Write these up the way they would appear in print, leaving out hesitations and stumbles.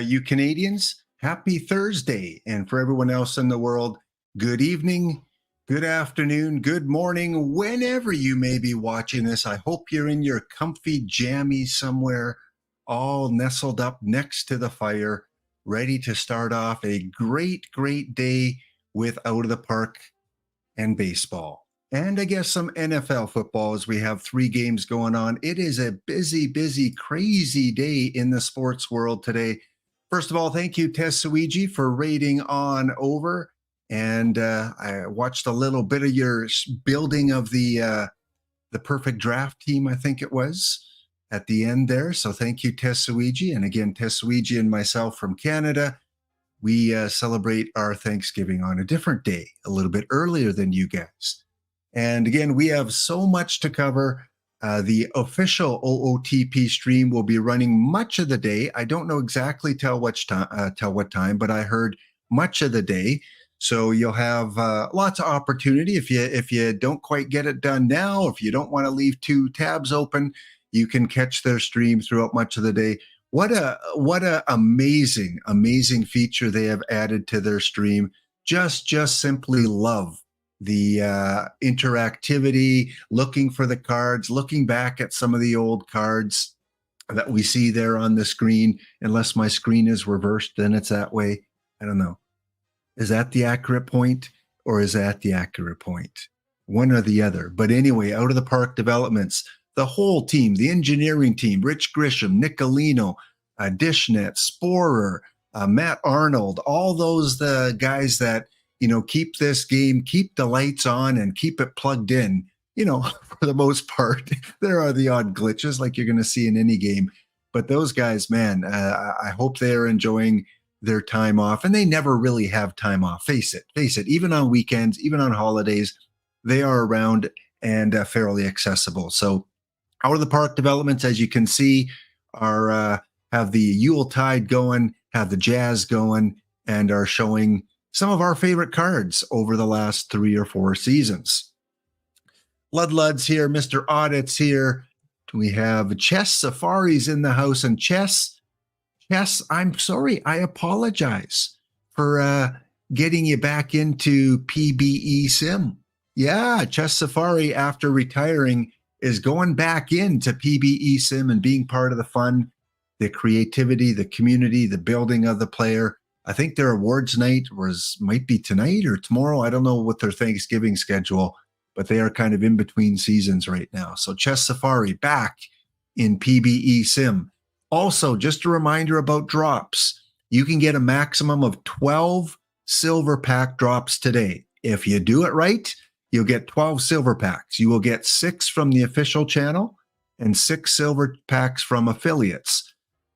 You Canadians, happy Thursday. And for everyone else in the world, good evening, good afternoon, good morning, whenever you may be watching this. I hope you're in your comfy jammies somewhere, all nestled up next to the fire, ready to start off a great day with Out of the Park and baseball. And I guess some NFL football as we have 3 games going on. It is a busy, crazy day in the sports world today. First of all, thank you, Tesuiji, for raiding on over. And I watched a little bit of your building of the perfect draft team, I think it was, at the end there. So thank you, Tesuiji. And again, Tesuiji and myself from Canada, we celebrate our Thanksgiving on a different day, a little bit earlier than you guys. And again, we have so much to cover. The official OOTP stream will be running much of the day. I don't know exactly till what time, but I heard much of the day. So you'll have lots of opportunity. If you don't quite get it done now, if you don't want to leave 2 tabs open, you can catch their stream throughout much of the day. What a amazing feature they have added to their stream. Just simply love the interactivity, looking for the cards, looking back at some of the old cards that we see there on the screen. Unless my screen is reversed, then it's that way. I don't know. Is that the accurate point or is that the accurate point? One or the other. But anyway, Out of the Park Developments, the whole team, the engineering team, Rich Grisham, Nicolino, Dishnet, Sporer, Matt Arnold, all those the guys that keep this game, keep the lights on and keep it plugged in. For the most part, there are the odd glitches like you're going to see in any game. But those guys, man, I hope they're enjoying their time off. And they never really have time off. Face it, even on weekends, even on holidays, they are around and fairly accessible. So Out of the Park Developments, as you can see, are have the Yuletide going, have the Jazz going, and are showing some of our favorite cards over the last 3 or 4 seasons. Lud's here, Mr. Audit's here. We have Chess Safari's in the house. And Chess, I'm sorry. I apologize for getting you back into PBE Sim. Yeah, Chess Safari, after retiring, is going back into PBE Sim and being part of the fun, the creativity, the community, the building of the player. I think their awards night might be tonight or tomorrow. I don't know what their Thanksgiving schedule, but they are kind of in between seasons right now. So Chess Safari back in PBE Sim. Also, just a reminder about drops. You can get a maximum of 12 silver pack drops today. If you do it right, you'll get 12 silver packs. You will get 6 from the official channel and 6 silver packs from affiliates.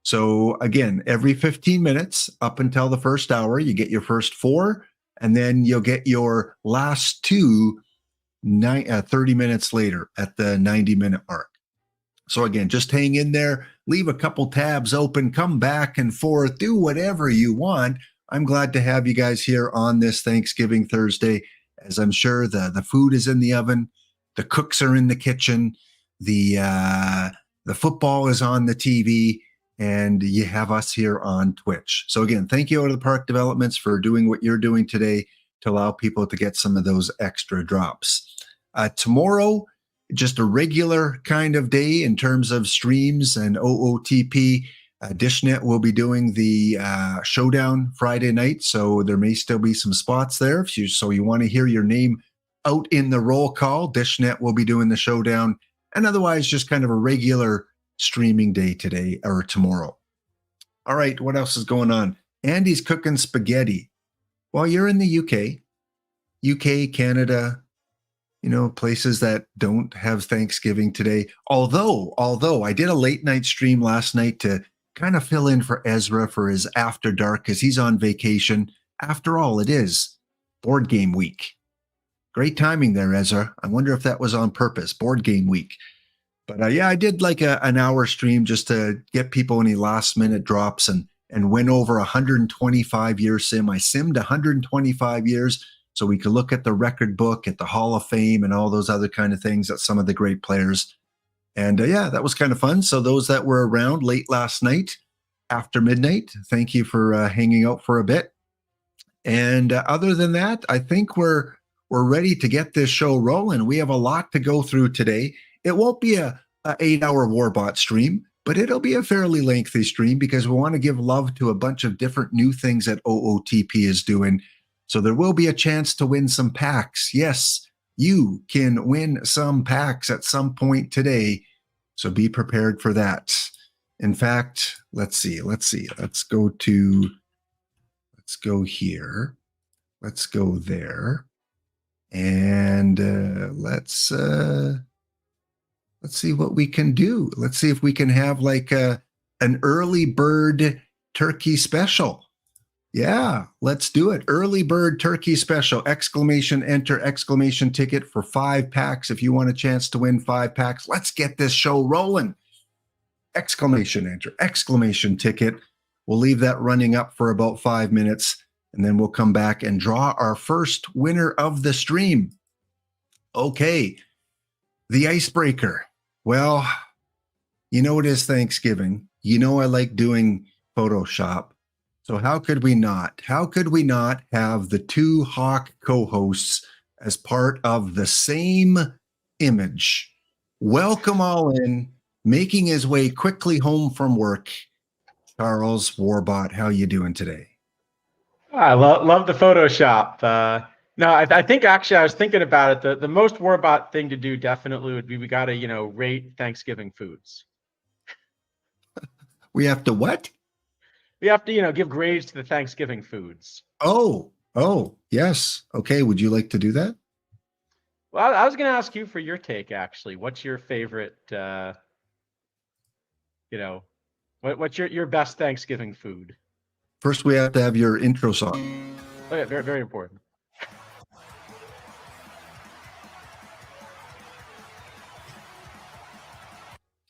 So again, every 15 minutes up until the first hour, you get your first 4, and then you'll get your last 2 30 minutes later at the 90-minute mark. So again, just hang in there, leave a couple tabs open, come back and forth, do whatever you want. I'm glad to have you guys here on this Thanksgiving Thursday, as I'm sure the food is in the oven, the cooks are in the kitchen, the football is on the TV, and you have us here on Twitch. So again, thank you Out of the Park Developments for doing what you're doing today to allow people to get some of those extra drops. Tomorrow, just a regular kind of day in terms of streams and OOTP. Dishnet will be doing the showdown Friday night, so there may still be some spots there. So you want to hear your name out in the roll call, Dishnet will be doing the showdown. And otherwise, just kind of a regular streaming day today or tomorrow. All right, what else is going on? Andy's cooking spaghetti. Well, you're in the UK, Canada, places that don't have Thanksgiving today. Although I did a late night stream last night to kind of fill in for Ezra for his after dark because he's on vacation. After all, it is board game week. Great timing there, Ezra. I wonder if that was on purpose, board game week. But yeah, I did like an hour stream just to get people any last minute drops and went over 125 year sim. I simmed 125 years so we could look at the record book, at the Hall of Fame and all those other kind of things that some of the great players. And yeah, that was kind of fun. So those that were around late last night, after midnight. Thank you for hanging out for a bit. And other than that, I think we're ready to get this show rolling. We have a lot to go through today. It won't be a 8-hour Warbot stream, but it'll be a fairly lengthy stream because we want to give love to a bunch of different new things that OOTP is doing. So there will be a chance to win some packs. Yes, you can win some packs at some point today. So be prepared for that. In fact, let's see. Let's go here. Let's go there. And let's see what we can do. Let's see if we can have like an early bird turkey special. Yeah, let's do it. Early bird turkey special, enter exclamation ticket for 5 packs. If you want a chance to win 5 packs, let's get this show rolling. Enter exclamation ticket. We'll leave that running up for about 5 minutes, and then we'll come back and draw our first winner of the stream. Okay, the icebreaker. Well, you know it is Thanksgiving. You know I like doing Photoshop. So how could we not? How could we not have the 2 HAWC co-hosts as part of the same image? Welcome all in, making his way quickly home from work. Charles Warbot, how you doing today? I love the Photoshop. No, I think actually I was thinking about it. The most Warbot thing to do definitely would be we got to, rate Thanksgiving foods. We have to what? We have to, give grades to the Thanksgiving foods. Oh, yes. Okay, would you like to do that? Well, I was going to ask you for your take, actually. What's your favorite, what's your best Thanksgiving food? First, we have to have your intro song. Oh, yeah, very, very important.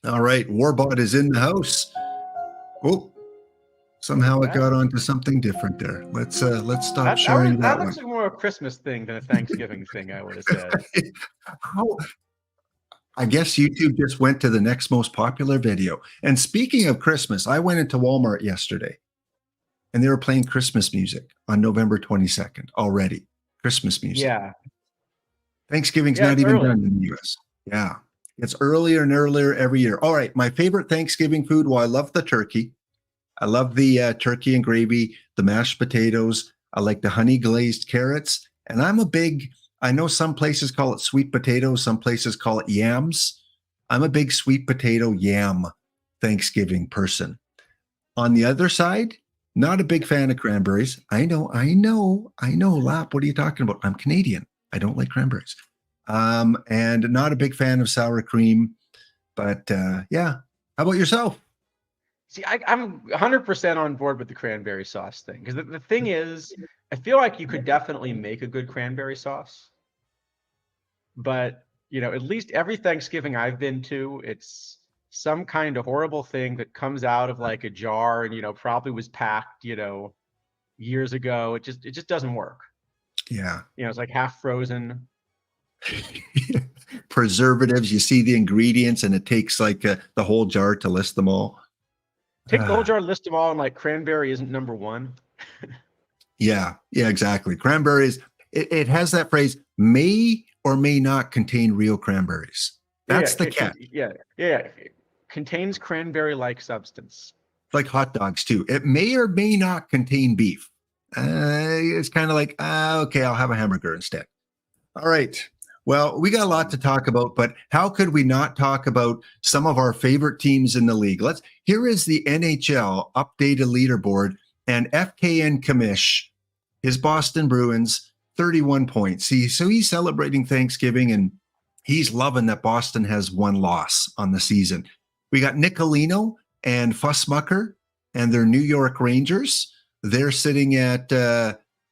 All right, Warbot is in the house. Oh, somehow it got onto something different there. Let's stop sharing that looks like more a Christmas thing than a Thanksgiving thing, I would have said. I guess YouTube just went to the next most popular video. And speaking of Christmas, I went into Walmart yesterday, and they were playing Christmas music on November 22nd already. Christmas music. Yeah. Thanksgiving's not even done in the US. Yeah. It's earlier and earlier every year. All right. My favorite Thanksgiving food. Well, I love the turkey. I love the turkey and gravy, the mashed potatoes. I like the honey glazed carrots. And I know some places call it sweet potatoes. Some places call it yams. I'm a big sweet potato yam Thanksgiving person. On the other side, not a big fan of cranberries. I know, Lap, what are you talking about? I'm Canadian. I don't like cranberries. And not a big fan of sour cream. But yeah, how about yourself? See, I'm 100% on board with the cranberry sauce thing. Because the thing is, I feel like you could definitely make a good cranberry sauce. But, at least every Thanksgiving I've been to, it's some kind of horrible thing that comes out of like a jar and, probably was packed, years ago. It just doesn't work. Yeah. It's like half frozen. Preservatives, you see the ingredients and it takes like the whole jar to list them all. Take the whole jar, list them all, and like cranberry isn't number one. Yeah, exactly. Cranberries, it has that phrase, may or may not contain real cranberries. That's the catch. Yeah. It contains cranberry-like substance. Like hot dogs too. It may or may not contain beef. It's kind of like, okay, I'll have a hamburger instead. All right. Well, we got a lot to talk about, but how could we not talk about some of our favorite teams in the league? Here is the NHL updated leaderboard, and FKN Kamish, his Boston Bruins, 31 points. So he's celebrating Thanksgiving, and he's loving that Boston has 1 loss on the season. We got Nicolino and Fussmucker and their New York Rangers. They're sitting at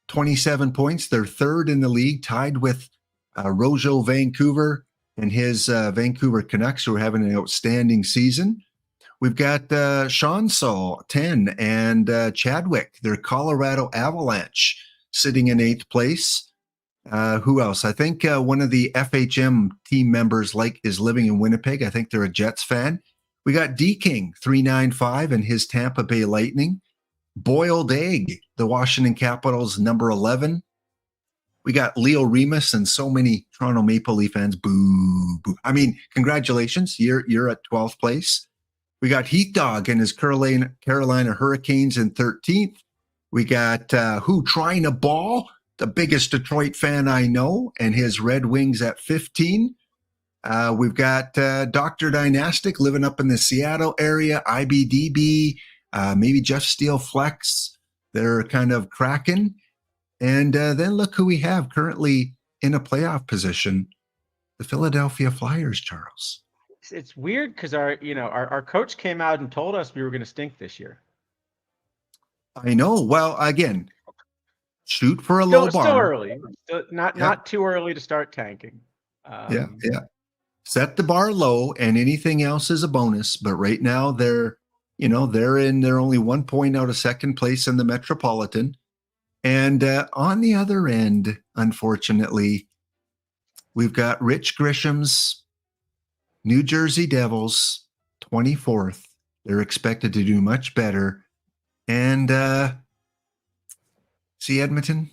27 points. They're 3rd in the league, tied with Rojo Vancouver and his Vancouver Canucks, who are having an outstanding season. We've got Shansall, 10, and Chadwick, their Colorado Avalanche, sitting in 8th place. Who else? I think one of the FHM team members is living in Winnipeg. I think they're a Jets fan. We got D King 395 and his Tampa Bay Lightning. Boiled Egg, the Washington Capitals, number 11. We got Leo Remus and so many Toronto Maple Leaf fans. Boo, boo. I mean, congratulations. You're at 12th place. We got Heat Dog and his Carolina Hurricanes in 13th. We got Trying to Ball, the biggest Detroit fan I know, and his Red Wings at 15. We've got Dr. Dynastic living up in the Seattle area, IBDB, maybe Jeff Steele Flex. They're kind of cracking. And then look who we have currently in a playoff position, the Philadelphia Flyers, Charles. It's weird because our coach came out and told us we were going to stink this year. I know. Well, again, shoot for a low bar. Still early. Not too early to start tanking. Yeah. Set the bar low, and anything else is a bonus. But right now, they're only 1 point out of second place in the Metropolitan. And on the other end, unfortunately, we've got Rich Grisham's New Jersey Devils, 24th. They're expected to do much better. And see Edmonton?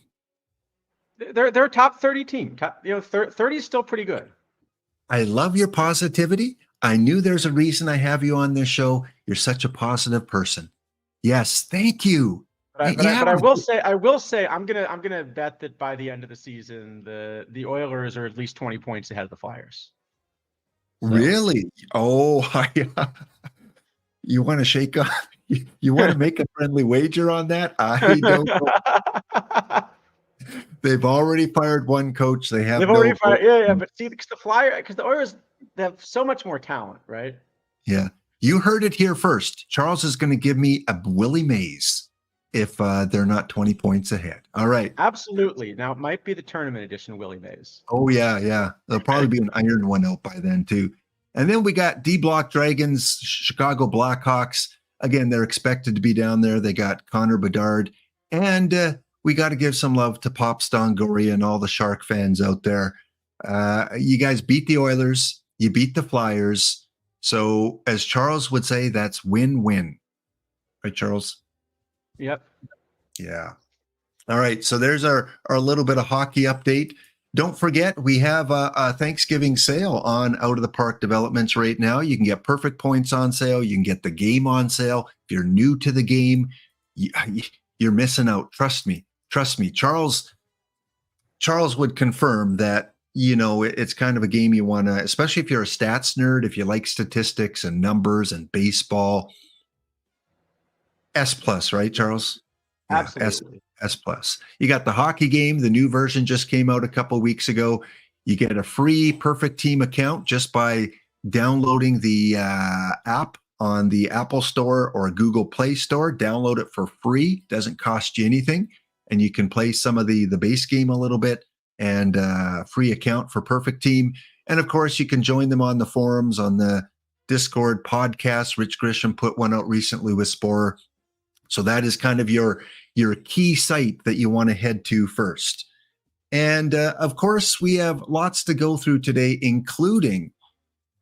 They're a top 30 team. 30 is still pretty good. I love your positivity. I knew there's a reason I have you on this show. You're such a positive person. Yes, thank you. But I will say, I'm gonna bet that by the end of the season, the Oilers are at least 20 points ahead of the Flyers. So. Really? Oh, you want to shake on? You want to make a friendly wager on that? I don't know. They've already fired one coach. They've already fired. Yeah. But see, because the Oilers, they have so much more talent, right? Yeah. You heard it here first. Charles is going to give me a Willie Mays if they're not 20 points ahead. All right. Absolutely. Now, it might be the tournament edition Willie Mays. Oh, yeah. There'll probably be an iron one out by then, too. And then we got D-Block Dragons, Chicago Blackhawks. Again, they're expected to be down there. They got Connor Bedard. And we got to give some love to Pop Stongoria and all the Shark fans out there. You guys beat the Oilers. You beat the Flyers. So, as Charles would say, that's win-win. Right, Charles? Yep. Yeah. All right. So there's our little bit of hockey update. Don't forget, we have a Thanksgiving sale on Out of the Park Developments right now. You can get Perfect Points on sale. You can get the game on sale. If you're new to the game, you're missing out. Trust me. Charles would confirm that, it's kind of a game you want to, especially if you're a stats nerd, if you like statistics and numbers and baseball. S+, right, Charles? Yeah, absolutely. S+. You got the hockey game. The new version just came out a couple of weeks ago. You get a free Perfect Team account just by downloading the app on the Apple Store or Google Play Store. Download it for free. Doesn't cost you anything. And you can play some of the base game a little bit, and free account for Perfect Team. And of course, you can join them on the forums, on the Discord podcast. Rich Grisham put one out recently with Spore. So that is kind of your key site that you want to head to first. And of course, we have lots to go through today, including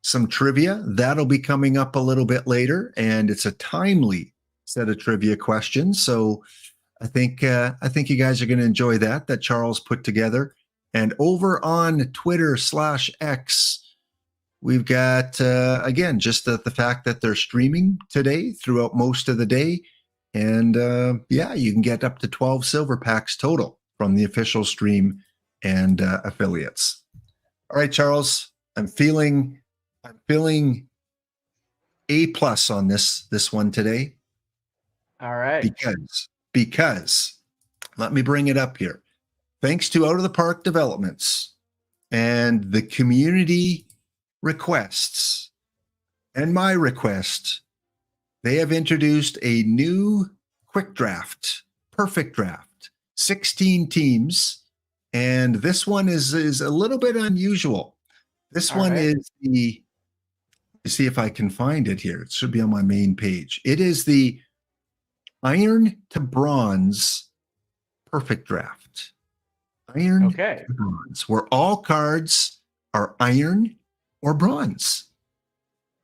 some trivia. That'll be coming up a little bit later. And it's a timely set of trivia questions. So I think you guys are going to enjoy that Charles put together. And over on Twitter/X, we've got, again, just the fact that they're streaming today throughout most of the day. And you can get up to 12 silver packs total from the official stream and affiliates. All right, Charles, I'm feeling A+ on this one today. All right. Because let me bring it up here. Thanks to Out of the Park Developments and the community requests and my request, they have introduced a new quick draft, perfect draft, 16 teams. And this one is a little bit unusual. This one is the, see if I can find it here. It should be on my main page. It is the Iron to Bronze perfect draft. Iron to Bronze, where all cards are iron or bronze.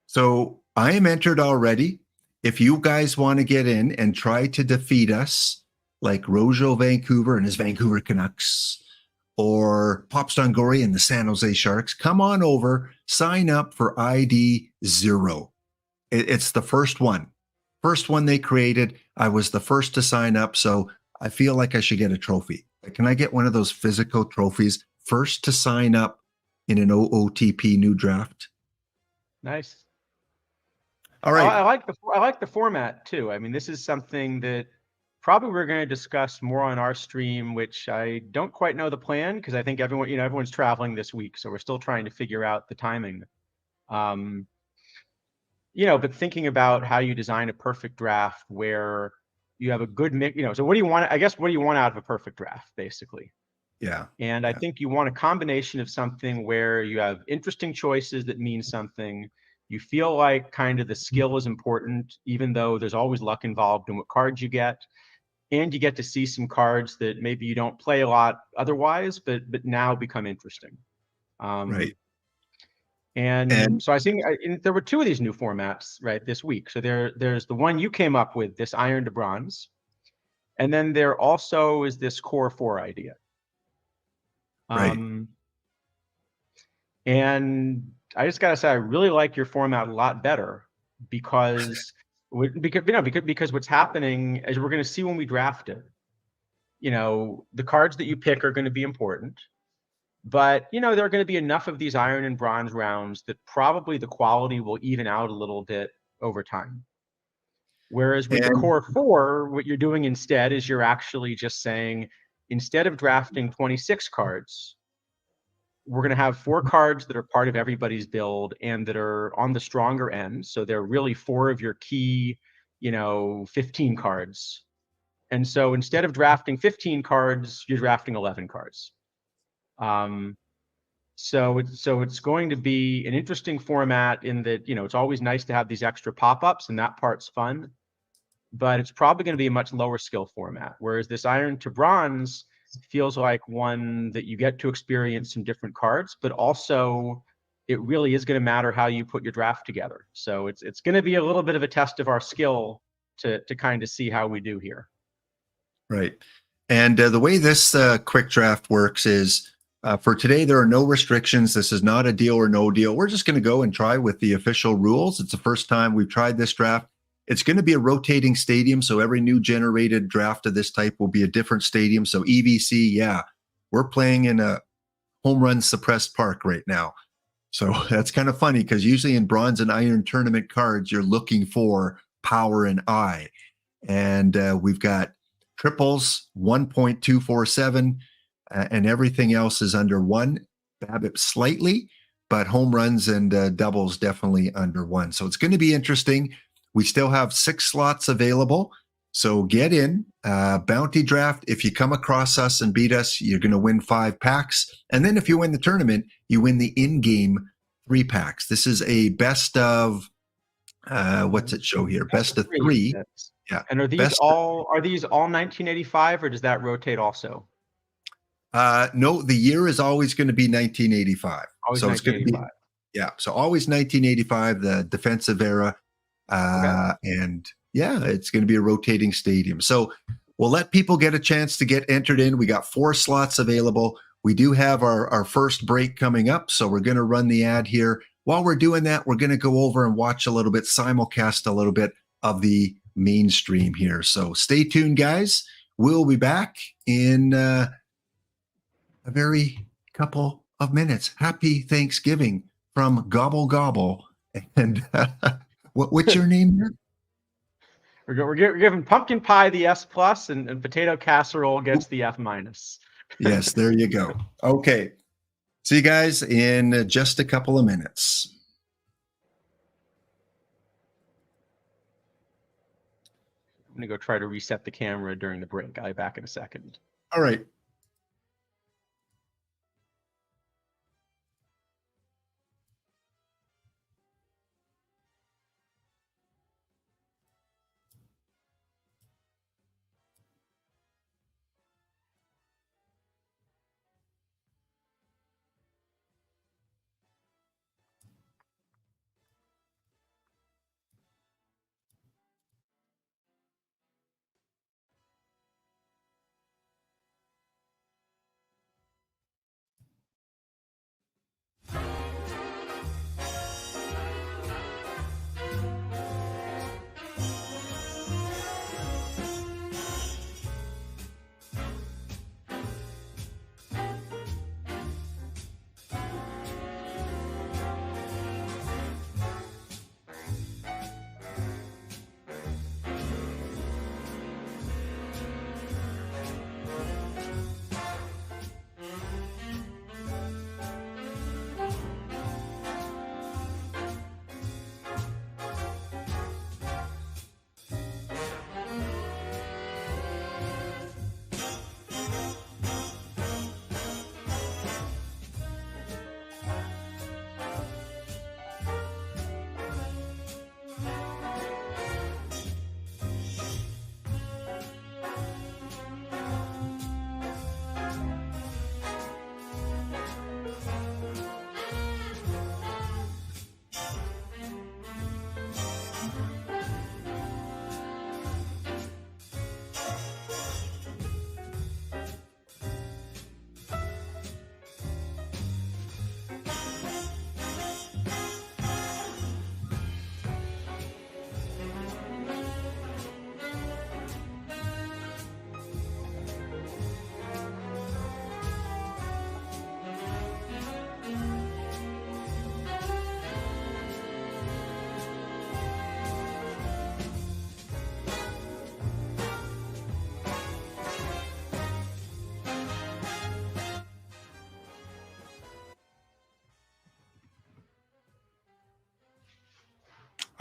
So I am entered already. If you guys want to get in and try to defeat us, like Rojo Vancouver and his Vancouver Canucks, or Popston Gory and the San Jose Sharks, come on over, sign up for ID 0. It's the first one they created. I was the first to sign up, so I feel like I should get a trophy. Can I get one of those physical trophies? First to sign up in an OOTP new draft. Nice. All right. I like the format too. I mean, this is something that probably we're going to discuss more on our stream, which I don't quite know the plan because I think everyone's traveling this week, so we're still trying to figure out the timing. But thinking about how you design a perfect draft where you have a good mix, so what do you want? I guess what do you want out of a perfect draft, basically? Yeah. And I think you want a combination of something where you have interesting choices that mean something. You feel like kind of the skill is important, even though there's always luck involved in what cards you get. And you get to see some cards that maybe you don't play a lot otherwise, but now become interesting. Right. And And so I think there were two of these new formats, right, this week. So there's the one you came up with, this Iron to Bronze. And then there also is this Core 4 idea. right. And I just gotta say, I really like your format a lot better because what's happening is we're gonna see when we draft it. The cards that you pick are going to be important, but there are going to be enough of these iron and bronze rounds that probably the quality will even out a little bit over time. Whereas with the And core 4, what you're doing instead is you're actually just saying, instead of drafting 26 cards, we're going to have 4 cards that are part of everybody's build and that are on the stronger end. So they're really 4 of your key, 15 cards. And so instead of drafting 15 cards, you're drafting 11 cards. So it's going to be an interesting format in that, it's always nice to have these extra pop-ups and that part's fun, but it's probably going to be a much lower skill format. Whereas this Iron to Bronze feels like one that you get to experience some different cards, but also it really is going to matter how you put your draft together. So it's going to be a little bit of a test of our skill to kind of see how we do here. right. And the way this quick draft works is for today, there are no restrictions. This is not a deal or no deal. We're just going to go and try with the official rules. It's the first time we've tried this draft. It's going to be a rotating stadium. So every new generated draft of this type will be a different stadium. So EVC, yeah, we're playing in a home run suppressed park right now. So that's kind of funny because usually in bronze and iron tournament cards, you're looking for power and eye. And we've got triples 1.247 and everything else is under 1. BABIP slightly, but home runs and doubles definitely under 1. So it's going to be interesting. We still have 6 slots available. So get in. Bounty draft. If you come across us and beat us, you're going to win 5 packs. And then if you win the tournament, you win the in-game 3 packs. This is a best of, what's it show here? Best of 3. Yeah. And are these all 1985 or does that rotate also? No, the year is always going to be 1985. Always so 1985. It's going to be, yeah. So always 1985, the defensive era. Okay. And yeah, it's going to be a rotating stadium. So we'll let people get a chance to get entered in. We got 4 slots available. We do have our first break coming up. So we're going to run the ad here. While we're doing that, we're going to go over and watch a little bit, simulcast a little bit of the mainstream here. So stay tuned, guys. We'll be back in a very couple of minutes. Happy Thanksgiving from Gobble Gobble. And what's your name there? We're giving pumpkin pie the S plus and potato casserole gets the F minus. Yes, there you go. Okay. See you guys in just a couple of minutes. I'm going to go try to reset the camera during the break. I'll be back in a second. All right.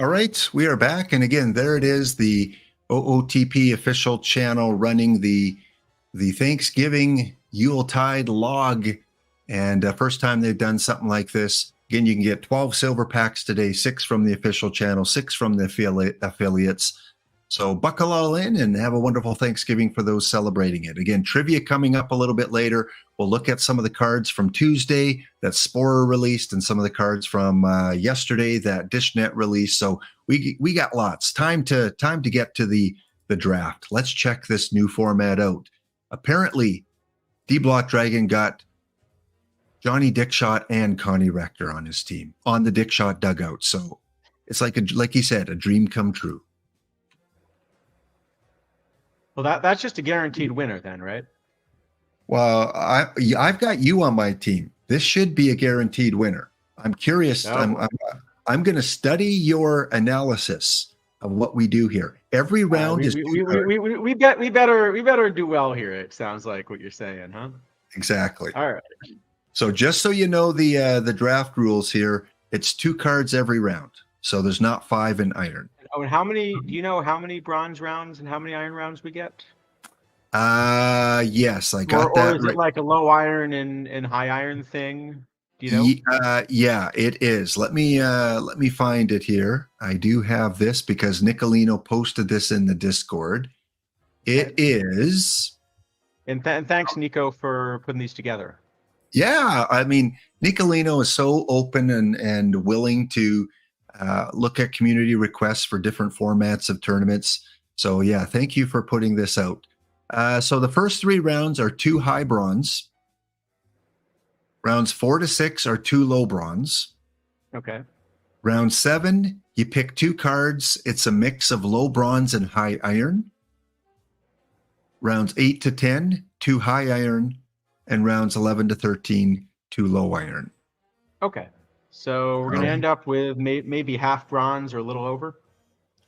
All right, we are back. And again, there it is, the OOTP official channel running the Thanksgiving Yuletide log. And first time they've done something like this. Again, you can get 12 silver packs today, 6 from the official channel, 6 from the affiliates. So buckle all in and have a wonderful Thanksgiving for those celebrating it. Again, trivia coming up a little bit later. We'll look at some of the cards from Tuesday that Sporer released and some of the cards from yesterday that DishNet released. So we got lots. Time to get to the draft. Let's check this new format out. Apparently, D-Block Dragon got Johnny Dickshot and Connie Rector on his team on the Dickshot dugout. So it's like he said, a dream come true. Well, that's just a guaranteed winner then, right? Well, I've got you on my team. This should be a guaranteed winner. I'm curious. No. I'm going to study your analysis of what we do here. Every round is we better do well here. It sounds like what you're saying, huh? Exactly. All right. So just so you know the draft rules here, it's 2 cards every round. So there's not 5 in iron. Oh, and how many? Do you know how many bronze rounds and how many iron rounds we get? Yes, I got that. Or is it like a low iron and high iron thing? Do you know? Yeah, it is. Let me find it here. I do have this because Nicolino posted this in the Discord. It is. And thanks, Nico, for putting these together. Yeah, I mean, Nicolino is so open and willing to look at community requests for different formats of tournaments. So yeah, thank you for putting this out. So the first 3 rounds are 2 high bronze. Rounds 4 to 6 are 2 low bronze. Okay. Round 7, you pick 2 cards. It's a mix of low bronze and high iron. Rounds 8 to 10, 2 high iron. And rounds 11 to 13, 2 low iron. Okay. So we're going to end up with maybe half bronze or a little over?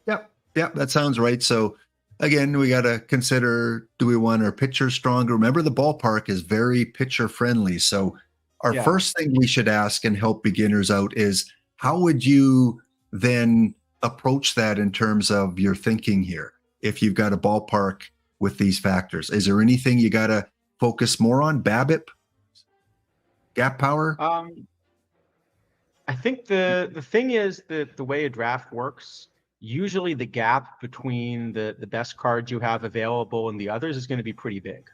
Yep, that sounds right. So again, we got to consider, do we want our pitcher stronger? Remember, the ballpark is very pitcher friendly. So our first thing we should ask and help beginners out is, how would you then approach that in terms of your thinking here? If you've got a ballpark with these factors, is there anything you got to focus more on? BABIP, gap power? I think the thing is that the way a draft works, usually the gap between the best cards you have available and the others is going to be pretty big.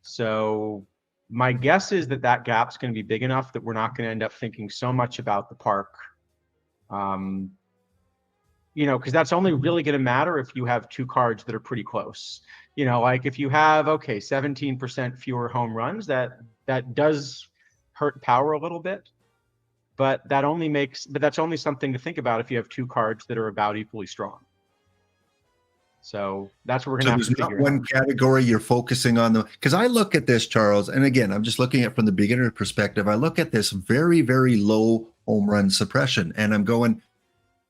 So my guess is that gap's going to be big enough that we're not going to end up thinking so much about the park. Because that's only really going to matter if you have 2 cards that are pretty close. Like if you have 17% fewer home runs, that does hurt power a little bit. But that's only something to think about if you have 2 cards that are about equally strong. So that's what we're going to have to figure out. There's not one category you're focusing on, because I look at this, Charles, and again, I'm just looking at it from the beginner perspective. I look at this very, very low home run suppression, and I'm going,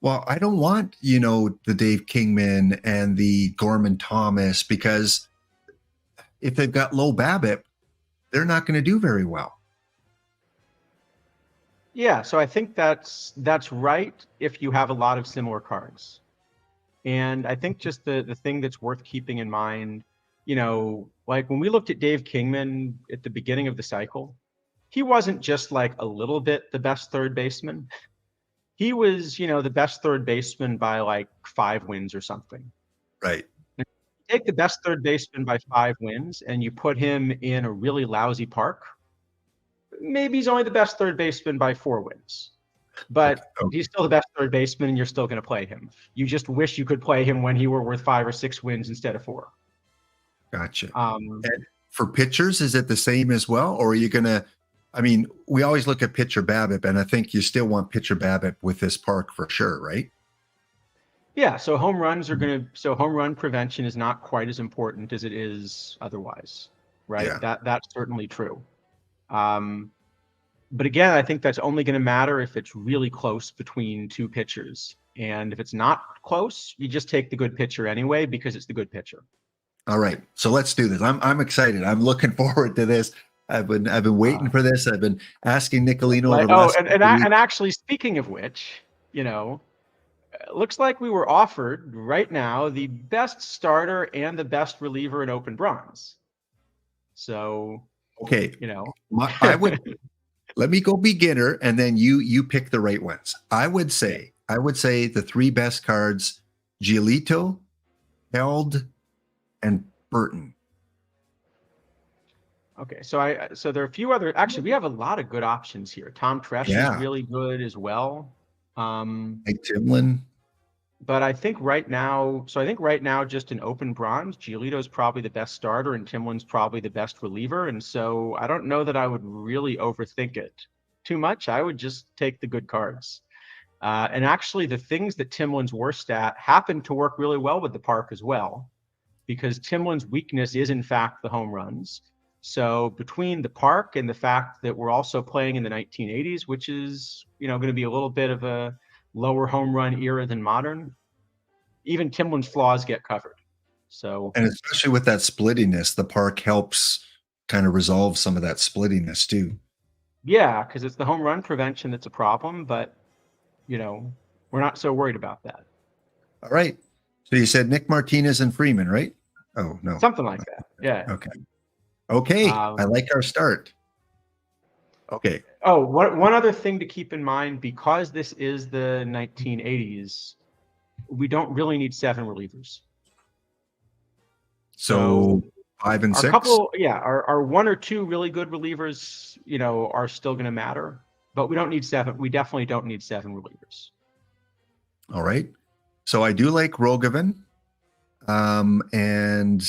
well, I don't want, the Dave Kingman and the Gorman Thomas, because if they've got low BABIP, they're not going to do very well. Yeah, so I think that's right if you have a lot of similar cards. And I think just the thing that's worth keeping in mind, like when we looked at Dave Kingman at the beginning of the cycle, he wasn't just like a little bit the best third baseman. He was, the best third baseman by like 5 wins or something. Right. You take the best third baseman by 5 wins and you put him in a really lousy park, maybe he's only the best third baseman by 4 wins. But he's still the best third baseman and you're still going to play him. You just wish you could play him when he were worth 5 or 6 wins instead of 4. Gotcha. And for pitchers, is it the same as well? Or are you going to, we always look at pitcher BABIP, and I think you still want pitcher BABIP with this park for sure, right? Yeah. So home run prevention is not quite as important as it is otherwise, right? Yeah. That's certainly true. But again, I think that's only going to matter if it's really close between 2 pitchers. And if it's not close, you just take the good pitcher anyway, because it's the good pitcher. All right. So let's do this. I'm excited. I'm looking forward to this. I've been waiting for this. I've been asking Nicolino. And actually, speaking of which, looks like we were offered right now the best starter and the best reliever in open bronze. So, Okay. you know, I would let me go beginner, and then you pick the right ones. I would say the three best cards: Giolito, Held, and Burton. okay. So there are a few other. Actually, we have a lot of good options here. Tom Tresh is Yeah. really good as well. Like Timlin. But I think right now, just in open bronze, Giolito's probably the best starter, and Timlin's probably the best reliever. And so I don't know that I would really overthink it too much. I would just take the good cards. And actually, the things that Timlin's worst at happen to work really well with the park as well, because Timlin's weakness is, in fact, the home runs. So between the park and the fact that we're also playing in the 1980s, which is, going to be a little bit of a lower home run era than modern, even Timlin's flaws get covered. So, And especially with that splittiness, the park helps kind of resolve some of that splittiness too. yeah, because it's the home run prevention that's a problem, but we're not so worried about that. All right. So you said Nick Martinez and Freeman, right? Oh, no. Something like that. Yeah. Okay. I like our start. Okay. Oh, one other thing to keep in mind, because this is the 1980s, we don't really need 7 relievers. So 5 and 6? Our 1 or 2 really good relievers, are still going to matter, but we don't need 7. We definitely don't need 7 relievers. All right. So I do like Rogovin. And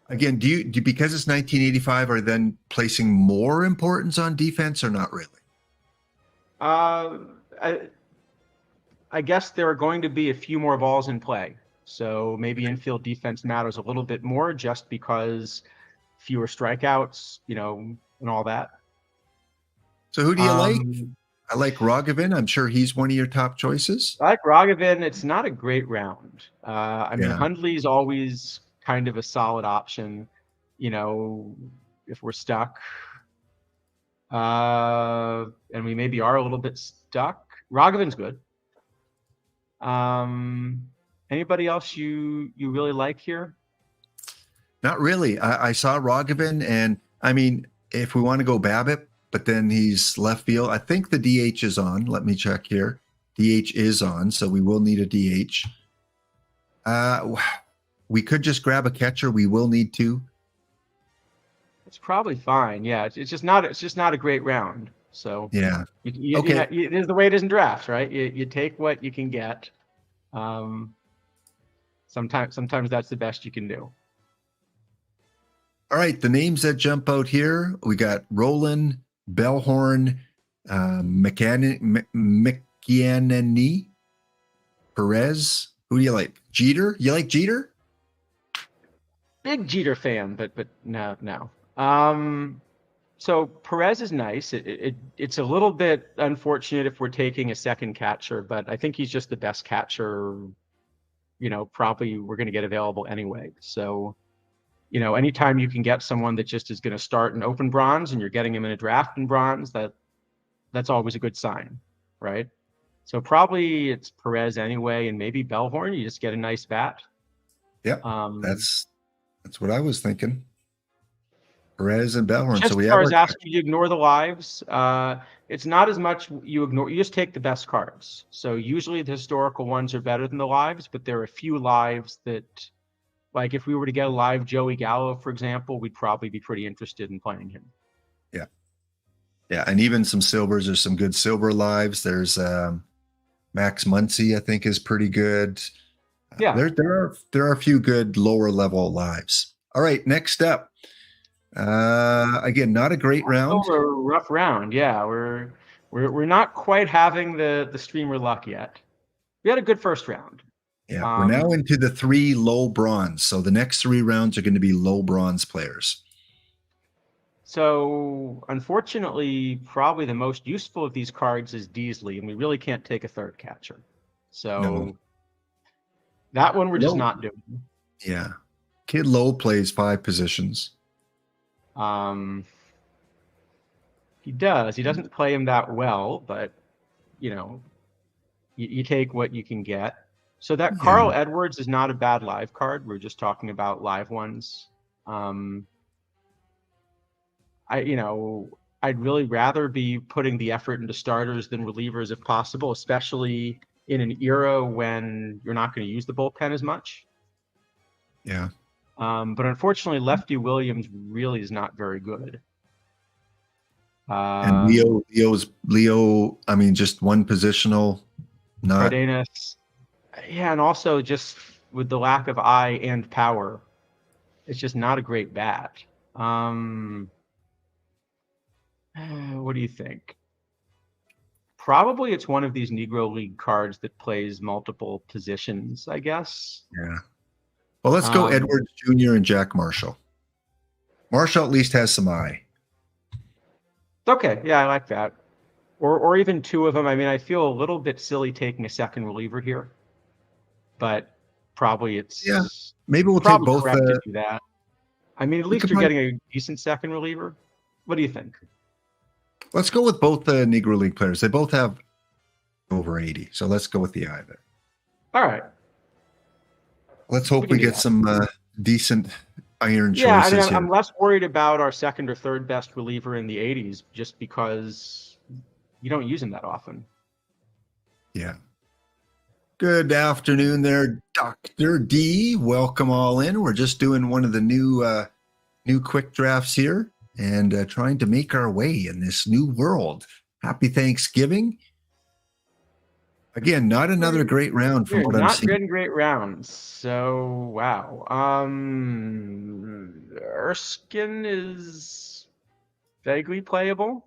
again, do you because it's 1985, are then placing more importance on defense or not really? I guess there are going to be a few more balls in play. So maybe infield defense matters a little bit more, just because fewer strikeouts, and all that. So who do you like? I like Rogovin. I'm sure he's one of your top choices. I like Rogovin. It's not a great round. I mean, Hundley's always kind of a solid option, if we're stuck. And we maybe are a little bit stuck. Rogovin's good. Anybody else you really like here? Not really. I saw Rogovin, and I mean, if we want to go Babbitt, but then he's left field. I think the DH is on. Let me check here. DH is on, so we will need a DH. We could just grab a catcher. We will need 2. It's probably fine. Yeah, it's just not a great round. So yeah, okay. It is the way it is in drafts, right? You take what you can get. Sometimes that's the best you can do. All right, the names that jump out here, we got Roland, Bellhorn, McGiannini, Perez. Who do you like? Jeter? You like Jeter? Big Jeter fan, but no. So Perez is nice. It's a little bit unfortunate if we're taking a second catcher, but I think he's just the best catcher, probably we're going to get available anyway. So, anytime you can get someone that just is going to start in open bronze and you're getting him in a draft in bronze, that's always a good sign, right? So probably it's Perez anyway, and maybe Bellhorn. You just get a nice bat. Yeah, that's what I was thinking. Perez and Bellhorn. Just so we as far have as asking you to ignore the lives, it's not as much you ignore. You just take the best cards. So usually the historical ones are better than the lives, but there are a few lives that, like if we were to get a live Joey Gallo, for example, we'd probably be pretty interested in playing him. Yeah, and even some silvers. There's some good silver lives. There's Max Muncy, I think, is pretty good. Yeah, there are a few good lower level lives. All right, next up. Again, not a great round. A rough round. Yeah, we're not quite having the streamer luck yet. We had a good first round. Yeah, we're now into the 3 low bronze. So the next 3 rounds are going to be low bronze players. So unfortunately, probably the most useful of these cards is Deasley, and we really can't take a third catcher. So that one we're just not doing. Yeah. Kid Low plays 5 positions. He does. He doesn't play him that well, but you take what you can get. So that Yeah. Carl Edwards is not a bad live card. We're just talking about live ones. I'd really rather be putting the effort into starters than relievers if possible, especially in an era when you're not going to use the bullpen as much. Yeah. But unfortunately, Lefty Williams really is not very good. And Leo. I mean, just one positional, not. Cardenas. Yeah, and also just with the lack of eye and power, it's just not a great bat. What do you think? Probably it's one of these Negro League cards that plays multiple positions, I guess. Yeah. Well, let's go Edwards Jr. and Jack Marshall. Marshall at least has some eye. Okay, yeah, I like that. Or even two of them. I mean, I feel a little bit silly taking a second reliever here, but probably it's Maybe we'll take both. Correct to do that. I mean, at least you're getting a decent second reliever. What do you think? Let's go with both the Negro League players. They both have over 80, so let's go with the eye there. All right. Let's hope we get some decent iron choices. Yeah, I mean, I'm less worried about our second or third best reliever in the 80s just because you don't use him that often. Yeah. Good afternoon there, Dr. D. Welcome all in. We're just doing one of the new quick drafts here and trying to make our way in this new world. Happy Thanksgiving. Again, not another great round from what I'm seeing. Not getting great rounds. So, wow. Erskine is vaguely playable,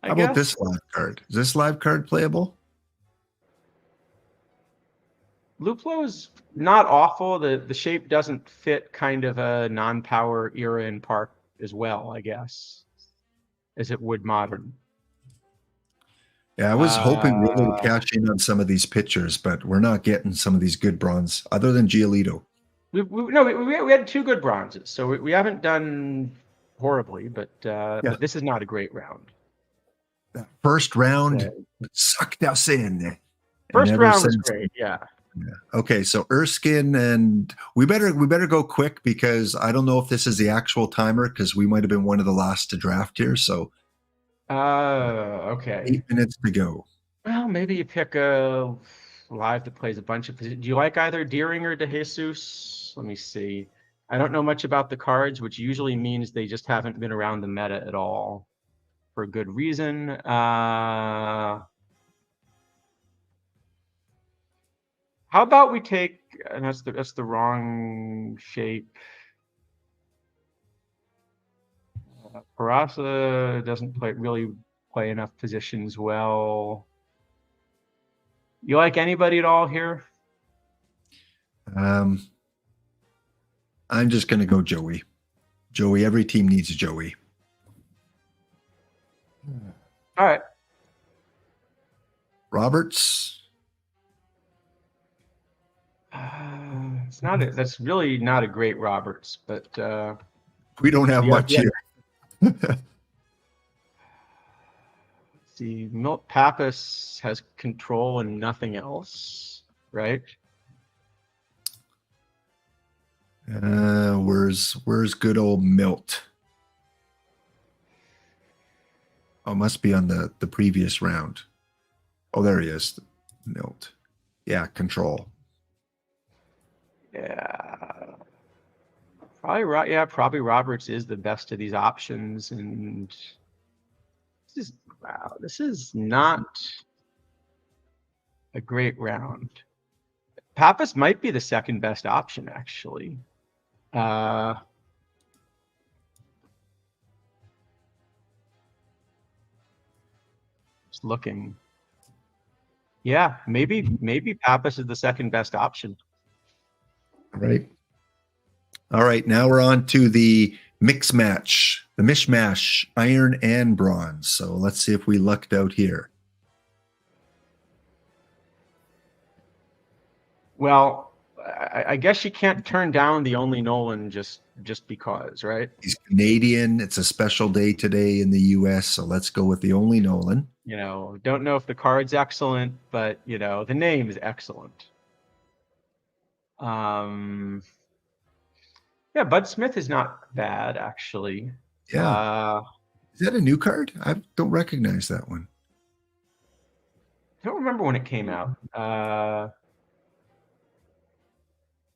I guess. How about this live card? Is this live card playable? Luplo is not awful. The shape doesn't fit kind of a non-power era in Park as well, I guess, as it would modern. Yeah, I was hoping really to cash in on some of these pitchers, but we're not getting some of these good bronze other than Giolito. We had two good bronzes, so we haven't done horribly, but this is not a great round. That first round sucked us in. First round was great, yeah. Okay, so Erskine, and we better go quick because I don't know if this is the actual timer because we might have been one of the last to draft here. So, okay, 8 minutes to go. Well, maybe you pick a live that plays a bunch of positions. Do you like either Deering or DeJesus? Let me see. I don't know much about the cards, which usually means they just haven't been around the meta at all for a good reason. How about we take, and that's the wrong shape. Peraza doesn't really play enough positions well. You like anybody at all here? I'm just going to go Joey. Joey, every team needs a Joey. All right. Roberts. That's really not a great Roberts, but we don't have much here. Let's see, Milt Pappas has control and nothing else, right? Where's good old Milt? Oh, must be on the previous round. Oh, there he is. Milt. Yeah, control. Yeah. Probably right. Yeah, probably Roberts is the best of these options, and this is not a great round. Pappas might be the second best option, actually. Just looking. Yeah, maybe Pappas is the second best option. Right. All right, now we're on to the mix match, the mishmash, iron and bronze. So let's see if we lucked out here. Well, I guess you can't turn down the only Nolan just because, right? He's Canadian. It's a special day today in the U.S., so let's go with the only Nolan. You know, don't know if the card's excellent, but you know, the name is excellent. Yeah, Bud Smith is not bad actually. Yeah. Is that a new card? I don't recognize that one. I don't remember when it came out.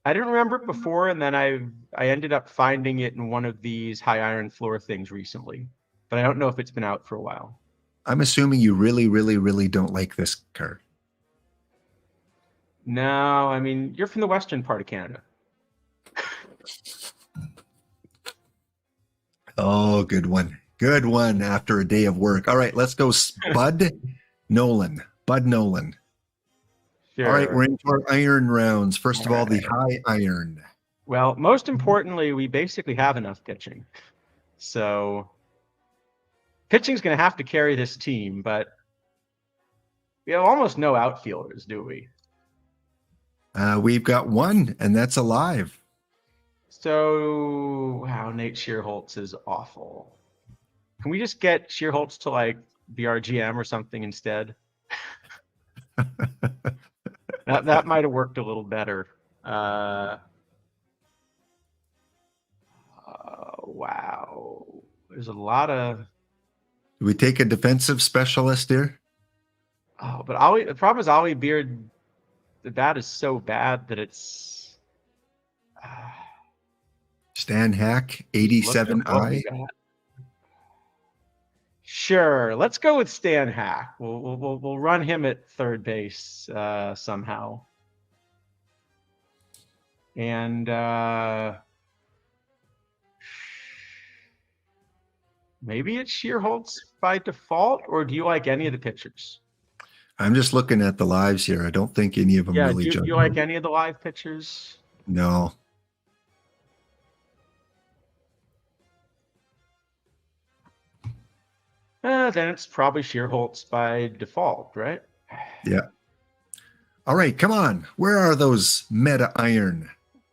I didn't remember it before, and then I ended up finding it in one of these high iron floor things recently, but I don't know if it's been out for a while. I'm assuming you really, really, really don't like this card. No, I mean, you're from the western part of Canada. Oh, good one. Good one after a day of work. All right, let's go Bud Nolan. Bud Nolan. Sure. All right, we're into our iron rounds. First of all, the high iron. Well, most importantly, we basically have enough pitching. So pitching's going to have to carry this team, but we have almost no outfielders, do we? We've got one, and that's alive. So, wow, Nate Shearholtz is awful. Can we just get Shearholtz to like be our GM or something instead? that might have worked a little better. Wow, there's a lot of. Do we take a defensive specialist here? Oh, but the problem is Ollie Beard. The bat is so bad that it's. Stan Hack, 87i. Sure, let's go with Stan Hack. We'll run him at third base somehow. And maybe it's Shearholtz by default, or do you like any of the pitchers? I'm just looking at the lives here. I don't think any of them really jump. Do you like any of the live pitchers? No. Then it's probably Shearholtz by default, right? Yeah. All right, come on. Where are those meta iron?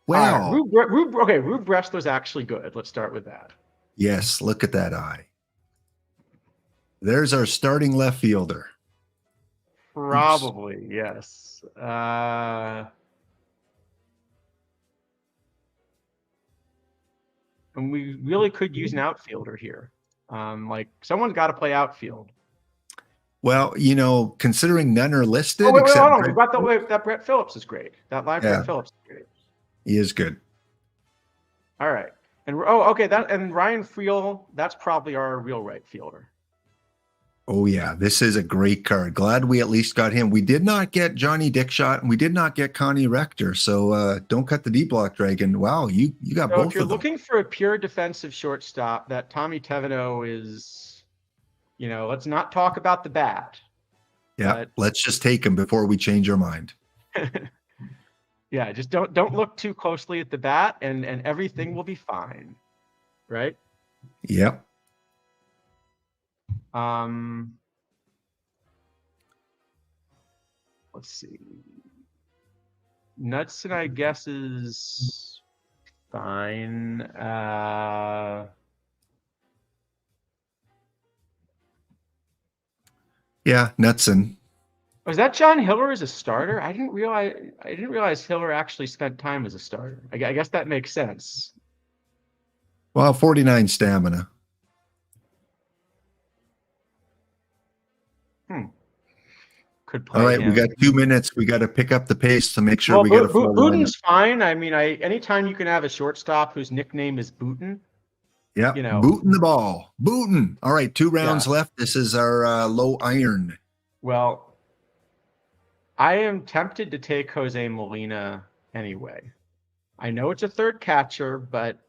Well, Rube Bressler's actually good. Let's start with that. Yes, look at that eye. There's our starting left fielder. Probably, yes. And we really could use an outfielder here. Like someone's got to play outfield. Well, you know, considering none are listed. Oh, wait, hold on. We've got that Brett Phillips is great. That live Brett Phillips is great. He is good. All right. And okay, and Ryan Friel, that's probably our real right fielder. Oh yeah, this is a great card. Glad we at least got him. We did not get Johnny Dickshot, and we did not get Connie Rector. So don't cut the D block, Dragon. Wow, you got both of them. If you're looking for a pure defensive shortstop, that Tommy Teveno is, you know, let's not talk about the bat. Yeah, let's just take him before we change our mind. Yeah, just don't look too closely at the bat, and everything will be fine, right? Yep. Let's see. Knudsen, I guess, is fine. Yeah, Knudsen. Was that John Hiller as a starter? I didn't realize Hiller actually spent time as a starter. I guess that makes sense. Well, 49 stamina. Could play. All right, we got 2 minutes. We got to pick up the pace to make sure we get a full Booten's fine. I mean, anytime you can have a shortstop whose nickname is Booten. Yeah, you know, booting the ball. Booting. All right, 2 rounds left. This is our low iron. Well, I am tempted to take Jose Molina anyway. I know it's a third catcher, but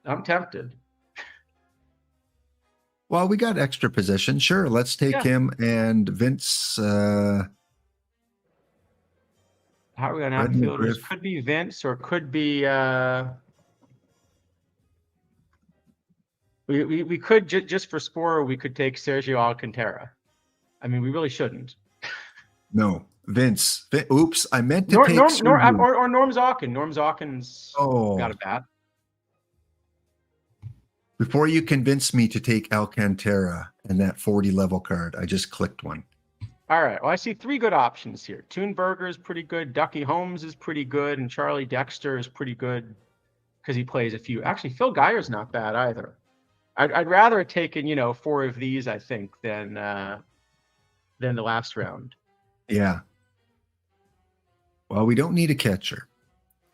I'm tempted. Well, we got extra position. Sure, let's take him and Vince. How are we on outfielders? Could be Vince, or could be. We could just for Sporer, we could take Sergio Alcantara. I mean, we really shouldn't. No, Vince. Oops, I meant to Norm, take Norm, Norm, Suzu. or Norm Zockin. Norm Zockin's got a bat. Before you convince me to take Alcantara and that 40 level card, I just clicked one. All right. Well, I see 3 good options here. Toonberger is pretty good. Ducky Holmes is pretty good. And Charlie Dexter is pretty good because he plays a few. Actually, Phil Geyer's not bad either. I'd rather have taken, 4 of these, I think, than the last round. Yeah. Well, we don't need a catcher.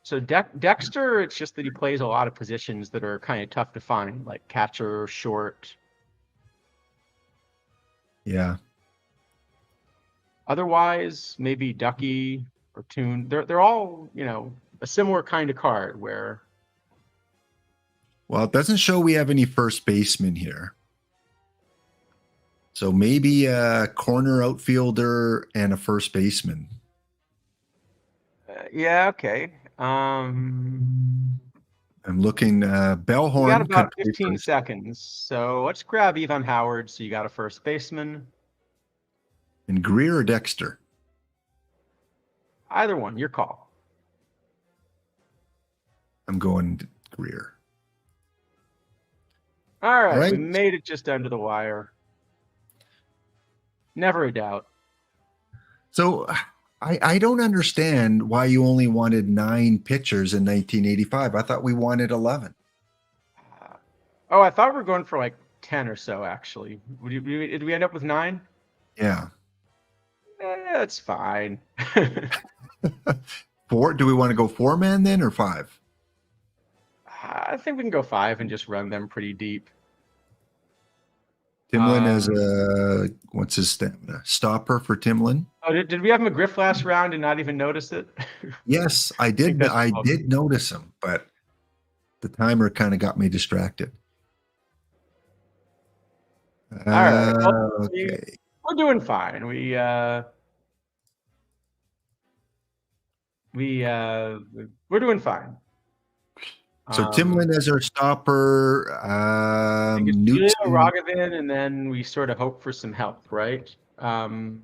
So Dexter, it's just that he plays a lot of positions that are kind of tough to find, like catcher, short. Yeah. Otherwise, maybe Ducky or Toon. They're all, a similar kind of card where. Well, it doesn't show we have any first baseman here. So maybe a corner outfielder and a first baseman. Yeah, okay. I'm looking. Bellhorn. We got about 15 seconds. So let's grab Ivan Howard. So you got a first baseman. And Greer or Dexter? Either one, your call. I'm going Greer. All right, we made it just under the wire. Never a doubt. So I don't understand why you only wanted 9 pitchers in 1985. I thought we wanted 11. I thought we were going for like 10 or so, actually. Did we end up with 9? Yeah. That's fine. 4? Do we want to go 4-man then or 5? I think we can go 5 and just run them pretty deep. Timlin has a, what's his stamina? Stopper for Timlin. Oh, did we have McGriff last round and not even notice it? Yes, I did. I did notice him, but the timer kind of got me distracted. All right. Well, Okay. We're doing fine. We're doing fine. So Timlin as our stopper. Julia Rogovin, and then we sort of hope for some help, right? Well,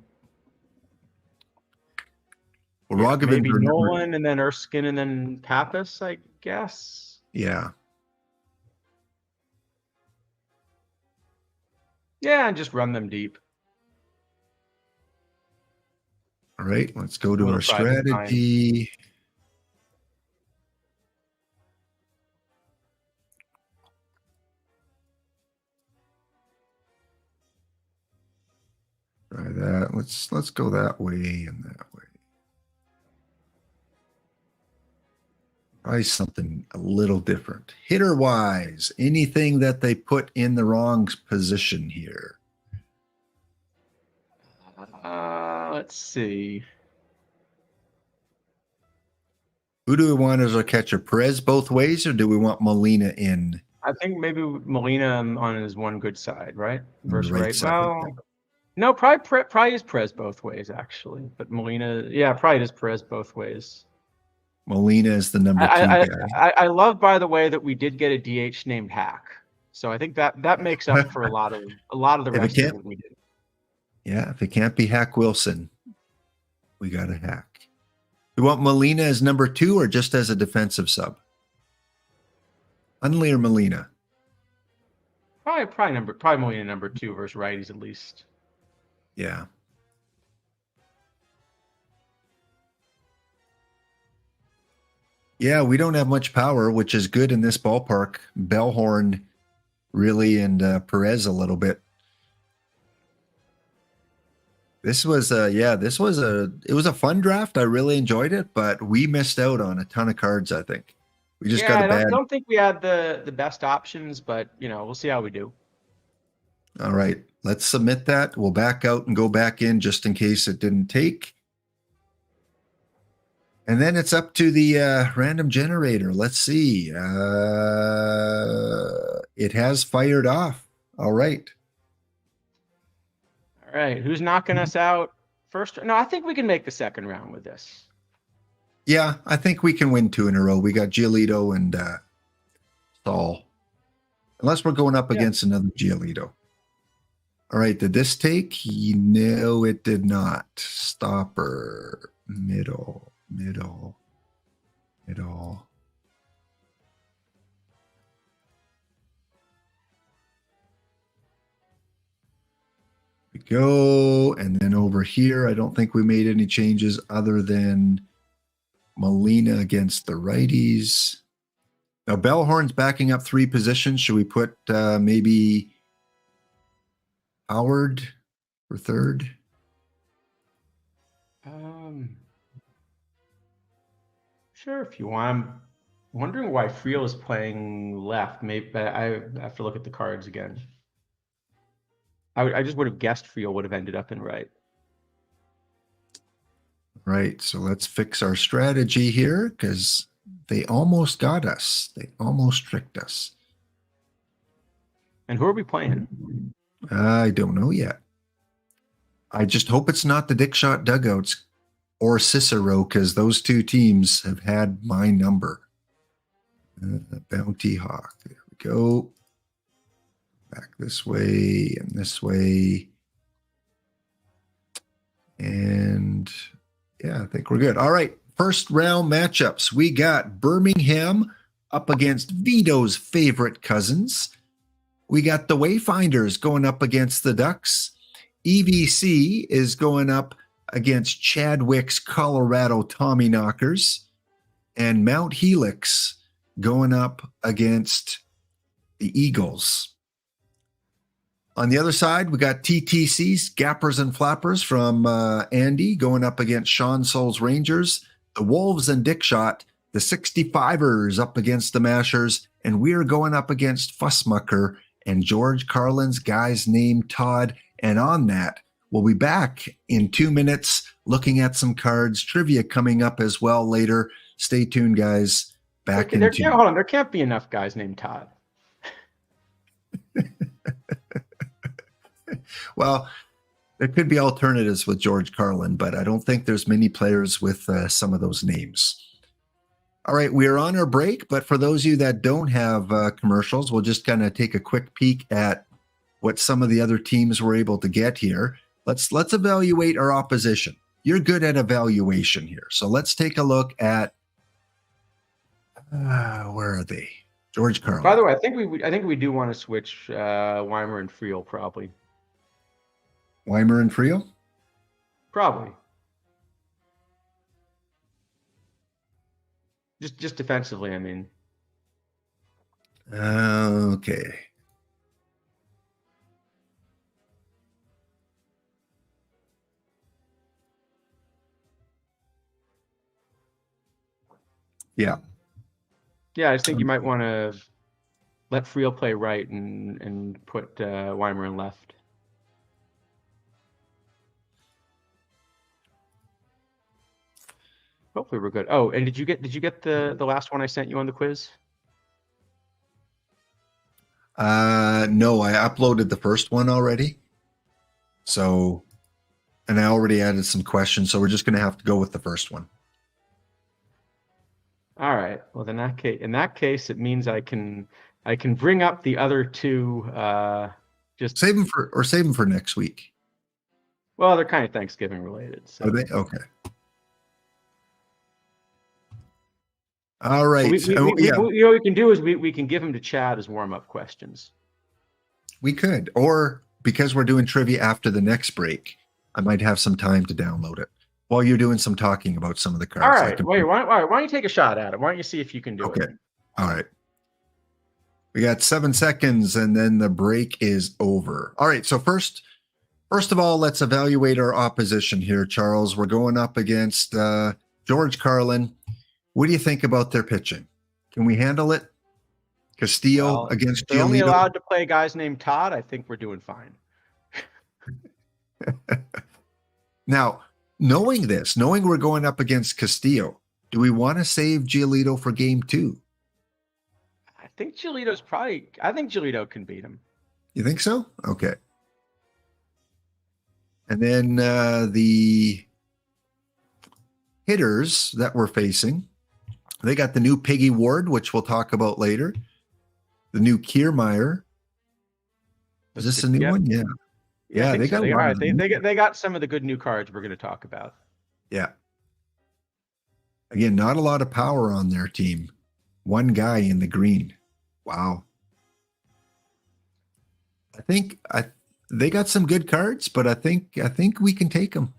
Rogovin, maybe Nolan, and then Erskine, and then Pappas, I guess. Yeah. Yeah, and just run them deep. All right, let's go to our strategy. Try that. Let's go that way and that way. Try something a little different. Hitter wise, anything that they put in the wrong position here. Let's see. Who do we want as our catcher? Perez both ways, or do we want Molina in? I think maybe Molina on his one good side, right? Versus right. Well, no, probably is Perez both ways, actually. But Molina, yeah, probably is Perez both ways. Molina is the number 2 guy. I love, by the way, that we did get a DH named Hack. So I think that makes up for a lot of the rest of what we did. Yeah, if it can't be Hack Wilson, we got a Hack. You want Molina as number 2 or just as a defensive sub? Hundley or Molina? Probably Molina number 2 versus righties at least. Yeah. Yeah, we don't have much power, which is good in this ballpark. Bellhorn really, and Perez a little bit. This was it was a fun draft. I really enjoyed it, but we missed out on a ton of cards, I think. We just got a bad. I don't think we had the best options, but we'll see how we do. All right, let's submit that. We'll back out and go back in just in case it didn't take. And then it's up to the random generator. Let's see. It has fired off. All right. All right. Who's knocking us out first? No, I think we can make the second round with this. Yeah, I think we can win 2 in a row. We got Giolito and Saul. Unless we're going up against another Giolito. All right, did this take? No, it did not. Stopper, middle. We go, and then over here, I don't think we made any changes other than Molina against the righties. Now, Bellhorn's backing up 3 positions. Should we put maybe Howard for third? Sure, if you want. I'm wondering why Friel is playing left. Maybe I have to look at the cards again. I just would have guessed Friel would have ended up in right. Right. So let's fix our strategy here because they almost got us. They almost tricked us. And who are we playing? I don't know yet. I just hope it's not the Dick Shot Dugouts or Cicero because those 2 teams have had my number. Bounty Hawk. There we go. Back this way and this way. And yeah, I think we're good. All right. First round matchups. We got Birmingham up against Vito's favorite cousins. We got the Wayfinders going up against the Ducks. EVC is going up against Chadwick's Colorado Tommyknockers. And Mount Helix going up against the Eagles. On the other side, we got TTC's Gappers and Flappers from Andy going up against Sean Soul's Rangers, the Wolves and Dickshot, the 65ers up against the Mashers, and we're going up against Fussmucker and George Carlin's guys named Todd. And on that, we'll be back in 2 minutes looking at some cards, trivia coming up as well later. Stay tuned, guys. Back in 2. Hold on, there can't be enough guys named Todd. Well, there could be alternatives with George Carlin, but I don't think there's many players with some of those names. All right, we are on our break, but for those of you that don't have commercials, we'll just kind of take a quick peek at what some of the other teams were able to get here. Let's evaluate our opposition. You're good at evaluation here, so let's take a look at where are they? George Carlin. By the way, I think we do want to switch Weimer and Friel probably. Weimer and Friel? Probably. Just defensively, I mean. Okay. Yeah. Yeah, I just think you might want to let Friel play right and put Weimer in left. Hopefully we're good. Oh, and did you get the last one I sent you on the quiz? No, I uploaded the first one already. So, and I already added some questions, so we're just going to have to go with the first one. All right. Well, in that case, it means I can bring up the other 2. Just save them for next week. Well, they're kind of Thanksgiving related. So. Are they? Okay. All right. What we can do is we can give them to Chad as warm-up questions. We could, or because we're doing trivia after the next break, I might have some time to download it while you're doing some talking about some of the cards. All right. Wait, why don't you take a shot at it? Why don't you see if you can do it? Okay. All right. We got 7 seconds, and then the break is over. All right. So first of all, let's evaluate our opposition here, Charles. We're going up against George Carlin. What do you think about their pitching? Can we handle it? Castillo against Giolito. They're only allowed to play guys named Todd. I think we're doing fine. Now, knowing we're going up against Castillo, do we want to save Giolito for game 2? I think Giolito can beat him. You think so? Okay. And then the hitters that we're facing, they got the new Piggy Ward, which we'll talk about later. The new Kiermaier. Is this a new one? Yeah. Yeah, I Yeah, think they so. got a They lot are. of They them. they got they got some of the good new cards we're going to talk about. Yeah. Again, not a lot of power on their team. One guy in the green. Wow. I think they got some good cards, but I think we can take them.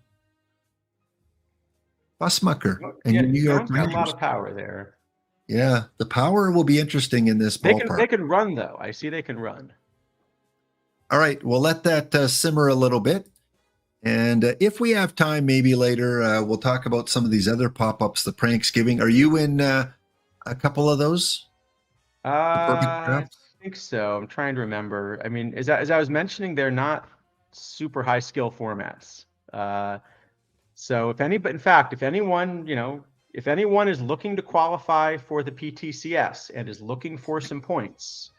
Fussmucker and Yeah, your New you York don't got a lot Rangers. of power there. Yeah, the power will be interesting in this ballpark. They can run though. I see they can run. All right, we'll let that simmer a little bit. And if we have time, maybe later, we'll talk about some of these other pop-ups, the Pranksgiving. Are you in a couple of those? The perfect I draft? think so. I'm trying to remember. I mean, as I was mentioning, they're not super high skill formats. So in fact, if anyone, if anyone is looking to qualify for the PTCS and is looking for some points,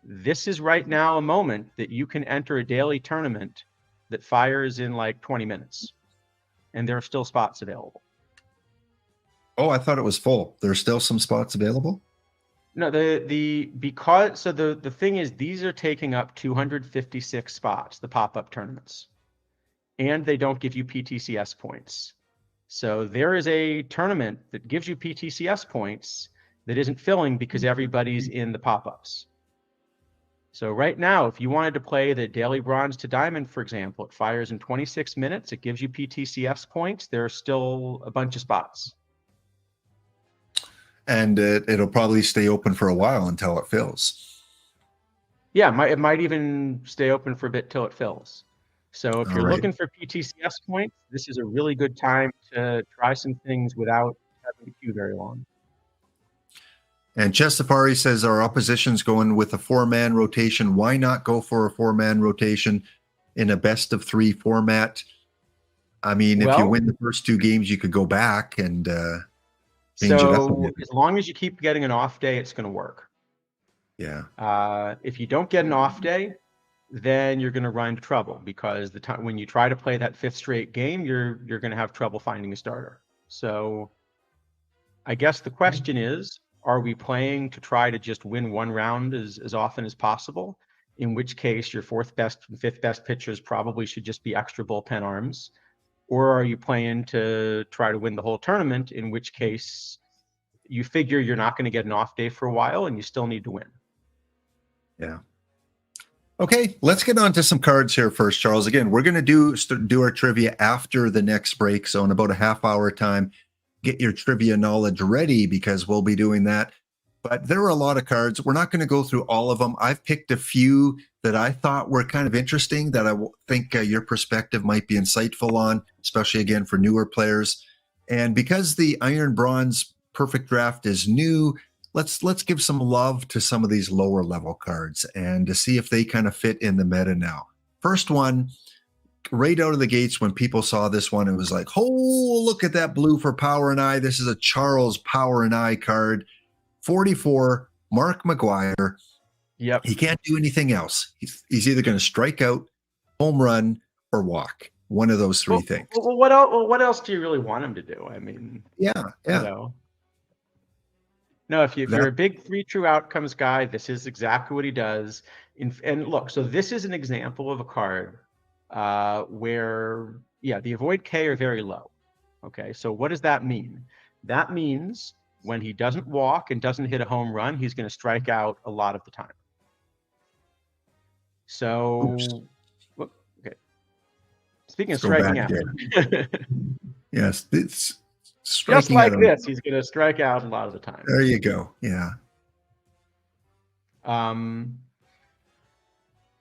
this is right now a moment that you can enter a daily tournament that fires in like 20 minutes, and there are still spots available. Oh, I thought it was full. There's still some spots available? No, the thing is, these are taking up 256 spots, the pop-up tournaments, and they don't give you PTCS points. So there is a tournament that gives you PTCS points that isn't filling because everybody's in the pop-ups. So right now, if you wanted to play the Daily Bronze to Diamond, for example, it fires in 26 minutes. It gives you PTCS points. There are still a bunch of spots. And it'll probably stay open for a while until it fills. Yeah, it might even stay open for a bit till it fills. So if you're looking for PTCS points, this is a really good time to try some things without having to queue very long. And Chestafari says our opposition's going with a 4-man rotation. Why not go for a 4-man rotation in a best of 3 format? I mean, if you win the first 2 games, you could go back and change it up a bit. As long as you keep getting an off day, it's going to work. Yeah. If you don't get an off day, then you're going to run into trouble because when you try to play that 5th straight game, you're going to have trouble finding a starter. So I guess the question is, are we playing to try to just win one round as often as possible? In which case your 4th best and 5th best pitchers probably should just be extra bullpen arms. Or are you playing to try to win the whole tournament, in which case you figure you're not going to get an off day for a while and you still need to win? Yeah. Okay, let's get on to some cards here first, Charles. Again, we're going to do our trivia after the next break. So in about a half-hour time, get your trivia knowledge ready because we'll be doing that. But there are a lot of cards. We're not going to go through all of them. I've picked a few that I thought were kind of interesting that I think your perspective might be insightful on, especially, again, for newer players. And because the Iron Bronze Perfect Draft is new, let's give some love to some of these lower level cards and to see if they kind of fit in the meta now. First one, right out of the gates, when people saw this one, it was like, oh, look at that blue for Power and I. This is a Charles Power and I card. 44, Mark McGwire. Yep. He can't do anything else. He's either going to strike out, home run, or walk. One of those 3 things. Well, what else do you really want him to do? I mean, yeah. No, if you're a big 3 true outcomes guy, this is exactly what he does. And look, so this is an example of a card where, the avoid K are very low. Okay, so what does that mean? That means when he doesn't walk and doesn't hit a home run, he's going to strike out a lot of the time. So, okay. Speaking of striking out. Yes, it's just like this, he's going to strike out a lot of the time. There you go. Yeah.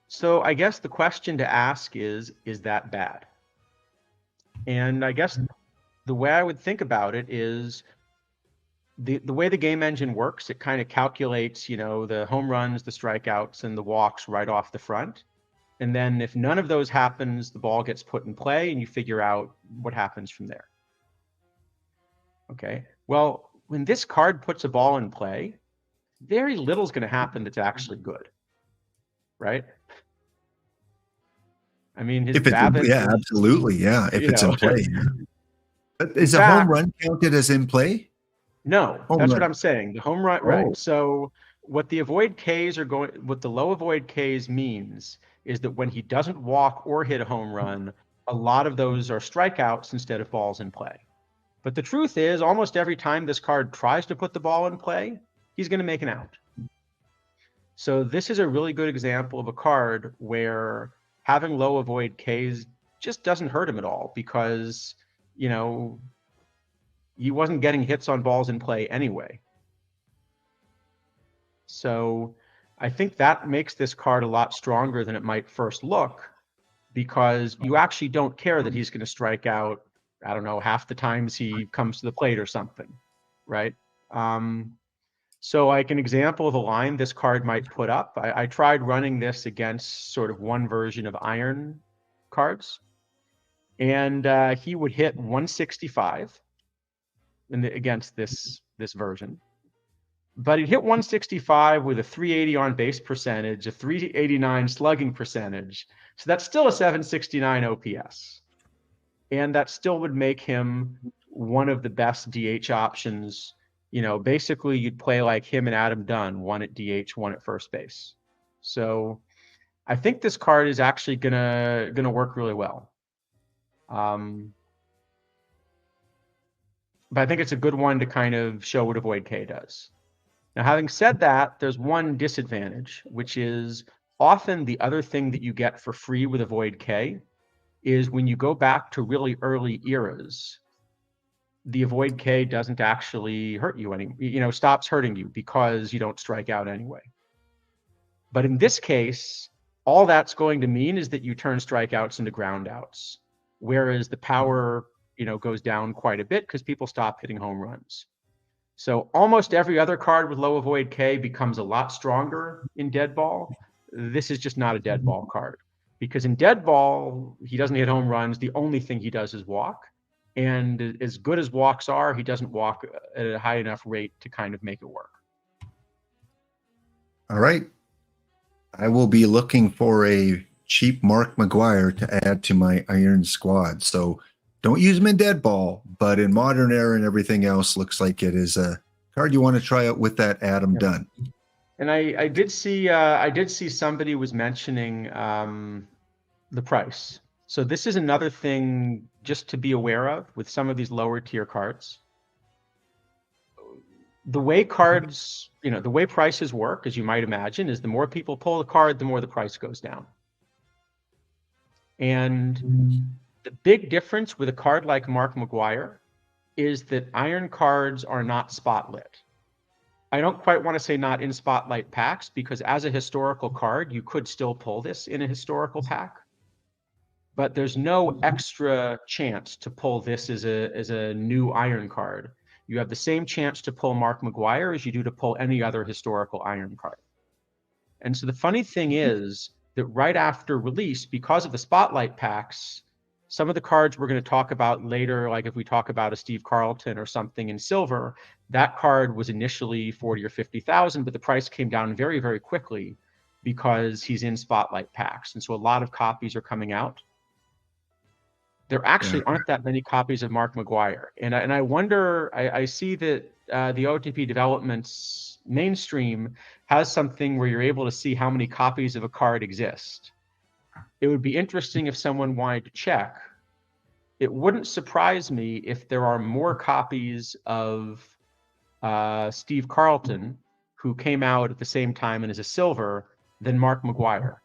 So I guess the question to ask is that bad? And I guess the way I would think about it is the way the game engine works, it kind of calculates, the home runs, the strikeouts, and the walks right off the front. And then if none of those happens, the ball gets put in play and you figure out what happens from there. Okay. Well, when this card puts a ball in play, very little is going to happen that's actually good. Right? I mean, absolutely. Yeah. If it's in play. But is a home run counted as in play? No, that's what I'm saying. The home run, right? So what the low avoid Ks means is that when he doesn't walk or hit a home run, a lot of those are strikeouts instead of balls in play. But the truth is, almost every time this card tries to put the ball in play, he's going to make an out. So this is a really good example of a card where having low avoid Ks just doesn't hurt him at all, because, you know, he wasn't getting hits on balls in play anyway. So I think that makes this card a lot stronger than it might first look, because you actually don't care that he's going to strike out, I don't know, half the times he comes to the plate or something, right? So like an example of a line this card might put up, I tried running this against sort of one version of iron cards, and he would hit 165 against this version. But he'd hit 165 with a 380 on base percentage, a 389 slugging percentage. So that's still a 769 OPS. And that still would make him one of the best DH options. You know, basically you'd play like him and Adam Dunn, one at DH, one at first base. So I think this card is actually gonna work really well. But I think it's a good one to kind of show what avoid K does. Now, having said that, there's one disadvantage, which is often the other thing that you get for free with avoid K is when you go back to really early eras, the avoid K doesn't actually hurt you anymore, stops hurting you because you don't strike out anyway. But in this case, all that's going to mean is that you turn strikeouts into ground outs, whereas the power, goes down quite a bit because people stop hitting home runs. So almost every other card with low avoid K becomes a lot stronger in dead ball. This is just not a dead ball card, because in dead ball, he doesn't hit home runs. The only thing he does is walk. And as good as walks are, he doesn't walk at a high enough rate to kind of make it work. All right. I will be looking for a cheap Mark McGwire to add to my iron squad. So don't use him in dead ball, but in modern era and everything else, looks like it is a card you want to try out with that Adam Dunn. And I did see somebody was mentioning the price. So this is another thing just to be aware of with some of these lower tier cards. The way cards, the way prices work, as you might imagine, is the more people pull the card, the more the price goes down. And the big difference with a card like Mark McGwire is that iron cards are not spotlit. I don't quite want to say not in spotlight packs, because as a historical card, you could still pull this in a historical pack. But there's no extra chance to pull this as a new iron card. You have the same chance to pull Mark McGwire as you do to pull any other historical iron card. And so the funny thing is that right after release, because of the spotlight packs, some of the cards we're going to talk about later, like if we talk about a Steve Carlton or something in silver, that card was initially 40 or 50,000, but the price came down very, very quickly because he's in spotlight packs. And so a lot of copies are coming out. There actually aren't that many copies of Mark McGwire. And I wonder, I see that the OOTP Developments mainstream has something where you're able to see how many copies of a card exist. It would be interesting if someone wanted to check. It wouldn't surprise me if there are more copies of Steve Carlton, who came out at the same time and is a silver, than Mark McGwire.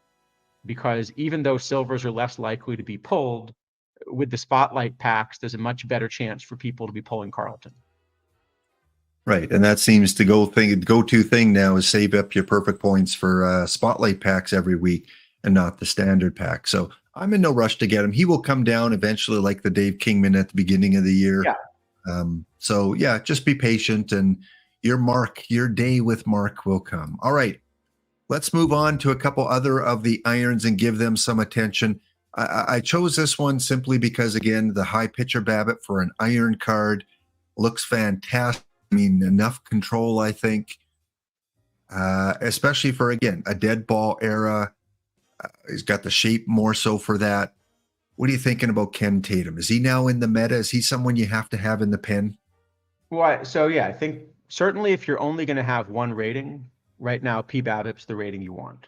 Because even though silvers are less likely to be pulled, with the spotlight packs, there's a much better chance for people to be pulling Carlton. Right. And that seems to go-to thing now is save up your perfect points for spotlight packs every week and not the standard pack. So I'm in no rush to get him. He will come down eventually, like the Dave Kingman at the beginning of the year. Yeah. So yeah, just be patient, and your day with Mark will come. All right. Let's move on to a couple other of the irons and give them some attention. I chose this one simply because, again, the high pitcher BABIP for an iron card looks fantastic. I mean, enough control, I think, especially for, again, a dead ball era. He's got the shape more so for that. What are you thinking about Ken Tatum? Is he now in the meta? Is he someone you have to have in the pen? Well, so yeah, I think certainly if you're only going to have one rating, right now, PBABIP's the rating you want.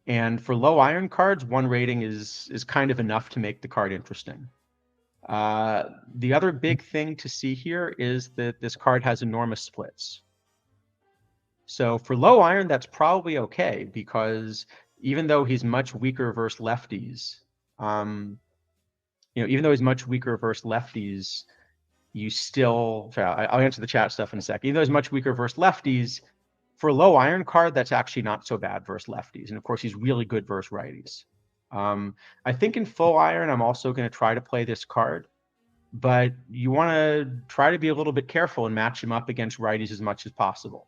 And for low iron cards, 1 rating is kind of enough to make the card interesting. The other big thing to see here is that this card has enormous splits. So for low iron, that's probably okay, because even though he's much weaker versus lefties, you still, sorry, I'll answer the chat stuff in a second. Even though he's much weaker versus lefties, for a low iron card, that's actually not so bad versus lefties. And of course, he's really good versus righties. I think in full iron, I'm also going to try to play this card, but you want to try to be a little bit careful and match him up against righties as much as possible.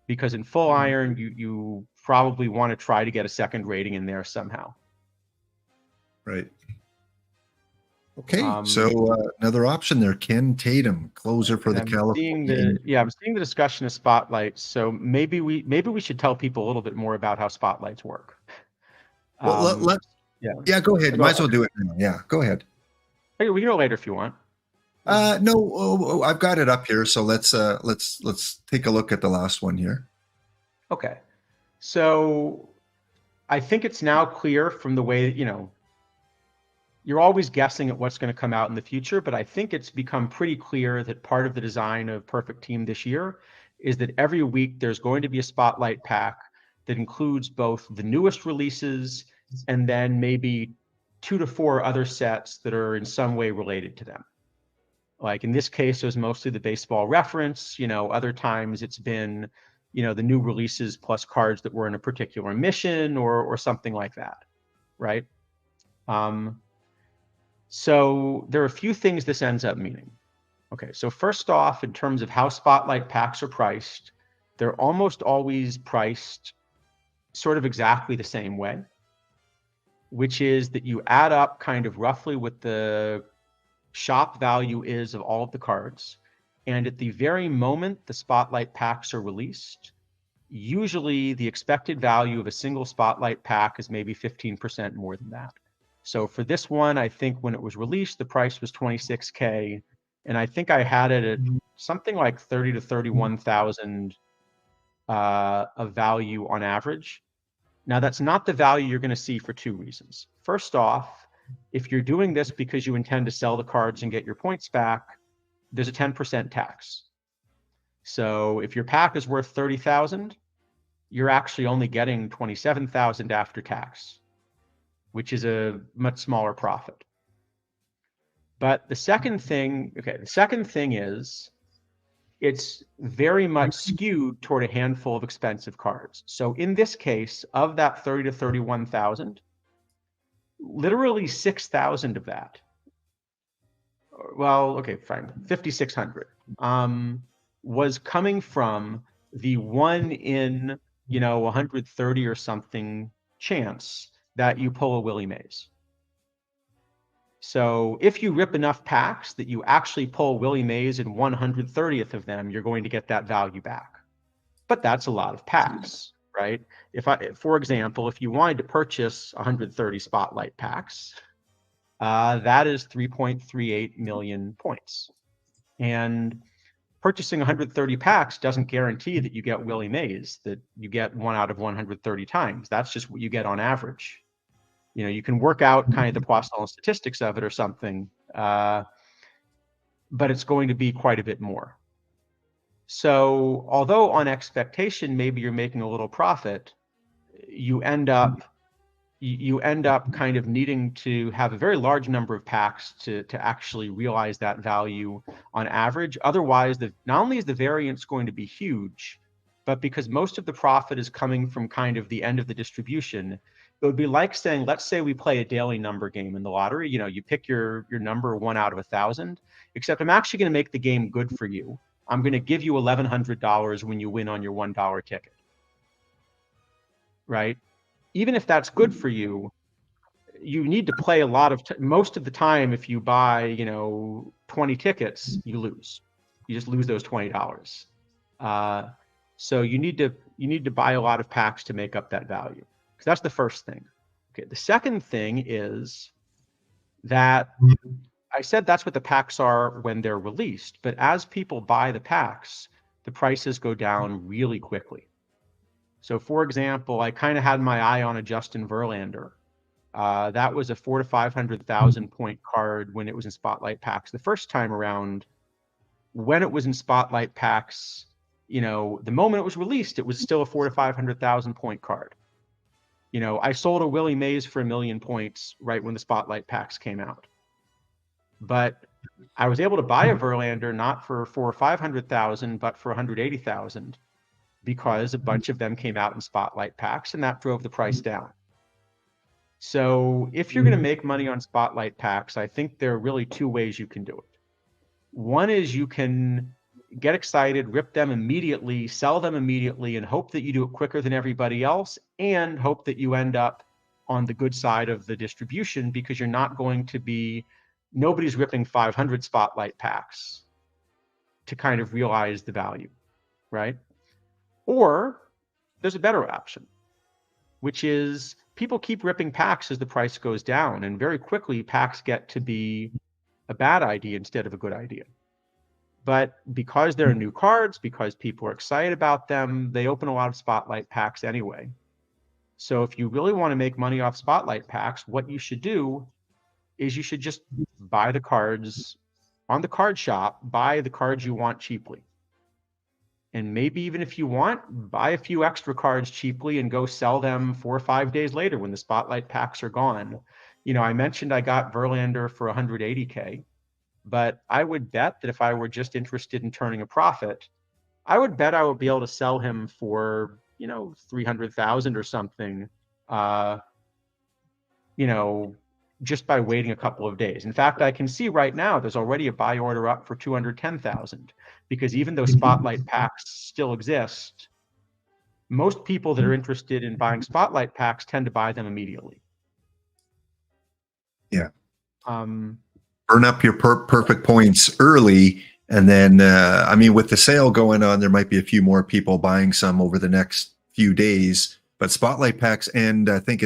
Because in full iron, you probably want to try to get a second rating in there somehow. Right. Okay, so another option there, Ken Tatum, closer for the California. I'm seeing the discussion of spotlights. So maybe we should tell people a little bit more about how spotlights work. Well, yeah, go ahead. Might as well do it now. Yeah, go ahead. Hey, we can go later if you want. No, I've got it up here. So let's take a look at the last one here. Okay, so I think it's now clear from the way that, you're always guessing at what's going to come out in the future, but I think it's become pretty clear that part of the design of Perfect Team this year is that every week there's going to be a spotlight pack that includes both the newest releases and then maybe 2 to 4 other sets that are in some way related to them. Like in this case, it was mostly the baseball reference. Other times it's been, the new releases plus cards that were in a particular mission or something like that, right? So there are a few things this ends up meaning. Okay, so first off, in terms of how spotlight packs are priced, they're almost always priced sort of exactly the same way, which is that you add up kind of roughly what the shop value is of all of the cards. And at the very moment the spotlight packs are released, usually the expected value of a single spotlight pack is maybe 15% more than that. So for this one, I think when it was released, the price was $26K, and I think I had it at something like 30 to 31,000 of value on average. Now that's not the value you're going to see for 2 reasons. First off, if you're doing this because you intend to sell the cards and get your points back, there's a 10% tax. So if your pack is worth 30,000, you're actually only getting 27,000 after tax, which is a much smaller profit. But the second thing is it's very much skewed toward a handful of expensive cards. So in this case, of that 30 to 31,000, literally 6,000 of that, well, okay, fine, 5,600, was coming from the 1 in 130 or something chance that you pull a Willie Mays. So if you rip enough packs that you actually pull Willie Mays in 130th of them, you're going to get that value back. But that's a lot of packs, right? For example, if you wanted to purchase 130 spotlight packs, that is 3.38 million points. And purchasing 130 packs doesn't guarantee that you get Willie Mays, that you get 1 out of 130 times. That's just what you get on average. You can work out kind of the Poisson statistics of it or something, but it's going to be quite a bit more. So although on expectation, maybe you're making a little profit, you end up kind of needing to have a very large number of packs to actually realize that value on average. Otherwise, not only is the variance going to be huge, but because most of the profit is coming from kind of the end of the distribution, it would be like saying, let's say we play a daily number game in the lottery. You pick your number 1 out of 1,000, except I'm actually going to make the game good for you. I'm going to give you $1,100 when you win on your $1 ticket, right? Even if that's good for you, you need to play a lot of most of the time. If you buy 20 tickets, you lose. You just lose those $20. So you need to buy a lot of packs to make up that value. So that's the first thing. Okay, the second thing is that I said that's what the packs are when they're released, but as people buy the packs, the prices go down really quickly. So for example, I kind of had my eye on a Justin Verlander. That was a 400,000 to 500,000 point card when it was in spotlight packs the first time around. When it was in spotlight packs, the moment it was released, it was still a 400,000 to 500,000 point card. I sold a Willie Mays for 1 million points right when the spotlight packs came out. But I was able to buy a Verlander not for 400,000 or 500,000, but for 180,000 because a bunch of them came out in spotlight packs, and that drove the price down. So if you're going to make money on spotlight packs, I think there are really two ways you can do it. One is you can get excited, rip them immediately, sell them immediately, and hope that you do it quicker than everybody else, and hope that you end up on the good side of the distribution, because you're not going to be, nobody's ripping 500 spotlight packs to kind of realize the value, right? Or there's a better option, which is people keep ripping packs as the price goes down, and very quickly packs get to be a bad idea instead of a good idea. But because there are new cards, because people are excited about them, they open a lot of spotlight packs anyway. So if you really want to make money off spotlight packs, what you should do is you should just buy the cards on the card shop, buy the cards you want cheaply. And maybe even if you want, buy a few extra cards cheaply and go sell them 4 or 5 days later when the spotlight packs are gone. I mentioned I got Verlander for 180K, but I would bet that if I were just interested in turning a profit, I would bet I would be able to sell him for, 300,000 or something, just by waiting a couple of days. In fact, I can see right now there's already a buy order up for 210,000, because even though spotlight packs still exist, most people that are interested in buying spotlight packs tend to buy them immediately. Yeah. Burn up your perfect points early, and then with the sale going on, there might be a few more people buying some over the next few days. But spotlight packs end, I think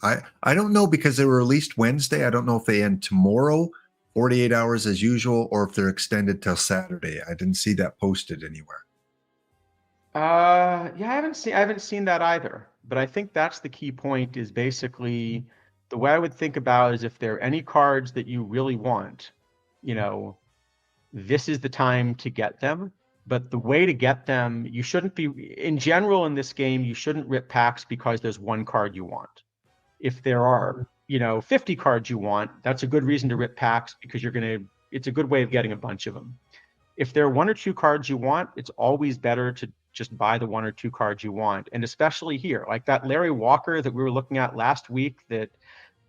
I don't know, because they were released Wednesday. I don't know if they end tomorrow, 48 hours as usual, or if they're extended till Saturday. I didn't see that posted anywhere. Yeah, I haven't seen that either. But I think that's the key point, is basically the way I would think about is if there are any cards that you really want, this is the time to get them. But the way to get them, you shouldn't be, in general in this game, you shouldn't rip packs because there's one card you want. If there are, 50 cards you want, that's a good reason to rip packs, because it's a good way of getting a bunch of them. If there are 1 or 2 cards you want, it's always better to just buy the 1 or 2 cards you want. And especially here, like that Larry Walker that we were looking at last week, that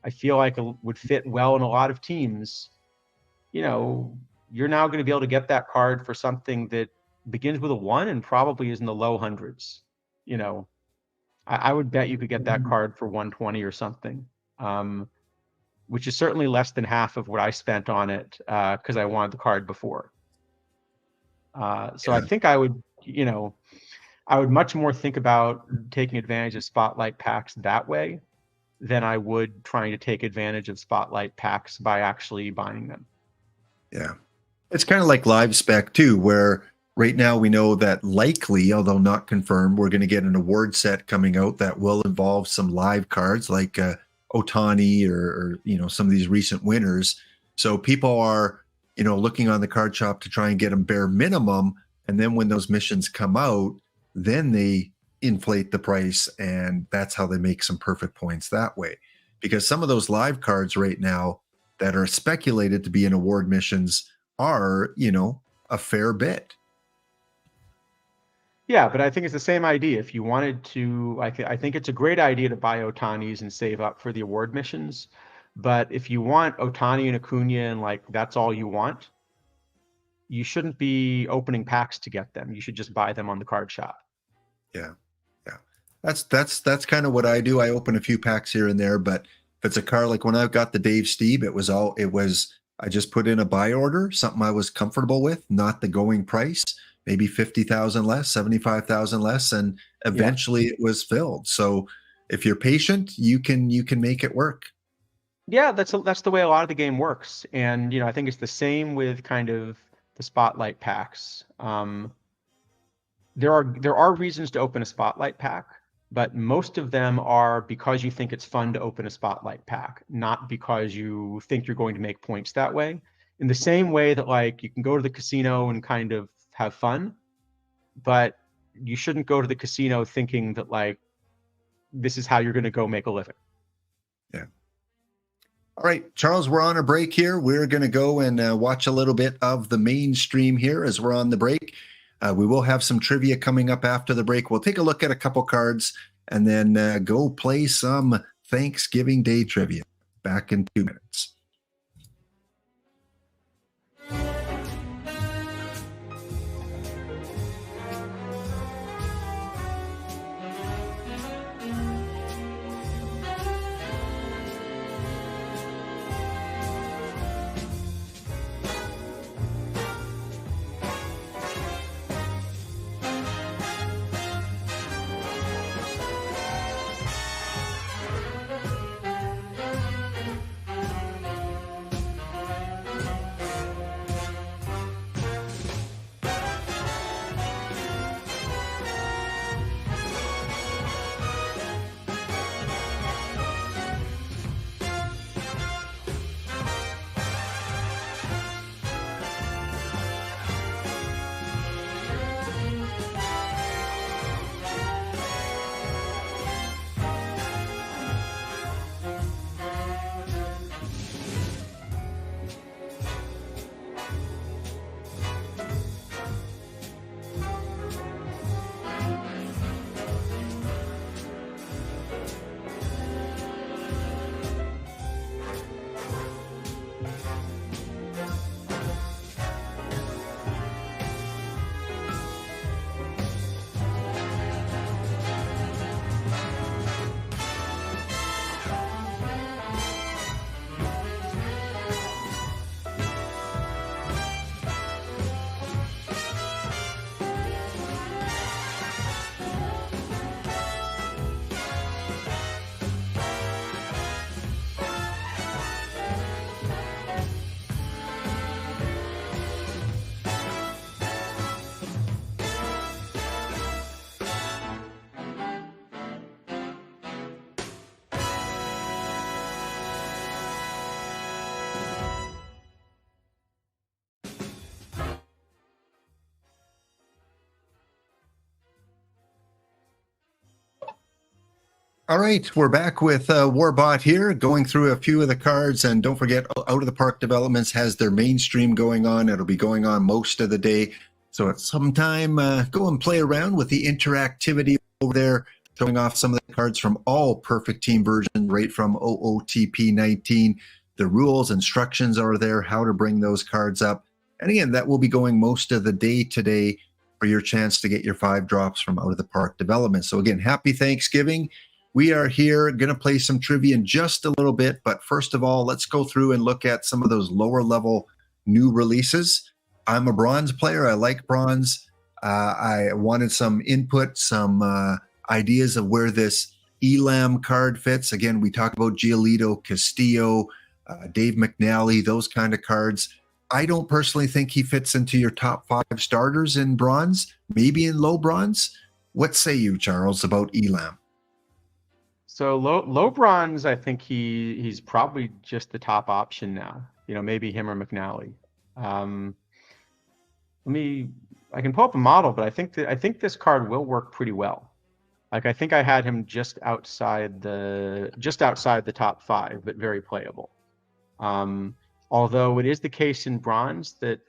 I feel like would fit well in a lot of teams, you're now going to be able to get that card for something that begins with a 1 and probably is in the low hundreds. I would bet you could get that card for 120 or something, which is certainly less than half of what I spent on it because I wanted the card before. So I think I would much more think about taking advantage of spotlight packs that way than I would trying to take advantage of spotlight packs by actually buying them. Yeah. It's kind of like live spec too, where right now we know that likely, although not confirmed, we're going to get an award set coming out that will involve some live cards like Ohtani or some of these recent winners. So people are, looking on the card shop to try and get them bare minimum. And then when those missions come out, then they inflate the price, and that's how they make some perfect points that way. Because some of those live cards right now that are speculated to be in award missions are, a fair bit. Yeah, but I think it's the same idea. If you wanted to, I think it's a great idea to buy Ohtanis and save up for the award missions. But if you want Ohtani and Acuna and that's all you want, you shouldn't be opening packs to get them. You should just buy them on the card shop. Yeah. That's kind of what I do. I open a few packs here and there, but if it's a card like when I got the Dave Stieb, I just put in a buy order, something I was comfortable with, not the going price, maybe 50,000 less, 75,000 less, and eventually it was filled. So if you're patient, you can make it work. Yeah, that's the way a lot of the game works. And I think it's the same with kind of the spotlight packs. there are reasons to open a spotlight pack, but most of them are because you think it's fun to open a spotlight pack, not because you think you're going to make points that way. In the same way that like you can go to the casino and kind of have fun, but you shouldn't go to the casino thinking that like this is how you're going to go make a living. Yeah. All right, Charles, we're on a break here. We're going to go and watch a little bit of the mainstream here as we're on the break. We will have some trivia coming up after the break. We'll take a look at a couple cards and then go play some Thanksgiving Day trivia. Back in 2 minutes. All right, we're back with Warbot here, going through a few of the cards. And don't forget, Out of the Park Developments has their mainstream going on. It'll be going on most of the day. So at some time, go and play around with the interactivity over there, showing off some of the cards from all Perfect Team versions, right from OOTP 19. The rules, instructions are there, how to bring those cards up. And again, that will be going most of the day today for your chance to get your 5 drops from Out of the Park Development. So again, happy Thanksgiving. We are here going to play some trivia in just a little bit, but first of all, let's go through and look at some of those lower level new releases. I'm a bronze player. I like bronze. I wanted some input, some ideas of where this Elam card fits. Again, we talk about Giolito, Castillo, Dave McNally, those kind of cards. I don't personally think he fits into your top 5 starters in bronze, maybe in low bronze. What say you, Charles, about Elam? So low bronze, I think he's probably just the top option now. You know, maybe him or McNally. I can pull up a model, but I think this card will work pretty well. Like I think I had him just outside the top 5, but very playable. Although it is the case in bronze that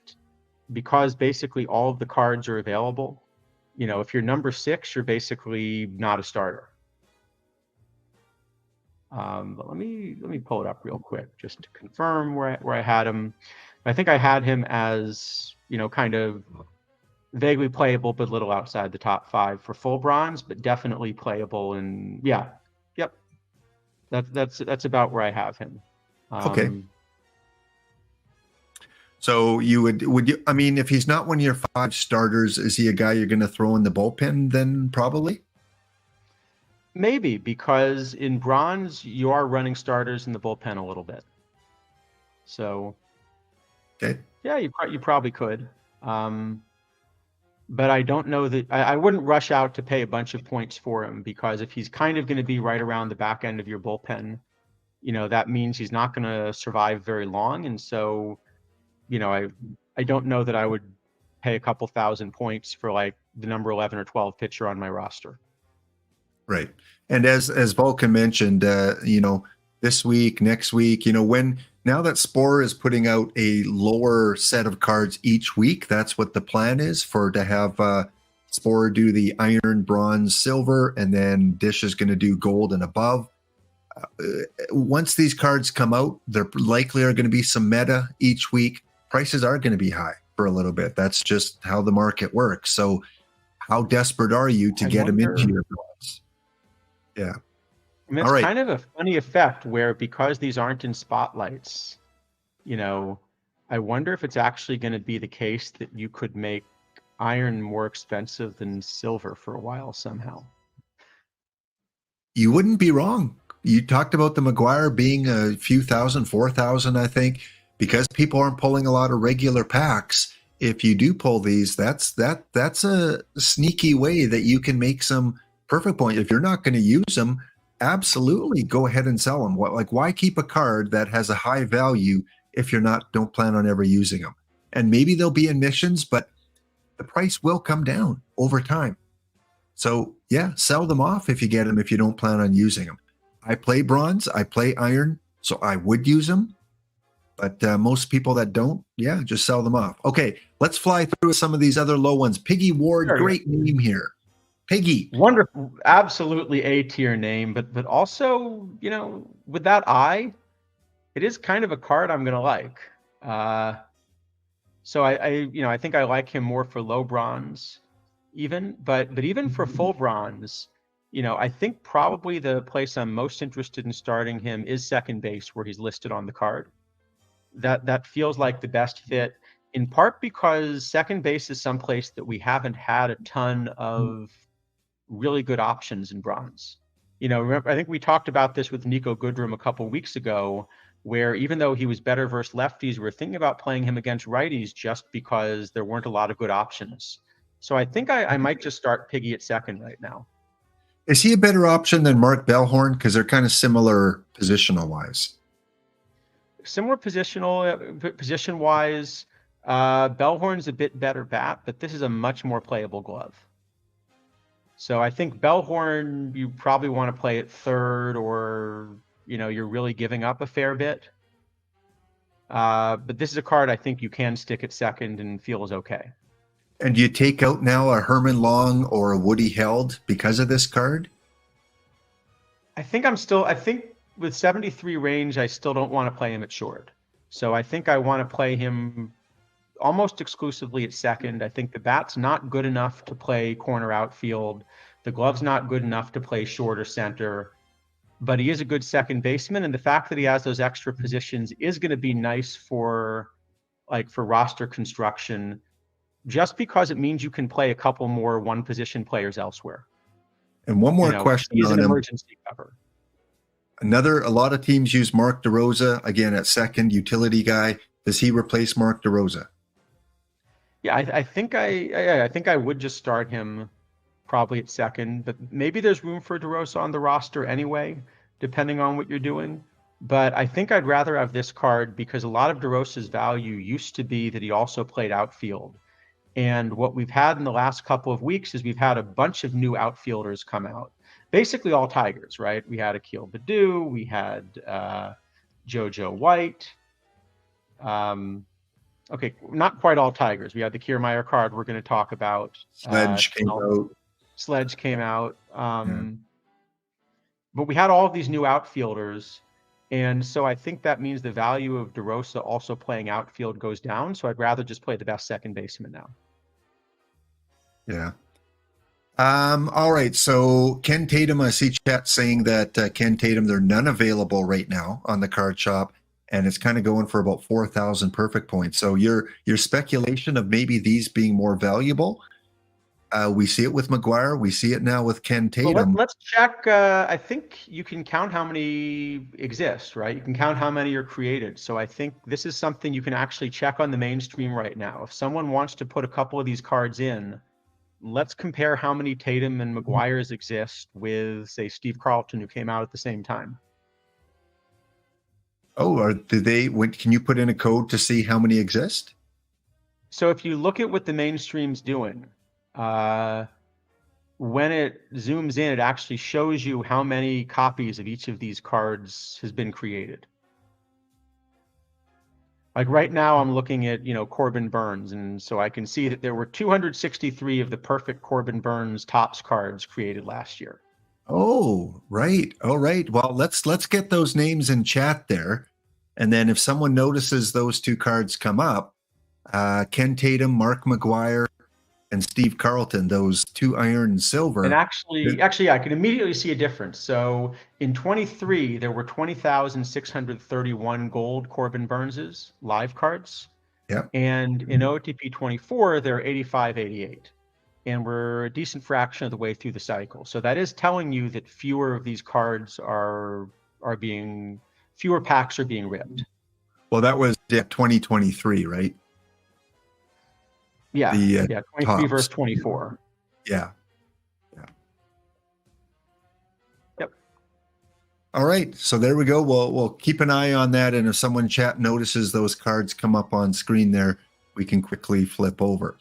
because basically all of the cards are available, you know, if you're number 6, you're basically not a starter. But let me pull it up real quick just to confirm where I had him. I think I had him as, you know, kind of vaguely playable, but little outside the top 5 for full bronze, but definitely playable. And yeah, yep, that's about where I have him. Okay. So would you? I mean, if he's not one of your 5 starters, is he a guy you're going to throw in the bullpen? Then probably. Maybe, because in bronze you are running starters in the bullpen a little bit. So, okay, yeah, you probably could. but I don't know that I wouldn't rush out to pay a bunch of points for him, because if he's kind of going to be right around the back end of your bullpen, that means he's not going to survive very long. And so, I don't know that I would pay a couple thousand points for like the number 11 or 12 pitcher on my roster. Right. And as Vulcan mentioned, this week, next week, now that Spore is putting out a lower set of cards each week, that's what the plan is, to have Spore do the iron, bronze, silver, and then Dish is going to do gold and above. Once these cards come out, there likely are going to be some meta each week. Prices are going to be high for a little bit. That's just how the market works. So how desperate are you to get them into your bronze? Yeah. I mean, it's kind of a funny effect where, because these aren't in spotlights, I wonder if it's actually going to be the case that you could make iron more expensive than silver for a while somehow. You wouldn't be wrong. You talked about the McGuire being a few thousand, 4,000, I think, because people aren't pulling a lot of regular packs. If you do pull these, that's a sneaky way that you can make some perfect point. If you're not going to use them, absolutely go ahead and sell them. Why keep a card that has a high value if don't plan on ever using them? And maybe they'll be in missions, but the price will come down over time. So yeah, sell them off if you get them, if you don't plan on using them. I play bronze, I play iron, so I would use them. But most people that don't, just sell them off. Okay, let's fly through some of these other low ones. Piggy Ward, great name here. Piggy. Wonderful, absolutely A-tier name, but also, with that eye, it is kind of a card I'm gonna like. So I think I like him more for low bronze, even, but even for full bronze, I think probably the place I'm most interested in starting him is second base, where he's listed on the card. That feels like the best fit, in part because second base is someplace that we haven't had a ton of really good options in bronze. Remember, I think we talked about this with Nico Goodrum a couple weeks ago, where even though he was better versus lefties, we were thinking about playing him against righties just because there weren't a lot of good options. So I think I might just start Piggy at second right now. Is he a better option than Mark Bellhorn? Because they're kind of similar positional-wise. Similar position-wise. Bellhorn's a bit better bat, but this is a much more playable glove. So I think Bellhorn, you probably want to play at third, or you're really giving up a fair bit. But this is a card I think you can stick at second and feel is okay. And do you take out now a Herman Long or a Woody Held because of this card? I think with 73 range, I still don't want to play him at short. So I think I want to play him almost exclusively at second. I think the bat's not good enough to play corner outfield. The glove's not good enough to play short or center, but he is a good second baseman. And the fact that he has those extra positions is going to be nice for roster construction, just because it means you can play a couple more one position players elsewhere. And one more question. He's an emergency cover. A lot of teams use Mark DeRosa again at second, utility guy. Does he replace Mark DeRosa? Yeah, I think I would just start him probably at second, but maybe there's room for DeRosa on the roster anyway, depending on what you're doing. But I think I'd rather have this card, because a lot of DeRosa's value used to be that he also played outfield. And what we've had in the last couple of weeks is we've had a bunch of new outfielders come out. Basically all Tigers, right? We had Akil Baddoo, we had JoJo White. Okay, not quite all Tigers. We had the Kiermaier card we're going to talk about. Sledge came out. But we had all of these new outfielders. And so I think that means the value of DeRosa also playing outfield goes down. So I'd rather just play the best second baseman now. Yeah. All right. So Ken Tatum, I see chat saying that Ken Tatum, there are none available right now on the card shop, and it's kind of going for about 4,000 perfect points. So your speculation of maybe these being more valuable, we see it with McGuire. We see it now with Ken Tatum. Well, let's check. I think you can count how many exist, right? You can count how many are created. So I think this is something you can actually check on the mainstream right now. If someone wants to put a couple of these cards in, let's compare how many Tatum and Maguires exist with, say, Steve Carlton, who came out at the same time. Oh, can you put in a code to see how many exist? So if you look at what the mainstream's doing, when it zooms in, it actually shows you how many copies of each of these cards has been created. Like right now, I'm looking at, Corbin Burns, and so I can see that there were 263 of the perfect Corbin Burns Topps cards created last year. Oh, right. All right. Well, let's get those names in chat there, and then if someone notices those two cards come up, Ken Tatum, Mark McGuire, and Steve Carlton, those 2 iron and silver. And actually, I can immediately see a difference. So in 23, there were 20,631 gold Corbin Burnses live cards. Yeah. And in OOTP 24, there are 8588. And we're a decent fraction of the way through the cycle. So that is telling you that fewer of these cards fewer packs are being ripped. Well, that was 2023, right? Yeah, 23 Topps versus 24. Yeah. Yep. All right, so there we go. We'll keep an eye on that, and if someone in chat notices those cards come up on screen there, we can quickly flip over.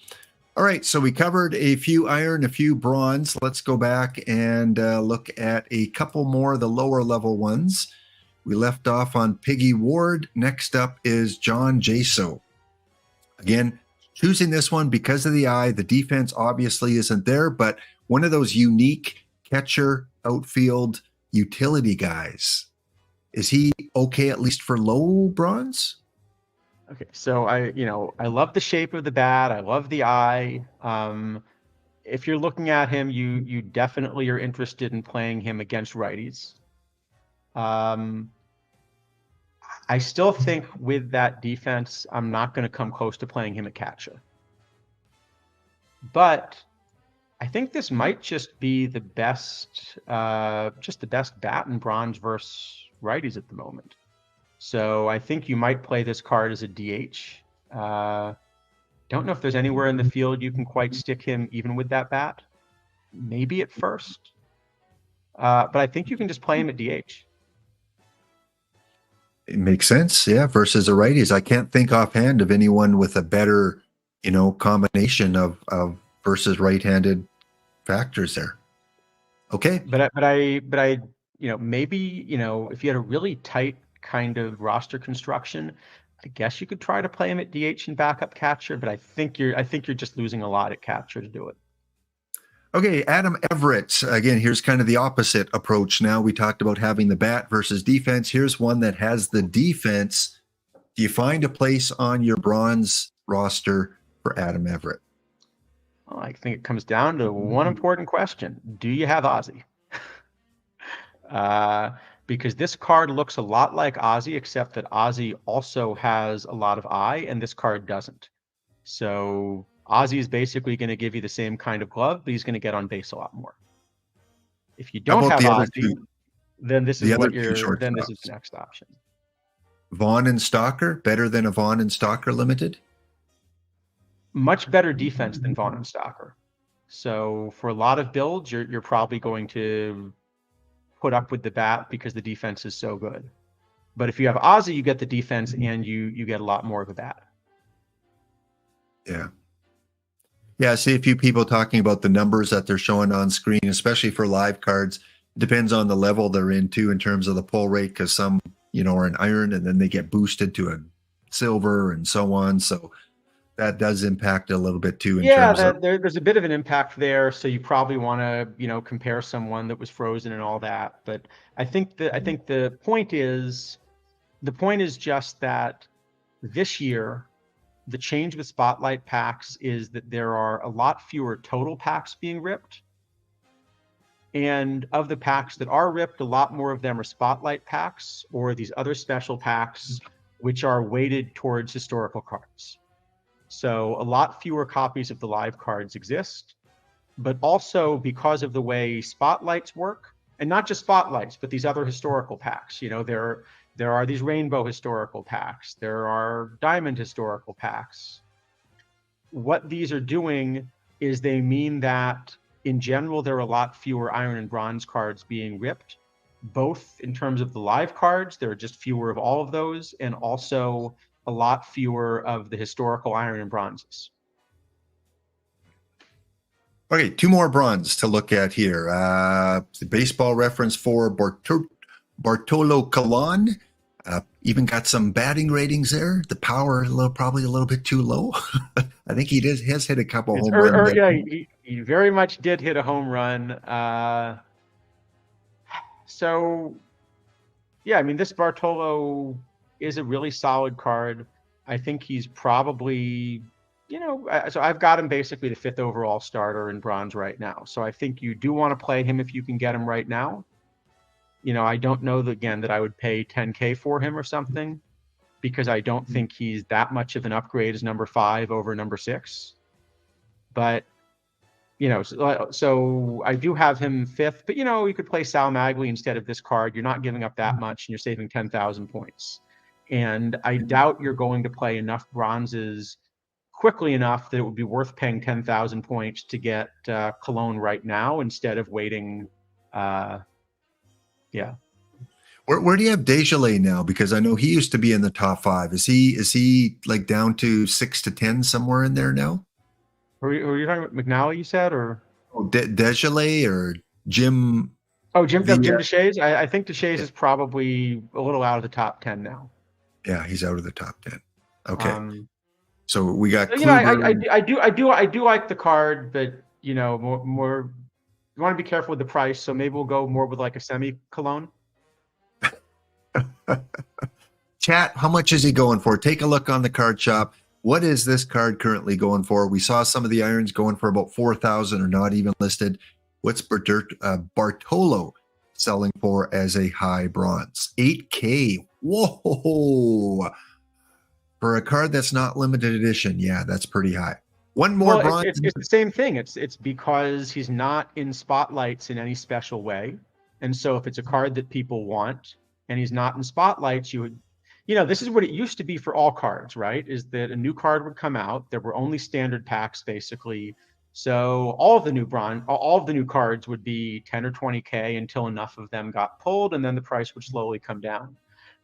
All right, so we covered a few iron, a few bronze. Let's go back and look at a couple more of the lower level ones. We left off on Piggy Ward. Next up is John Jaso. Again, choosing this one because of the eye. The defense obviously isn't there, but one of those unique catcher, outfield, utility guys. Is he okay at least for low bronze? Okay, so I love the shape of the bat. I love the eye. If you're looking at him, you definitely are interested in playing him against righties. I still think with that defense, I'm not going to come close to playing him at catcher. But I think this might just be the best, bat in bronze versus righties at the moment. So I think you might play this card as a DH. Don't know if there's anywhere in the field you can quite stick him even with that bat. Maybe at first. But I think you can just play him at DH. It makes sense, yeah, versus a righties. I can't think offhand of anyone with a better, combination of versus right-handed factors there. Okay. But I maybe, if you had a really tight kind of roster construction, I guess you could try to play him at DH and backup catcher, but I think you're just losing a lot at catcher to do it. Okay, Adam Everett. Again, here's kind of the opposite approach now. We talked about having the bat versus defense. Here's one that has the defense. Do you find a place on your bronze roster for Adam Everett? Well, I think it comes down to one important question. Do you have Ozzy? Because this card looks a lot like Ozzy, except that Ozzy also has a lot of eye, and this card doesn't. So Ozzy is basically going to give you the same kind of glove, but he's going to get on base a lot more. If you don't have Ozzy, then this is the next option. Vaughn and Stalker, better than a Vaughn and Stalker limited? Much better defense than Vaughn and Stalker. So for a lot of builds, you're probably going to put up with the bat because the defense is so good. But if you have Ozzy, you get the defense and you get a lot more of a bat. Yeah. Yeah, I see a few people talking about the numbers that they're showing on screen, especially for live cards. It depends on the level they're in too, in terms of the pull rate, because some, are an iron and then they get boosted to a silver and so on. So that does impact a little bit too. There's a bit of an impact there. So you probably want to, compare someone that was frozen and all that. But I think the point is just that this year, the change with Spotlight packs is that there are a lot fewer total packs being ripped. And of the packs that are ripped, a lot more of them are Spotlight packs or these other special packs, which are weighted towards historical cards. So a lot fewer copies of the live cards exist, but also because of the way Spotlights work, and not just Spotlights, but these other historical packs. There are these rainbow historical packs. There are diamond historical packs. What these are doing is they mean that in general, there are a lot fewer iron and bronze cards being ripped, both in terms of the live cards, there are just fewer of all of those, and also a lot fewer of the historical iron and bronzes. Okay, 2 more bronze to look at here. The baseball reference for Bartolo Colon. Even got some batting ratings there. The power probably a little bit too low. I think he has hit a couple home runs. Yeah, he very much did hit a home run. So, yeah, I mean, this Bartolo is a really solid card. I think he's probably, so I've got him basically the 5th overall starter in bronze right now. So I think you do want to play him if you can get him right now. I don't know that I would pay $10K for him or something, because I don't think he's that much of an upgrade as number 5 over number 6. But, so I do have him 5th, but, you could play Sal Magli instead of this card. You're not giving up that much and you're saving 10,000 points. And I doubt you're going to play enough bronzes quickly enough that it would be worth paying 10,000 points to get Cologne right now instead of waiting. Yeah. Where do you have Desjardins now? Because I know he used to be in the top 5. Is he like down to 6 to 10 somewhere in there now? Were you talking about McNally? You said, or Desjardins or Jim? Oh, Jim Deshaies. I think Deshaies is probably a little out of the top 10 now. Yeah, he's out of the top 10. Okay. So we got. I do like the card, but more. You want to be careful with the price, so maybe we'll go more with like a semi-Cologne. Chat, how much is he going for? Take a look on the card shop. What is this card currently going for? We saw some of the irons going for about 4,000 or not even listed. What's Bartolo selling for as a high bronze? 8K. Whoa. For a card that's not limited edition, yeah, that's pretty high. One more bronze. It's the same thing. It's because he's not in spotlights in any special way. And so if it's a card that people want and he's not in spotlights, this is what it used to be for all cards, right? Is that a new card would come out. There were only standard packs, basically. So all of the new cards would be 10 or 20K until enough of them got pulled, and then the price would slowly come down.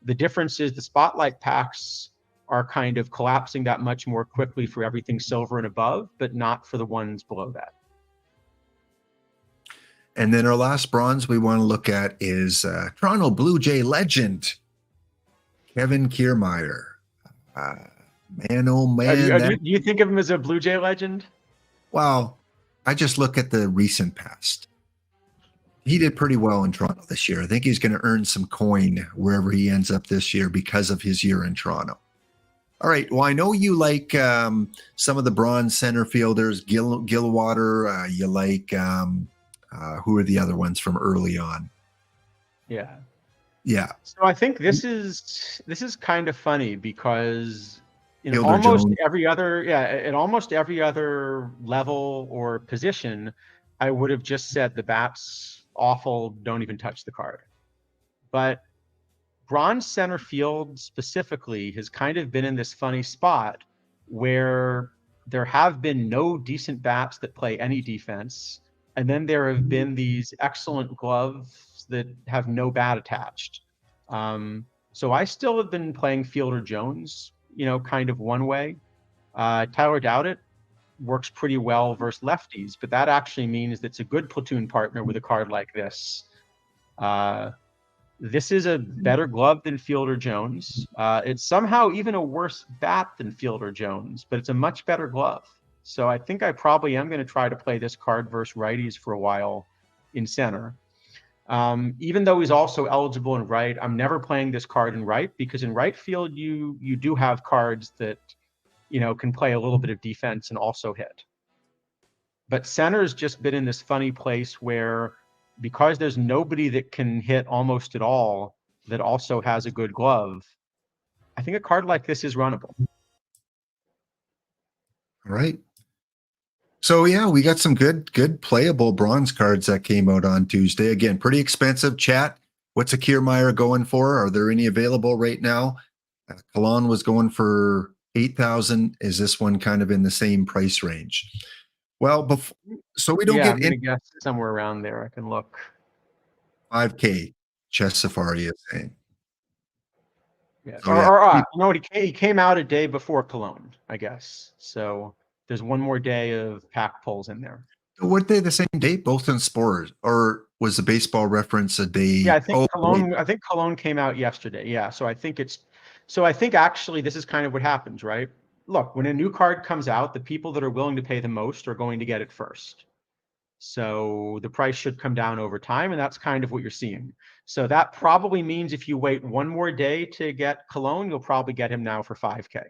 The difference is the spotlight packs are kind of collapsing that much more quickly for everything silver and above, but not for the ones below that. And then our last bronze we want to look at is Toronto Blue Jay legend, Kevin Kiermaier. Man, oh man. Do you think of him as a Blue Jay legend? Well, I just look at the recent past. He did pretty well in Toronto this year. I think he's going to earn some coin wherever he ends up this year because of his year in Toronto. All right. Well, I know you like some of the bronze center fielders, Gilwater. You like who are the other ones from early on? Yeah. Yeah. So I think this is kind of funny because in almost every other level or position, I would have just said the bat's awful, don't even touch the card. But bronze center field specifically has kind of been in this funny spot where there have been no decent bats that play any defense, and then there have been these excellent gloves that have no bat attached. So I still have been playing Fielder Jones, kind of one way. Tyler Dowdett works pretty well versus lefties, but that actually means that it's a good platoon partner with a card like this. This is a better glove than Fielder Jones. It's somehow even a worse bat than Fielder Jones, but it's a much better glove. So I think I probably am going to try to play this card versus righties for a while in center. Even though he's also eligible in right, I'm never playing this card in right, because in right field you do have cards that can play a little bit of defense and also hit. But center's just been in this funny place where, because there's nobody that can hit almost at all that also has a good glove, I think a card like this is runnable. All right. So yeah, we got some good playable bronze cards that came out on Tuesday. Again, pretty expensive. Chat, what's a Kiermaier going for? Are there any available right now? Cologne was going for 8,000. Is this one kind of in the same price range? Well, so we don't Yeah, I'm get in gonna guess somewhere around there. I can look. 5K, Chess Safari is saying. Yeah, So yeah, you know what? He came out a day before Cologne, I guess. So there's one more day of pack pulls in there. weren't they the same date, both in Spores, or was the Baseball Reference a day? Yeah, I think Oh, wait. Cologne. I think Cologne came out yesterday. Yeah, so I think it's. So I think actually this is kind of what happens, right? Look, when a new card comes out, the people that are willing to pay the most are going to get it first. So the price should come down over time, and that's kind of what you're seeing. So that probably means if you wait one more day to get Cologne, you'll probably get him now for 5K.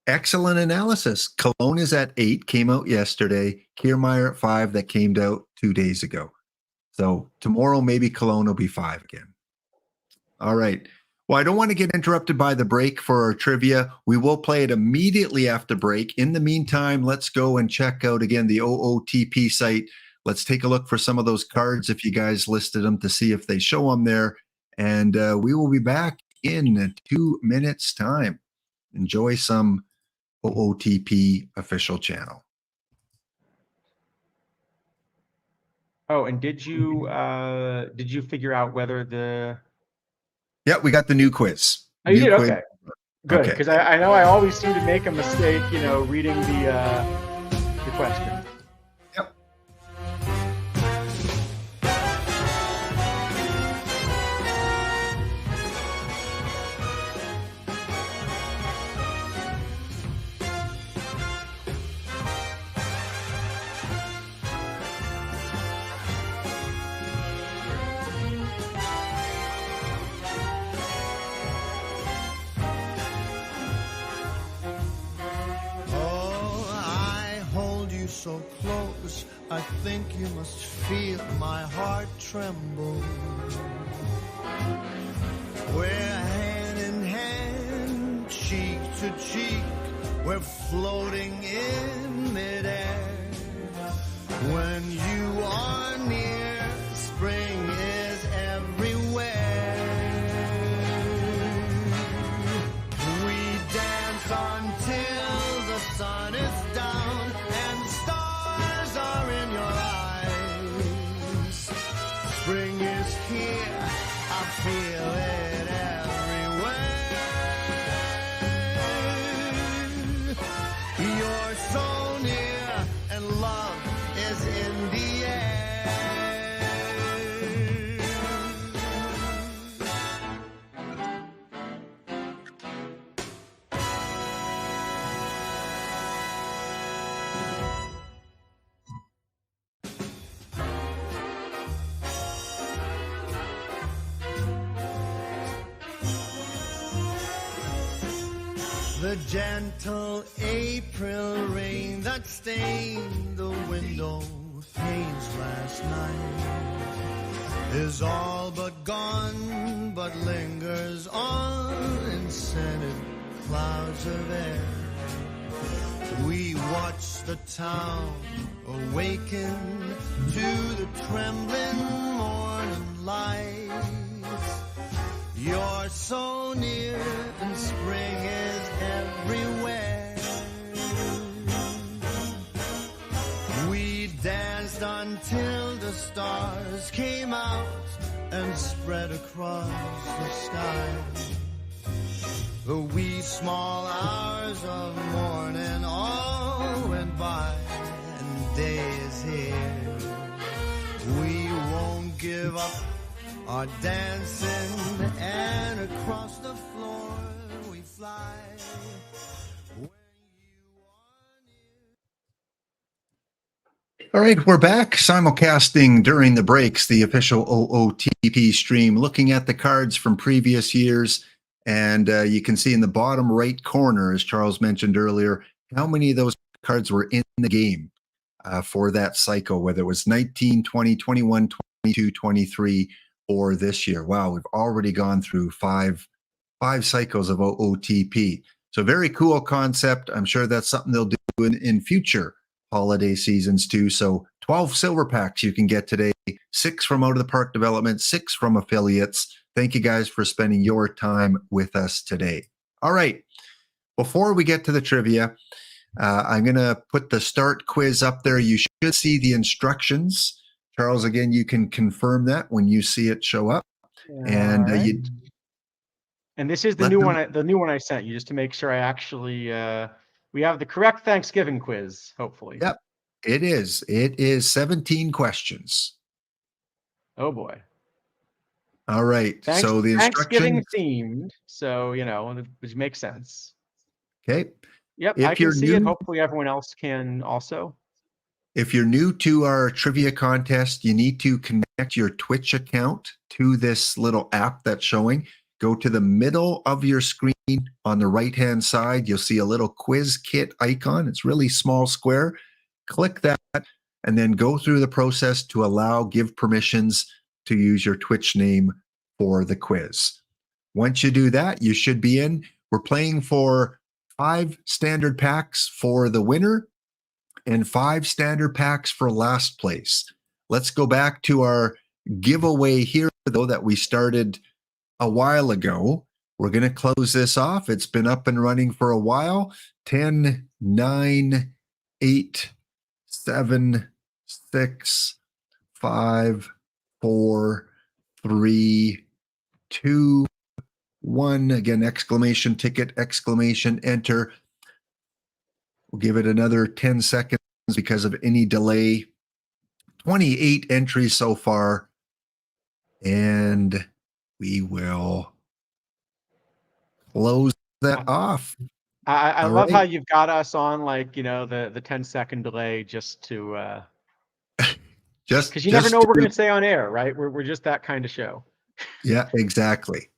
Excellent analysis. Cologne is at 8, came out yesterday. Kiermaier at 5, that came out 2 days ago. So tomorrow, maybe Cologne will be 5 again. All right. Well, I don't want to get interrupted by the break for our trivia. We will play it immediately after break. In the meantime, let's go and check out again the OOTP site. Let's take a look for some of those cards if you guys listed them to see if they show them there. And we will be back in 2 minutes' time. Enjoy some OOTP official channel. Oh, and did you figure out whether the Yeah, we got the new quiz. Oh, you New did? quiz. Okay. Good, Okay. because I know I always seem to make a mistake, reading the question. Yep. So close, I think you must feel my heart tremble. We're hand in hand, cheek to cheek, we're floating in midair. When you are near, spring is everywhere. We dance until the sun is down. Spring is here, I feel it everywhere. You're so near, and love is in the air. The gentle April rain that stained the window panes last night is all but gone, but lingers on in scented clouds of air. We watch the town awaken to the trembling morning light. You're so near, and spring is everywhere. We danced until the stars came out and spread across the sky. The wee small hours of morning all went by, and day is here. We won't give up our dancing, and across the floor we fly. When you are near. All right, we're back simulcasting during the breaks, the official OOTP stream, looking at the cards from previous years. And you can see in the bottom right corner, as Charles mentioned earlier, how many of those cards were in the game for that cycle, whether it was 19, 20, 21, 22, 23, or this year. Wow, we've already gone through five cycles of OOTP. So very cool concept. I'm sure that's something they'll do in future holiday seasons too. So 12 silver packs you can get today, 6 from Out of the Park Development, 6 from affiliates. Thank you guys for spending your time with us today. All right, before we get to the trivia, I'm going to put the start quiz up there. You should see the instructions. Charles, again, you can confirm that when you see it show up. And All right. you And this is the let new them- one. The new one I sent you just to make sure I actually we have the correct Thanksgiving quiz. Hopefully. Yep, it is. It is 17 questions. Oh boy. All right. So the Thanksgiving instructions. themed. So which makes sense. Okay. Yep, I If can you're see it. new, Hopefully, everyone else can also. if you're new to our trivia contest, you need to connect your Twitch account to this little app that's showing. Go to the middle of your screen on the right-hand side. You'll see a little quiz kit icon. It's really small square. Click that and then go through the process to give permissions to use your Twitch name for the quiz. Once you do that, you should be in. We're playing for 5 standard packs for the winner and 5 standard packs for last place. Let's go back to our giveaway here, though, that we started a while ago. We're going to close this off. It's been up and running for a while. 10, 9, 8, 7, 6, 5, 4, 3, 2, 1. Again, exclamation ticket, exclamation enter. We'll give it another 10 seconds because of any delay. 28 entries so far. And we will close that off. I All love right. how you've got us on the 10-second delay just to Just because you never just know what we're to- going to say on air, right? We're just that kind of show. Yeah, exactly.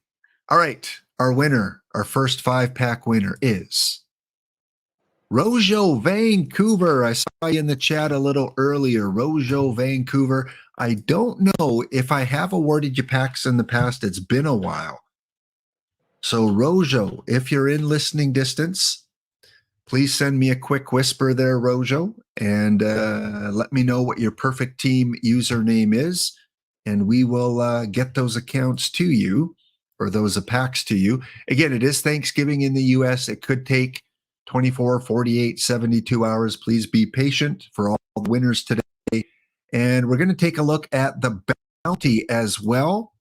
All right. Our winner, our first 5-pack winner is Rojo Vancouver. I saw you in the chat a little earlier. Rojo Vancouver. I don't know if I have awarded you packs in the past. It's been a while. So Rojo, if you're in listening distance, please send me a quick whisper there, Rojo, and let me know what your perfect team username is, and we will get those accounts to you, or those packs to you. Again, it is Thanksgiving in the US. It could take 24, 48, 72 hours. Please be patient for all the winners today. And we're going to take a look at the bounty as well,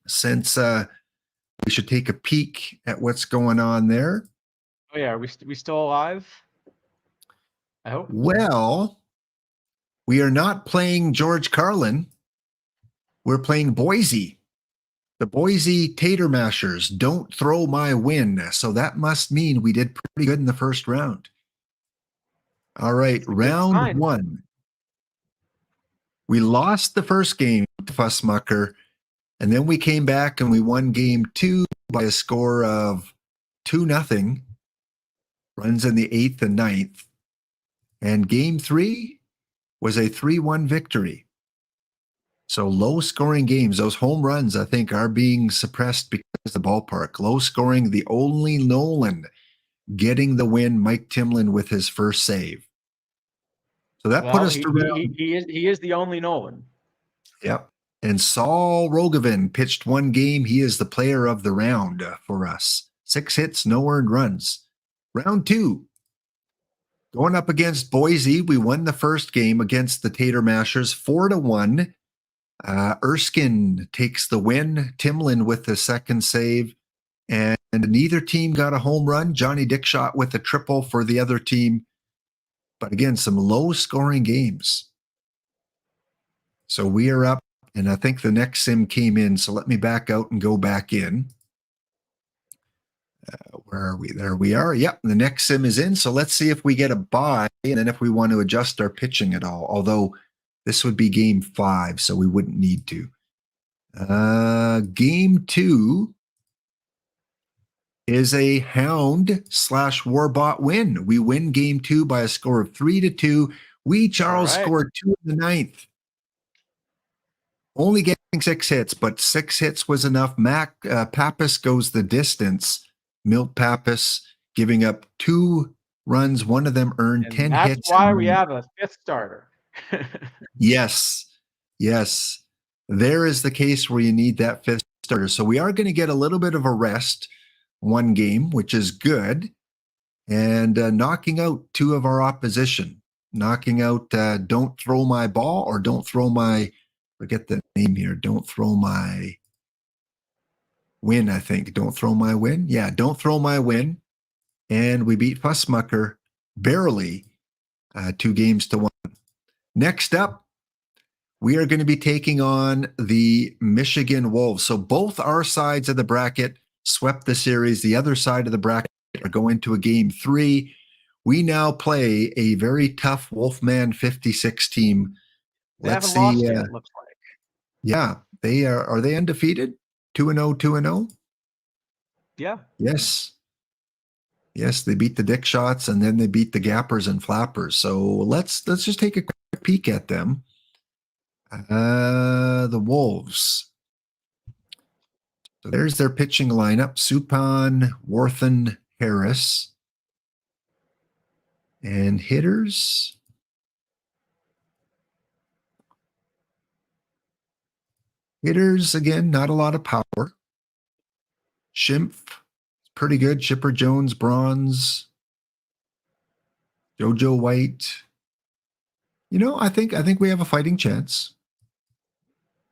since we should take a peek at what's going on there. Oh yeah, are we still alive? I hope. Well, we are not playing George Carlin. We're playing Boise. The Boise Tater Mashers. Don't throw my win. So that must mean we did pretty good in the first round. All right, That's a good round sign. 1. We lost the first game to Fussmucker, and then we came back and we won game 2 by a score of 2-0. Runs in the 8th and 9th. And game 3 was a 3-1 victory. So low scoring games, those home runs, I think, are being suppressed because of the ballpark. Low scoring, the only Nolan getting the win, Mike Timlin with his first save. So that put us to round. He is the only Nolan. Yep. And Saul Rogovin pitched 1 game. He is the player of the round for us. 6 hits, no earned runs. Round 2. Going up against Boise, we won the first game against the Tater Mashers 4-1. Erskine takes the win. Timlin with the second save. And neither team got a home run. Johnny Dickshot with a triple for the other team. But again, some low-scoring games. So we are up, and I think the next sim came in. So let me back out and go back in. Where are we? There we are. Yep, the next sim is in. So let's see if we get a bye, and then if we want to adjust our pitching at all. Although this would be game 5, so we wouldn't need to. Game 2 is a Hound/Warbot win. We win game 2 by a score of 3-2. Charles, All right. scored 2 in the 9th. Only getting 6 hits, but 6 hits was enough. Pappas goes the distance. Milt Pappas giving up 2 runs. One of them earned And 10 that's hits. why we have a 5th starter. Yes. There is the case where you need that 5th starter. So we are going to get a little bit of a rest, 1 game, which is good. and knocking out two of our opposition. Knocking out Don't Throw My Ball or Don't Throw My, forget the name here, Don't Throw My Win, I think. Don't Throw My Win. Yeah, Don't Throw My Win. And we beat Fussmucker barely 2-1. Next up, we are going to be taking on the Michigan Wolves. So both our sides of the bracket swept the series. The other side of the bracket are going to a game 3. We now play a very tough Wolfman 56 team. They Let's haven't lost see. yet, it looks like. Yeah, they are. Are they undefeated? 2-0, 2-0? Yeah. Yes. Yes, they beat the Dick Shots and then they beat the Gappers and Flappers. So let's just take a quick peek at them. The Wolves. So there's their pitching lineup: Suppan, Worthen, Harris. And hitters. Hitters, again, not a lot of power. Schimpf, pretty good. Chipper Jones, bronze. Jojo White. You know, I think we have a fighting chance.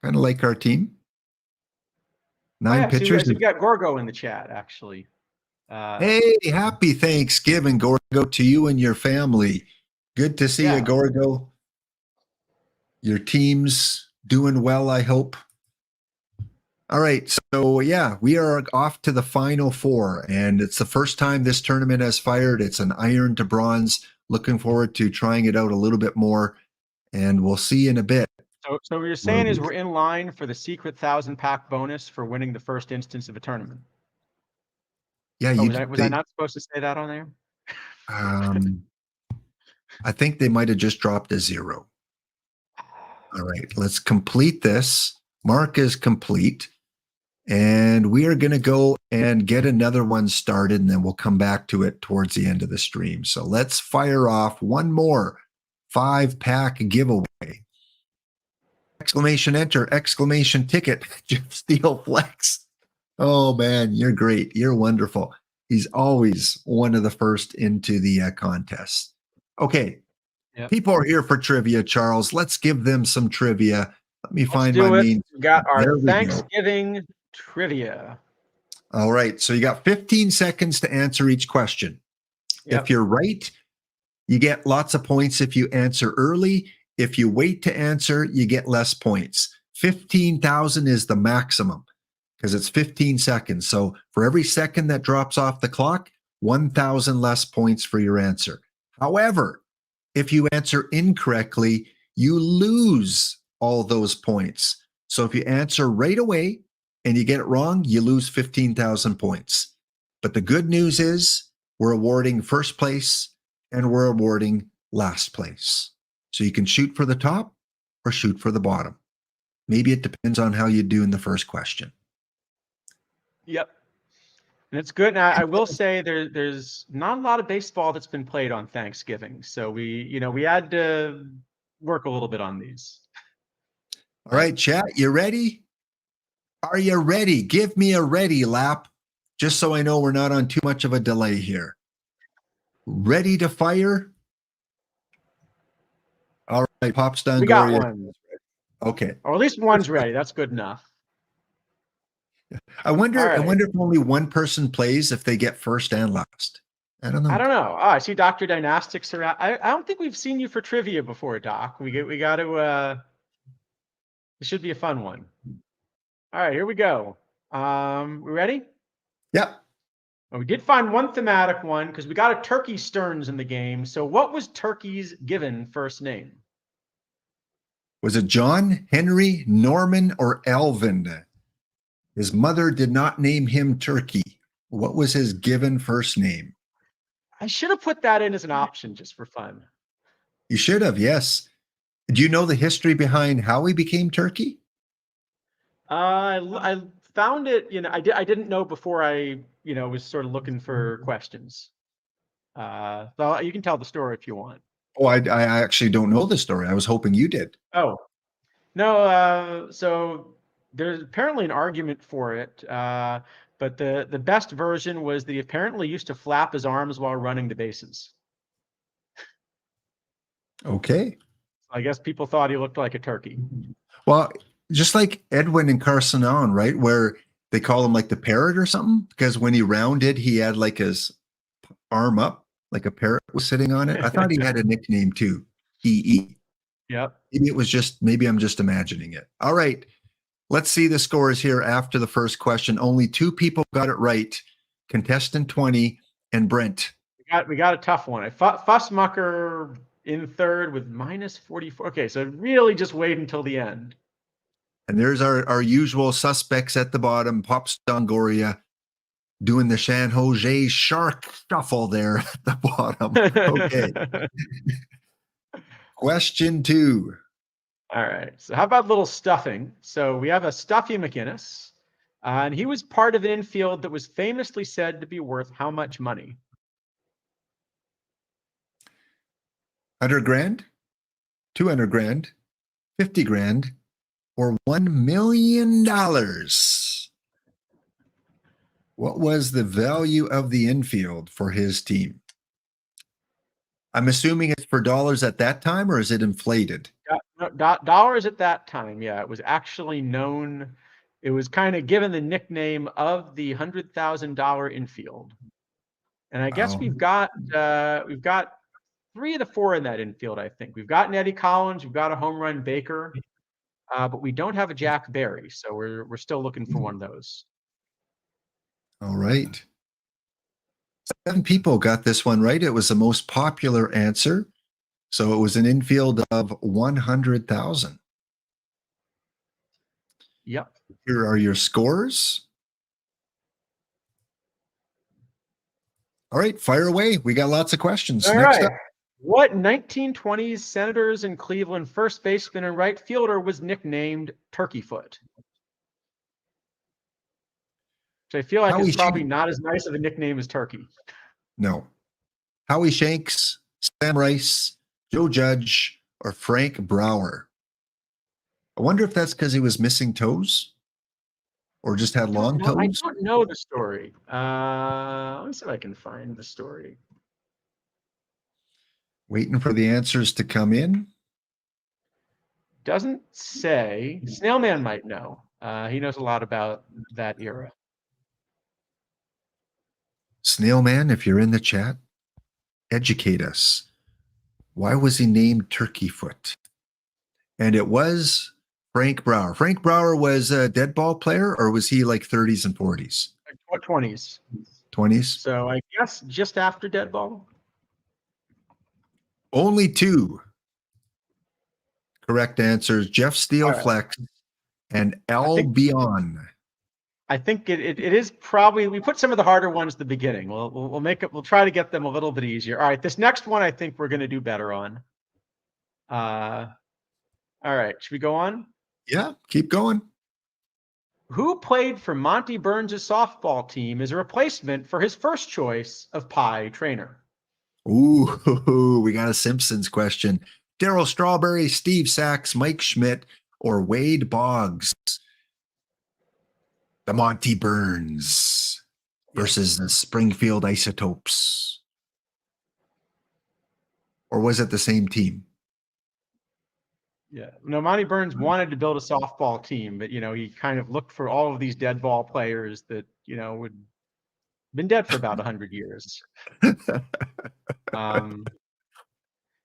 Kind of like our team. 9 pitchers. So we got Gorgo in the chat, actually. Hey, happy Thanksgiving, Gorgo, to you and your family. Good to see you, Gorgo. Your team's doing well, I hope. All right, so yeah, we are off to the Final Four, and it's the first time this tournament has fired. It's an iron to bronze. Looking forward to trying it out a little bit more, and we'll see in a bit. So what you're saying is we're in line for the secret 1,000-pack bonus for winning the first instance of a tournament. Yeah, was I not supposed to say that on there? I think they might have just dropped a 0. All right, let's complete this. Mark is complete. And we are going to go and get another one started, and then we'll come back to it towards the end of the stream. So let's fire off one more 5-pack giveaway. Exclamation enter, exclamation ticket, Jeff Steele Flex. Oh, man, you're great. You're wonderful. He's always one of the first into the contest. Okay. Yep. People are here for trivia, Charles. Let's give them some trivia. Let me find my main. We got our Thanksgiving trivia. All right. So you got 15 seconds to answer each question. Yep. If you're right, you get lots of points if you answer early. If you wait to answer, you get less points. 15,000 is the maximum because it's 15 seconds. So for every second that drops off the clock, 1,000 less points for your answer. However, if you answer incorrectly, you lose all those points. So if you answer right away and you get it wrong, you lose 15,000 points. But the good news is we're awarding first place and we're awarding last place. So you can shoot for the top or shoot for the bottom. Maybe it depends on how you do in the first question. Yep. And it's good. Now, I will say there's not a lot of baseball that's been played on Thanksgiving. So we had to work a little bit on these. All right, chat, you ready? Are you ready? Give me a ready lap, just so I know we're not on too much of a delay here. Ready to fire? All right, Pops Dongoria. We got one. Okay. Or at least one's ready. That's good enough. I wonder if only one person plays if they get first and last. I don't know. Oh, I see Dr. Dynastics around. I don't think we've seen you for trivia before, Doc. We got to it should be a fun one. All right, here we go. We ready? Yep. Well, we did find one thematic one because we got a Turkey Stearns in the game. So what was Turkey's given first name? Was it John, Henry, Norman, or Alvin? His mother did not name him Turkey. What was his given first name? I should have put that in as an option just for fun. You should have, yes. Do you know the history behind how he became Turkey? I found it, I didn't know before I, was sort of looking for questions. So you can tell the story if you want. Oh, I actually don't know the story. I was hoping you did. Oh, no. So there's apparently an argument for it. But the best version was that he apparently used to flap his arms while running the bases. Okay. I guess people thought he looked like a turkey. Well, just like Edwin and Carsonon, right? Where they call him like the parrot or something, because when he rounded, he had like his arm up, like a parrot was sitting on it. I thought he had a nickname too, EE. Yep. Maybe I'm just imagining it. All right. Let's see the scores here after the first question. Only 2 people got it right. Contestant 20 and Brent. We got a tough one. Fussmucker in third with -44. Okay, so really just wait until the end. And there's our usual suspects at the bottom. Pop Stongoria doing the San Jose shark shuffle there at the bottom. Okay. Question 2. All right. So how about little stuffing? So we have a Stuffy McInnes, and he was part of an infield that was famously said to be worth how much money? 100 grand, 200 grand, 50 grand, or $1 million. What was the value of the infield for his team? I'm assuming it's for dollars at that time, or is it inflated? Dollars at that time. Yeah, it was actually known. It was kind of given the nickname of the $100,000 infield. And I guess Wow. we've got 3 of the 4 in that infield. I think we've got Eddie Collins, we've got a home run Baker, but we don't have a Jack Barry. So we're still looking for one of those. All right. 7 people got this one right. It was the most popular answer. So it was an infield of 100,000. Yep. Here are your scores. All right, fire away. We got lots of questions. All Next right. up. What 1920s Senators and Cleveland first baseman and right fielder was nicknamed Turkeyfoot? So I feel like Howie it's probably Shanks. not as nice of a nickname as Turkey. No. Howie Shanks, Sam Rice, Joe Judge, or Frank Brower. I wonder if that's because he was missing toes or just had long toes. I don't know the story. Let me see if I can find the story. Waiting for the answers to come in. Doesn't say. Snailman might know. He knows a lot about that era. Snailman, if you're in the chat, educate us. Why was he named Turkeyfoot? And it was Frank Brower. Frank Brower was a dead ball player, or was he like 30s and 40s? 20s. 20s? So I guess just after dead ball. Only 2 correct answers. Jeff Steele Flex and Albion. I think it is probably, we put some of the harder ones at the beginning. We'll make it, we'll try to get them a little bit easier. All right, this next one I think we're going to do better on. All right, should we go on? Yeah, keep going. Who played for Monty Burns' softball team as a replacement for his first choice of Pie Trainer? Ooh, we got a Simpsons question. Darryl Strawberry, Steve Sachs, Mike Schmidt, or Wade Boggs? The Monty Burns versus the Springfield Isotopes. Or was it the same team? Yeah, no, Monty Burns wanted to build a softball team, but, he kind of looked for all of these dead ball players that, would been dead for about 100 years.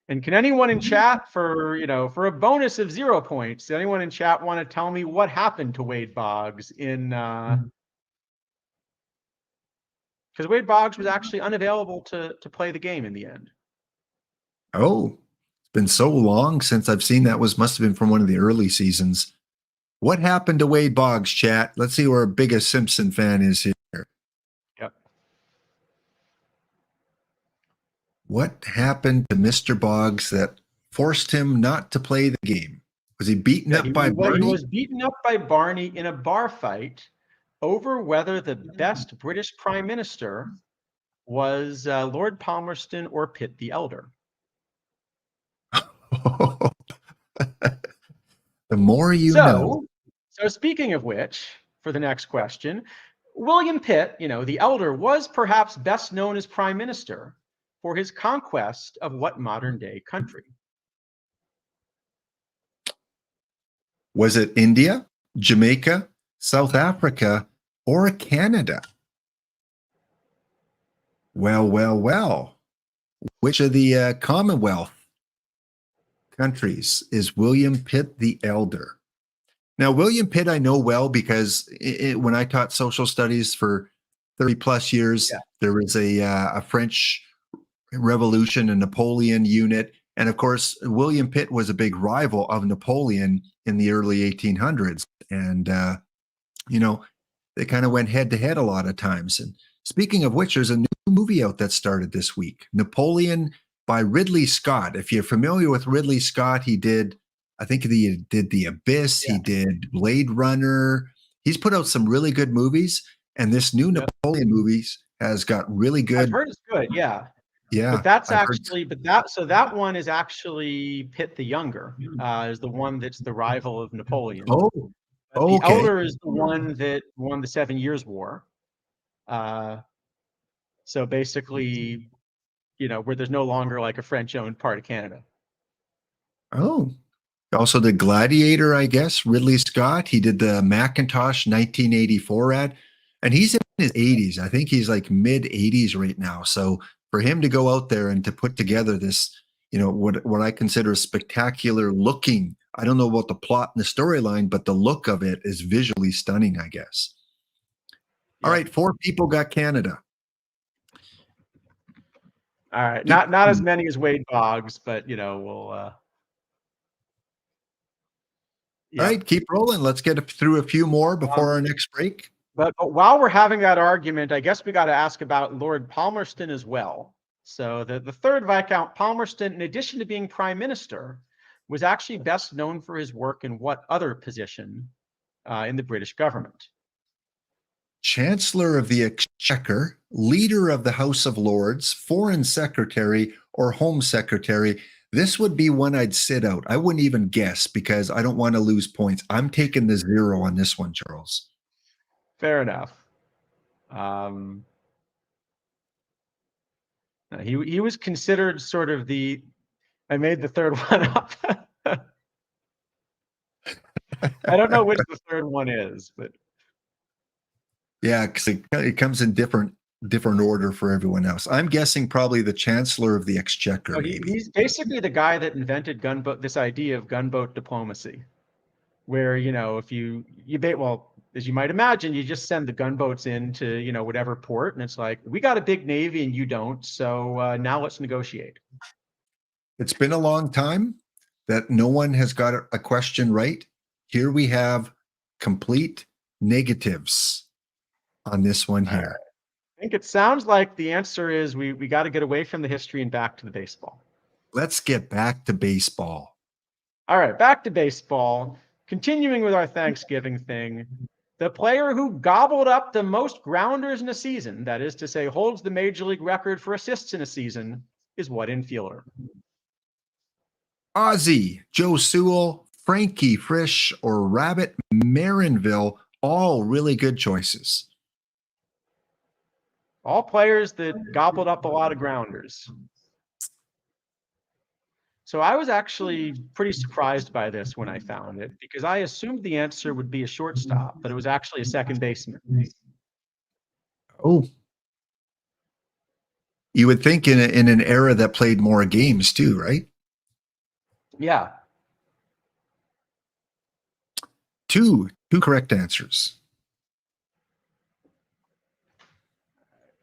And can anyone in chat for a bonus of 0 points, does anyone in chat want to tell me what happened to Wade Boggs because Wade Boggs was actually unavailable to play the game in the end. Oh, it's been so long since I've seen that. Must have been from one of the early seasons. What happened to Wade Boggs, chat? Let's see where our biggest Simpson fan is here. Yep. What happened to Mr. Boggs that forced him not to play the game? Was he beaten up by Barney? He was beaten up by Barney in a bar fight over whether the best British Prime Minister was Lord Palmerston or Pitt the Elder. The more you know. So speaking of which, for the next question, William Pitt, the elder, was perhaps best known as prime minister for his conquest of what modern day country? Was it India, Jamaica, South Africa, or Canada? Well. Which of the Commonwealth countries is William Pitt the Elder? Now, William Pitt I know well because when I taught social studies for 30 plus years, there was a French Revolution, a Napoleon unit. And of course, William Pitt was a big rival of Napoleon in the early 1800s. And, they kind of went head to head a lot of times. And speaking of which, there's a new movie out that started this week, Napoleon by Ridley Scott. If you're familiar with Ridley Scott, he did, I think he did The Abyss, he did Blade Runner. He's put out some really good movies. And this new Napoleon movies has got really good. I've heard it's good, yeah. Yeah. But that's actually, that one is actually Pitt the Younger, is the one that's the rival of Napoleon. The elder is the one that won the 7 Years' War. So basically, where there's no longer like a French-owned part of Canada. Oh, also the Gladiator, I guess, Ridley Scott. He did the Macintosh 1984 ad, and he's in his 80s. I think he's like mid 80s right now. So for him to go out there and to put together this, what I consider spectacular looking, I don't know about the plot and the storyline, but the look of it is visually stunning, I guess. All right, 4 people got Canada. All right, not as many as Wade Boggs, but we'll. All right, keep rolling. Let's get through a few more before our next break. But while we're having that argument, I guess we got to ask about Lord Palmerston as well. So the third Viscount Palmerston, in addition to being prime minister, was actually best known for his work in what other position in the British government? Chancellor of the Exchequer, Leader of the House of Lords, Foreign Secretary, or Home Secretary. This would be one I'd sit out. I wouldn't even guess because I don't want to lose points. I'm taking the 0 on this one, Charles. Fair enough. He was considered sort of I made the third one up. I don't know which the third one is, but yeah, because it comes in different order for everyone else. I'm guessing probably the Chancellor of the Exchequer. He's basically the guy that invented this idea of gunboat diplomacy, where if as you might imagine, you just send the gunboats into whatever port, and it's like, we got a big navy and you don't, so now let's negotiate. It's been a long time that no one has got a question right. Here we have complete negatives on this one here. I think it sounds like the answer is we got to get away from the history and back to the baseball. Let's get back to baseball. All right, back to baseball. Continuing with our Thanksgiving thing, the player who gobbled up the most grounders in a season, that is to say, holds the major league record for assists in a season, is what infielder? Ozzie, Joe Sewell, Frankie Frisch, or Rabbit Marinville, all really good choices. All players that gobbled up a lot of grounders. So I was actually pretty surprised by this when I found it, because I assumed the answer would be a shortstop, but it was actually a second baseman. Oh. You would think in an era that played more games too, right? Yeah. Two correct answers. I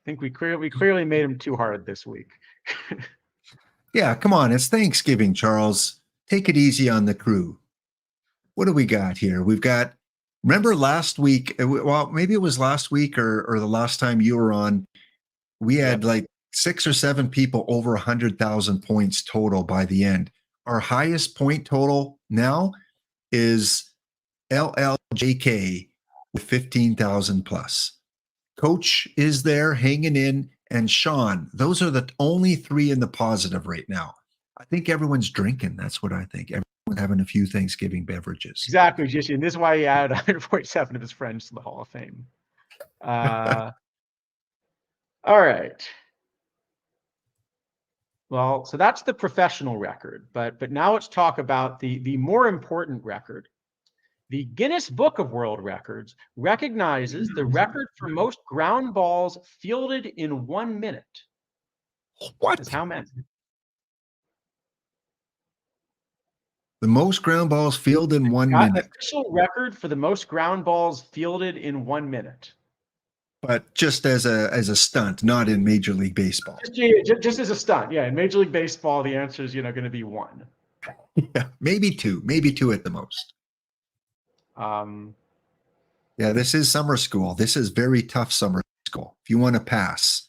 think we clearly made him too hard this week. Yeah, come on. It's Thanksgiving, Charles. Take it easy on the crew. What do we got here? We've got, remember last week, well, maybe it was last week or the last time you were on, we had like 6 or 7 people over 100,000 points total by the end. Our highest point total now is LLJK with 15,000 plus. Coach is there hanging in, and Sean. Those are the only 3 in the positive right now. I think everyone's drinking. That's what I think. Everyone's having a few Thanksgiving beverages. Exactly, Jesse. And this is why he added 147 of his friends to the Hall of Fame. All right. Well, so that's the professional record, but now let's talk about the more important record. The Guinness Book of World Records recognizes the record for most ground balls fielded in 1 minute. What? Is how many? The most ground balls fielded in 1 Got an minute, official record for the most ground balls fielded in 1 minute. but just as a stunt, not in Major League Baseball. Just as a stunt, yeah. In Major League Baseball, the answer is going to be 1. Yeah, maybe 2 at the most. Yeah, this is summer school. This is very tough summer school. If you want to pass.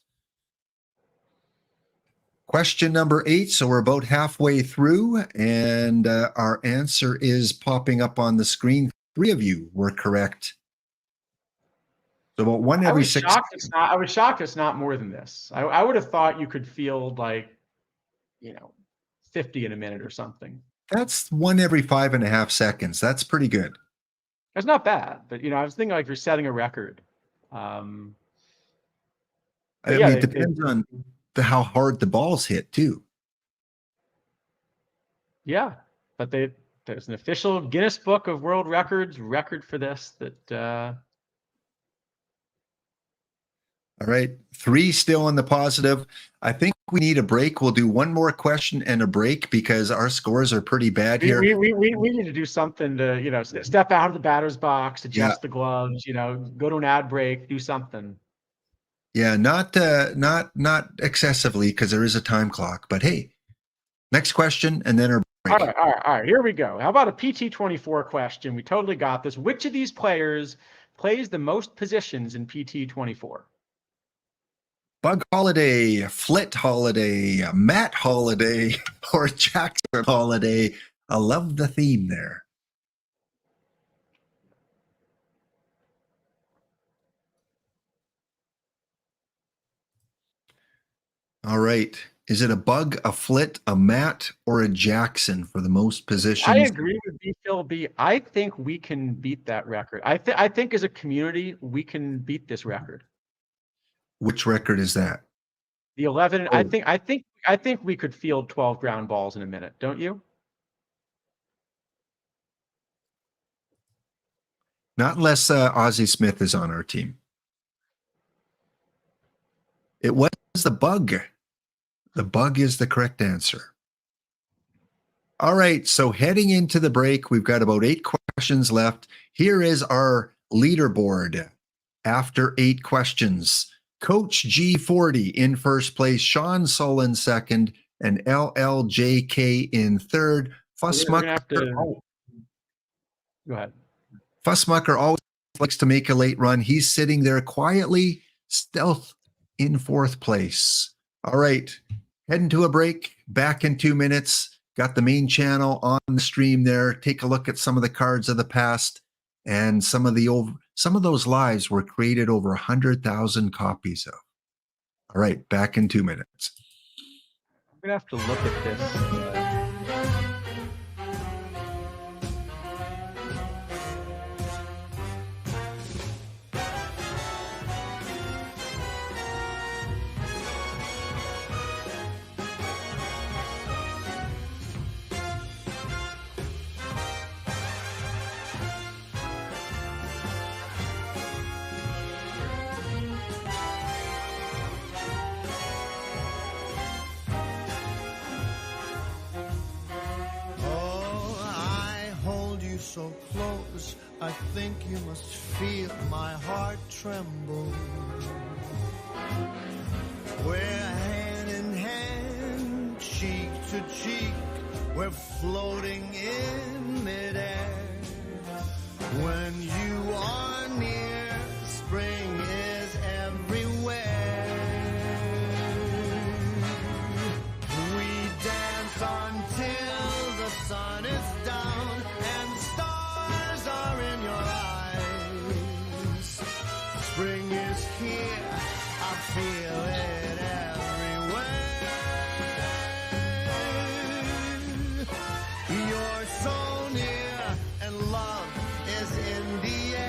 Question number 8. So we're about halfway through, and our answer is popping up on the screen. 3 of you were correct. So about 1 every 6. I was shocked it's not more than this. I would have thought you could field 50 in a minute or something. That's 1 every 5.5 seconds. That's pretty good. That's not bad, but I was thinking you're setting a record. I mean, it depends on how hard the balls hit too. Yeah, but there's an official Guinness Book of World Records record for this. That. All right, 3 still on the positive. I think we need a break. We'll do 1 more question and a break because our scores are pretty bad here. We need to do something to step out of the batter's box, adjust the gloves, go to an ad break, do something. Yeah, not excessively because there is a time clock. But hey, next question and then our break. All right. Here we go. How about a PT24 question? We totally got this. Which of these players plays the most positions in PT24? Bug Holiday, Flit Holiday, Matt Holiday, or Jackson Holiday. I love the theme there. All right. Is it a Bug, a Flit, a Matt, or a Jackson for the most positions? I agree with Phil B. I think we can beat that record. I think as a community, we can beat this record. Which record is that? The 11. Oh. I think we could field 12 ground balls in a minute. Don't you? Not unless Ozzie Smith is on our team. It was the Bug. The Bug is the correct answer. All right, so heading into the break, we've got about 8 questions left. Here is our leaderboard after 8 questions. Coach G40 in first place, Sean Sullen second, and LLJK in third. Go ahead. Fussmucker always likes to make a late run. He's sitting there quietly, stealth in fourth place. All right, heading to a break. Back in 2 minutes. Got the main channel on the stream there. Take a look at some of the cards of the past, and some of those lives were created over 100,000 copies of. All right, back in 2 minutes. I'm gonna have to look at this. So close, I think you must feel my heart tremble. We're hand in hand, cheek to cheek, we're floating in midair. When you are near, spring is everywhere. We dance until the sun is down and stars are in your eyes. Spring is here, I feel it everywhere. You're so near and love is in the air.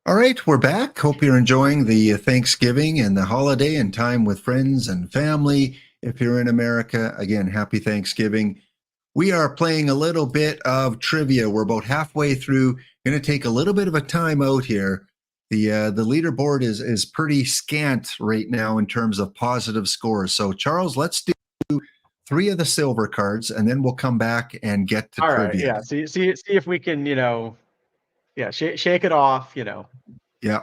All right, we're back. Hope you're enjoying the Thanksgiving and the holiday and time with friends and family. If you're in America, again, happy Thanksgiving. We are playing a little bit of trivia. We're about halfway through. Going to take a little bit of a time out here. The leaderboard is pretty scant right now in terms of positive scores. So Charles, let's do 3 of the silver cards, and then we'll come back and get to All right, trivia. yeah. See if we can, shake it off. Yeah.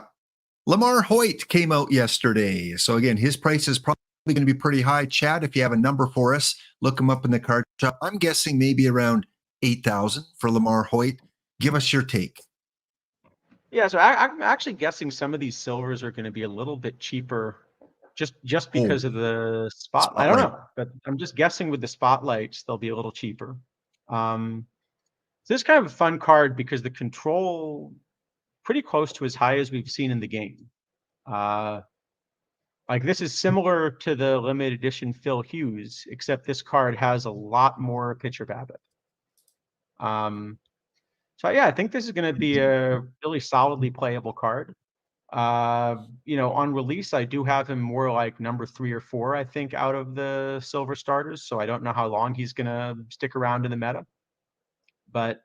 Lamar Hoyt came out yesterday. So again, his price is probably going to be pretty high. Chad, if you have a number for us, look him up in the card shop. I'm guessing maybe around 8,000 for Lamar Hoyt. Give us your take. Yeah, so I'm actually guessing some of these silvers are going to be a little bit cheaper, just because of the spotlight. I don't know, but I'm just guessing with the spotlights they'll be a little cheaper. So this is kind of a fun card because the control pretty close to as high as we've seen in the game. Like this is similar to the limited edition Phil Hughes, except this card has a lot more pitcher BABIP. So yeah, I think this is going to be a really solidly playable card. On release, I do have him more like number 3 or 4, I think, out of the silver starters. So I don't know how long he's going to stick around in the meta. But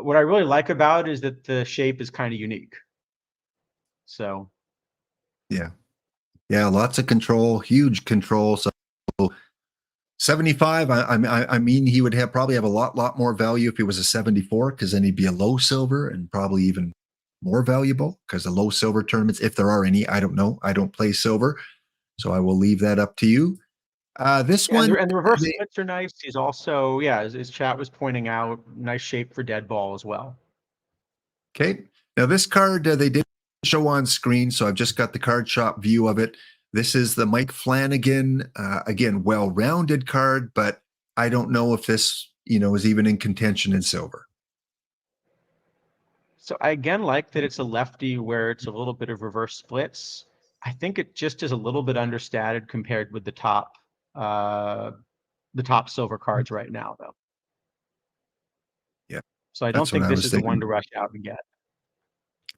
what I really like about it is that the shape is kind of unique. So yeah, lots of control, huge control. So 75. I mean, he would probably have a lot more value if he was a 74, because then he'd be a low silver and probably even more valuable, because the low silver tournaments, if there are any, I don't know. I don't play silver, so I will leave that up to you. This one and the reverse splits are nice. He's also, as chat was pointing out, nice shape for dead ball as well. Okay, now this card they did show on screen, so I've just got the card shop view of it. This is the Mike Flanagan, again, well-rounded card, but I don't know if this, is even in contention in silver. So I again like that it's a lefty where it's a little bit of reverse splits. I think it just is a little bit understated compared with the top silver cards right now, though. Yeah. So I don't think this is the one to rush out and get.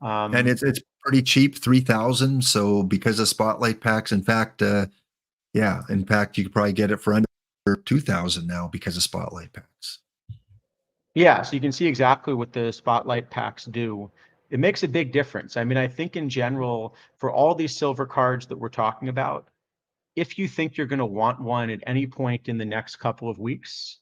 And it's pretty cheap, 3,000. So because of spotlight packs, in fact, you could probably get it for under 2,000 now because of spotlight packs. Yeah, so you can see exactly what the spotlight packs do. It makes a big difference. I mean, I think in general, for all these silver cards that we're talking about, if you think you're going to want one at any point in the next couple of weeks,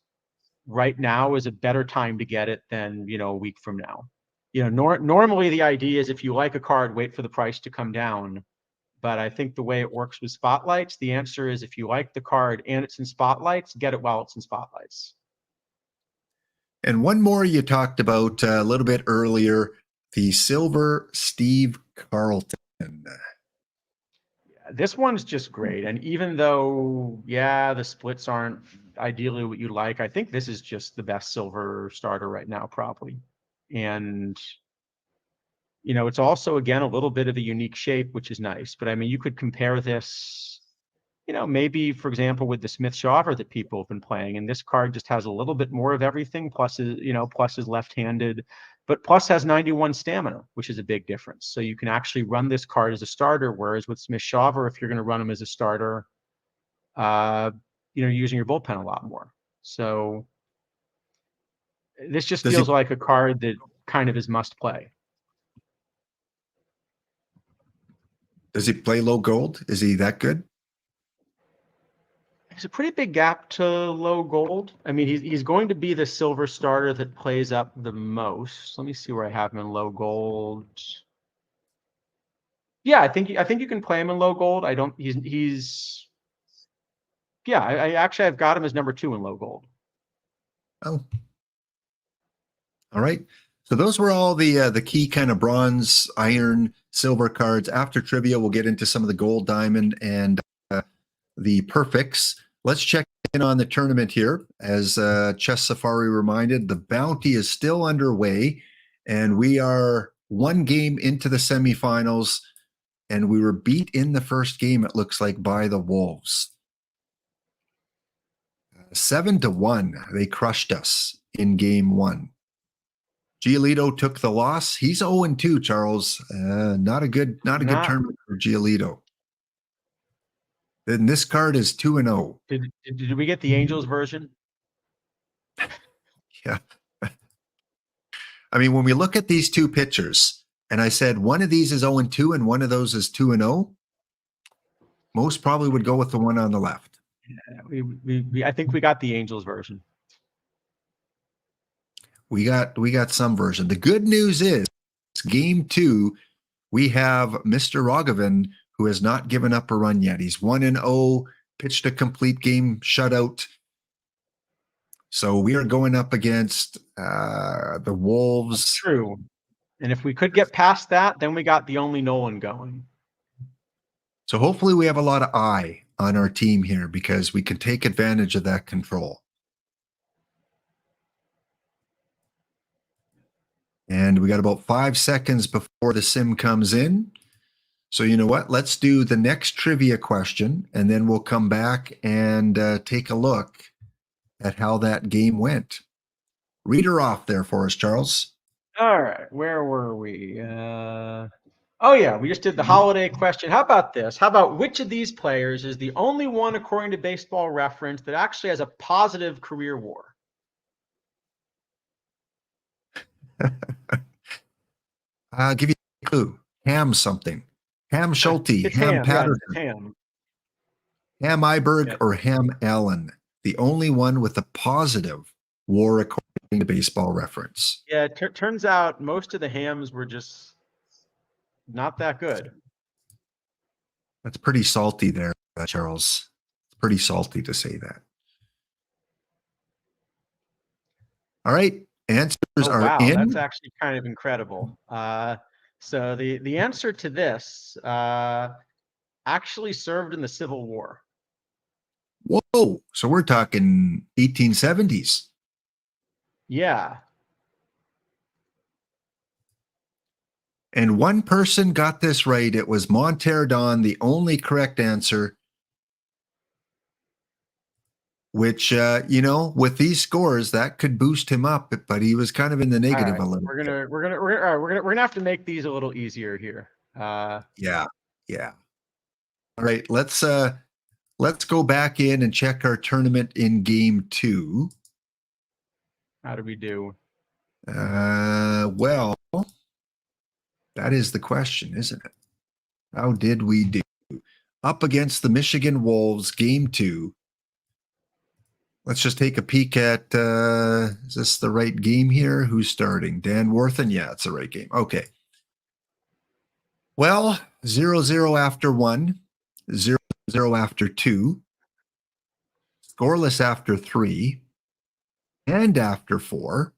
right now is a better time to get it than, a week from now. Normally the idea is if you like a card, wait for the price to come down. But I think the way it works with spotlights, the answer is if you like the card and it's in spotlights, get it while it's in spotlights. And one more you talked about a little bit earlier, the silver Steve Carlton. This one's just great. And even though, the splits aren't ideally what you like, I think this is just the best silver starter right now, probably. And, it's also, again, a little bit of a unique shape, which is nice. But I mean, you could compare this, maybe, for example, with the Smith Shawver that people have been playing. And this card just has a little bit more of everything. Plus is left-handed. But plus has 91 stamina, which is a big difference. So you can actually run this card as a starter, whereas with Smith Shawver, if you're going to run him as a starter, you're using your bullpen a lot more. So this just feels like a card that kind of is must play. Does he play low gold? Is he that good? It's a pretty big gap to low gold. I mean, he's going to be the silver starter that plays up the most. Let me see where I have him in low gold. Yeah, I think you can play him in low gold. I actually I've got him as number 2 in low gold. Oh. All right. So those were all the key kind of bronze, iron, silver cards. After trivia, we'll get into some of the gold, diamond, and the perfects. Let's check in on the tournament here. As Chess Safari reminded, the bounty is still underway, and we are one game into the semifinals, and we were beat in the first game, it looks like, by the Wolves. 7-1. They crushed us in game 1. Giolito took the loss. He's 0-2, Charles. Not a good tournament for Giolito. Then this card is 2-0. Did we get the Angels version? Yeah. I mean, when we look at these two pictures, and I said one of these is 0-2 and one of those is 2-0, most probably would go with the one on the left. Yeah, I think we got the Angels version. We got some version. The good news is, game 2, we have Mr. Rogovan, who has not given up a run yet. He's 1-0, pitched a complete game shutout. So we are going up against the Wolves. That's true. And if we could get past that, then we got the only Nolan going. So hopefully we have a lot of eye on our team here because we can take advantage of that control. And we got about 5 seconds before the sim comes in. So you know what? Let's do the next trivia question, and then we'll come back and take a look at how that game went. Read her off there for us, Charles. All right, where were we? Oh yeah, we just did the holiday question. How about this? How about which of these players is the only one, according to Baseball Reference, that actually has a positive career WAR? I'll give you a clue. Ham something. Ham Schulte, It's Ham Patterson, Yeah, Ham. Ham Iberg, Yeah. or Ham Allen. The only one with a positive WAR according to Baseball Reference. Yeah, it turns out most of the Hams were just not that good. That's pretty salty there, Charles. It's pretty salty to say that. All right. Answers are wow, in. that's actually kind of incredible. So the answer to this actually served in the Civil War. Whoa. So we're talking 1870s. Yeah. And one person got this right. It was Monterdon, the only correct answer. Which, with these scores, that could boost him up, but he was kind of in the negative a little. We're gonna have to make these a little easier here. Yeah. All right, let's go back in and check our tournament in game 2. How do we do? Well, that is the question, isn't it? How did we do? Up against the Michigan Wolves, game 2. Let's just take a peek at, is this the right game here? Who's starting? Dan Worthen? Yeah, it's the right game. Okay. Well, 0-0 after 1, 0-0 after 2, scoreless after 3, and after 4.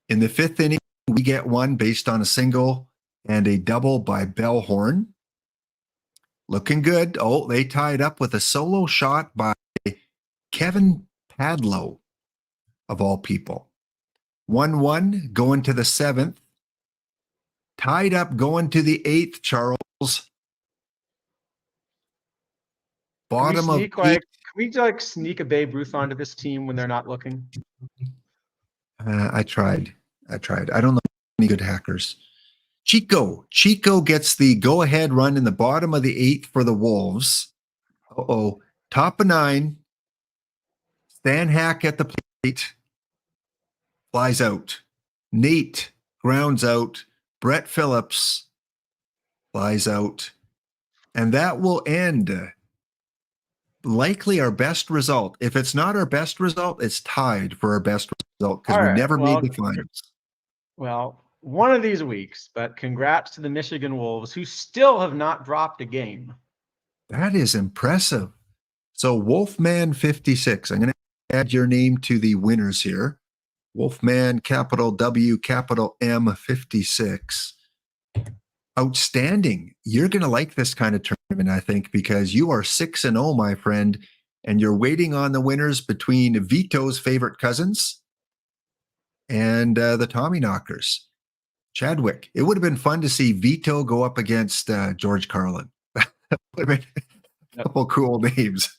In the 5th inning, we get one based on a single and a double by Bellhorn. Looking good. Oh, they tied up with a solo shot by Kevin Padlow, of all people. 1-1 going to the 7th. Tied up going to the 8th, Charles. Bottom of 8th. Can we sneak a Babe Ruth onto this team when they're not looking? I tried. I don't know any good hackers. Chico gets the go-ahead run in the bottom of the 8th for the Wolves. Top of 9. Stan Hack at the plate. Flies out. Nate grounds out. Brett Phillips flies out. And that will end likely our best result. If it's not our best result, it's tied for our best result because we never made the finals. Well, one of these weeks, but congrats to the Michigan Wolves, who still have not dropped a game. That is impressive. So Wolfman 56. I'm going to add your name to the winners here. Wolfman, capital W, capital M 56. Outstanding. You're going to like this kind of tournament, I think, because you are 6-0, my friend, and you're waiting on the winners between Vito's favorite cousins and the Tommy Knockers. Chadwick. It would have been fun to see Vito go up against George Carlin. That would have been a couple cool names.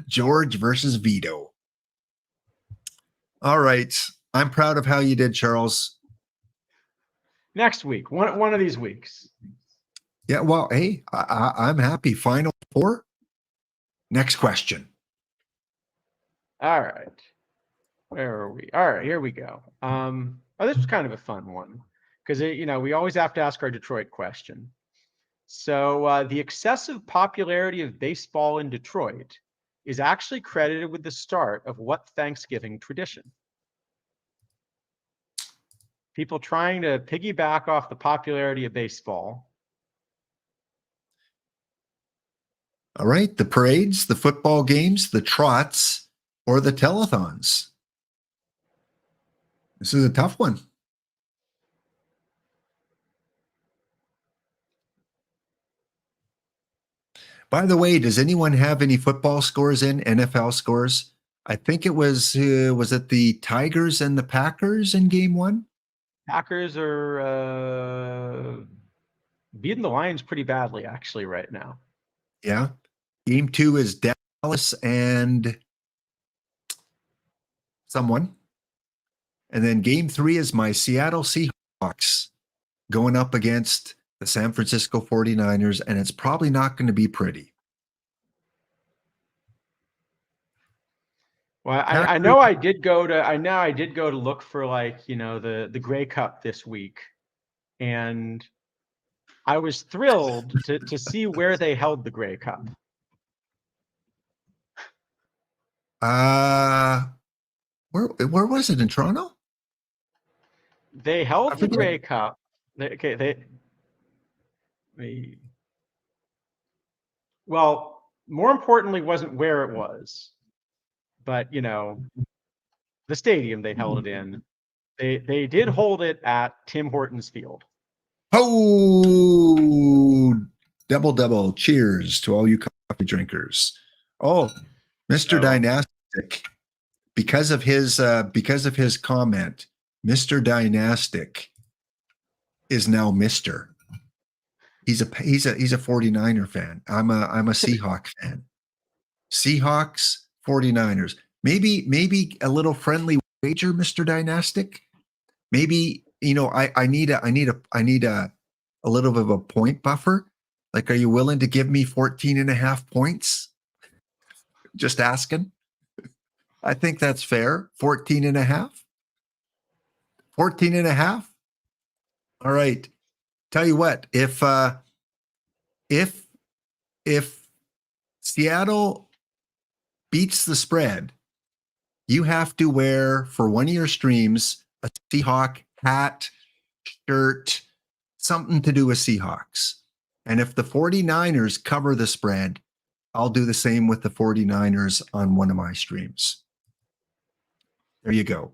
George versus Vito. All right. I'm proud of how you did, Charles. Next week, one of these weeks. Yeah, well, hey, I'm happy. Final four. Next question. All right. Where are we? All right, here we go. Oh, this was kind of a fun one because we always have to ask our Detroit question. So the excessive popularity of baseball in Detroit is actually credited with the start of what Thanksgiving tradition? People trying to piggyback off the popularity of baseball. All right, the parades, the football games, the trots, or the telethons. This is a tough one. By the way, does anyone have any football scores in NFL scores? I think it was it the Tigers and the Packers in game one? Packers are beating the Lions pretty badly, actually, right now. Yeah. Game two is Dallas and someone. And then game three is my Seattle Seahawks going up against the San Francisco 49ers, and it's probably not going to be pretty. Well, I know I did go to look for the Grey Cup this week, and I was thrilled to see where they held the Grey Cup. Where was it, in Toronto? They held the Grey Cup. Well, more importantly wasn't where it was, but the stadium they held it in. They did hold it at Tim Hortons Field. Oh, double. Cheers to all you coffee drinkers. Oh, Mr. Dynastic, because of his comment, Mr. Dynastic is now Mr. He's a 49er fan. I'm a Seahawk fan. Seahawks, 49ers. Maybe a little friendly wager, Mr. Dynastic. Maybe I need a little bit of a point buffer. Like, are you willing to give me 14.5 points? Just asking. I think that's fair. 14.5. 14.5. All right. Tell you what, if Seattle beats the spread, you have to wear, for one of your streams, a Seahawk hat, shirt, something to do with Seahawks. And if the 49ers cover the spread, I'll do the same with the 49ers on one of my streams. There you go.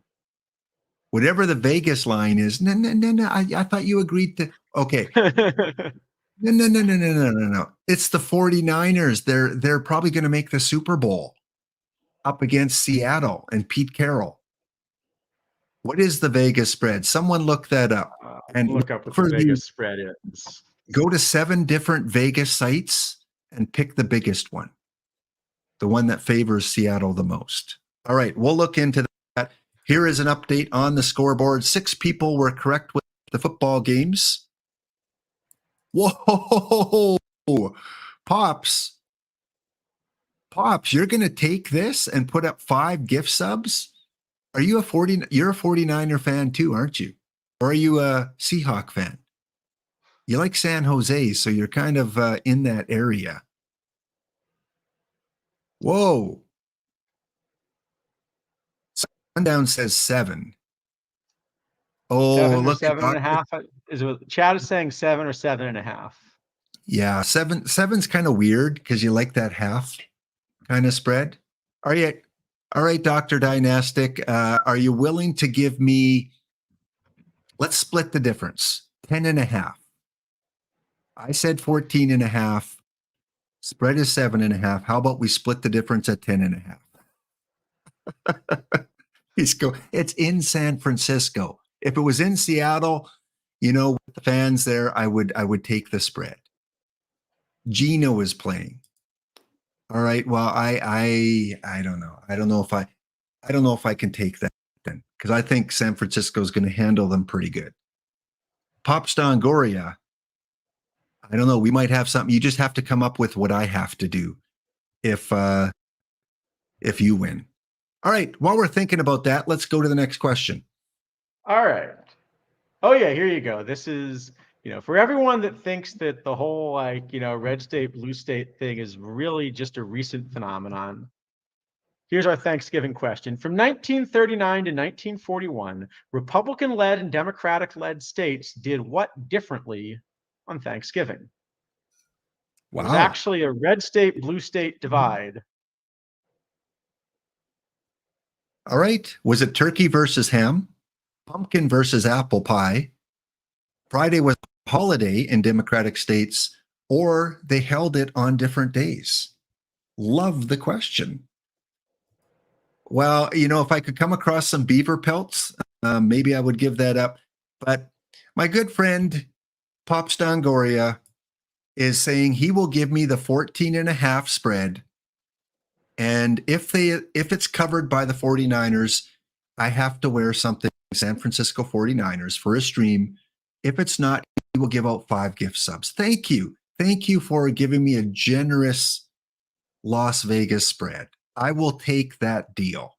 Whatever the Vegas line is, no. I thought you agreed to. Okay. No. It's the 49ers. They're probably going to make the Super Bowl up against Seattle and Pete Carroll. What is the Vegas spread? Someone look that up. And look up what the Vegas spread is. Go to 7 different Vegas sites and pick the biggest one, the one that favors Seattle the most. All right, we'll look into that. Here is an update on the scoreboard. 6 people were correct with the football games. Whoa, Pops, you're going to take this and put up 5 gift subs? Are you you're a 49er fan too, aren't you? Or are you a Seahawk fan? You like San Jose, so you're kind of in that area. Whoa. Sundown says 7. Oh, 7 or look, 7.5. Chad is saying 7 or 7.5. Yeah, 7's kind of weird because you like that half kind of spread. All right, Dr. Dynastic. Are you willing to give me? Let's split the difference. 10.5. I said 14.5. Spread is 7.5. How about we split the difference at 10.5? It's in San Francisco. If it was in Seattle, with the fans there, I would take the spread. Gino is playing. All right. Well, I don't know. I don't know if I can take that then, because I think San Francisco is going to handle them pretty good. Popstongoria, I don't know. We might have something. You just have to come up with what I have to do if you win. All right. While we're thinking about that, let's go to the next question. All right. Oh yeah, here you go. This is, for everyone that thinks that the whole red state, blue state thing is really just a recent phenomenon. Here's our Thanksgiving question. From 1939 to 1941, Republican-led and Democratic-led states did what differently on Thanksgiving? Wow. It was actually a red state, blue state divide. All right. Was it turkey versus ham? Pumpkin versus apple pie? Friday was a holiday in Democratic states, or they held it on different days? Love the question. Well, if I could come across some beaver pelts, maybe I would give that up. But my good friend, Popstongoria, is saying he will give me the 14.5 spread. And if it's covered by the 49ers, I have to wear something San Francisco 49ers for a stream. If it's not, he will give out 5 gift subs. Thank you. Thank you for giving me a generous Las Vegas spread. I will take that deal.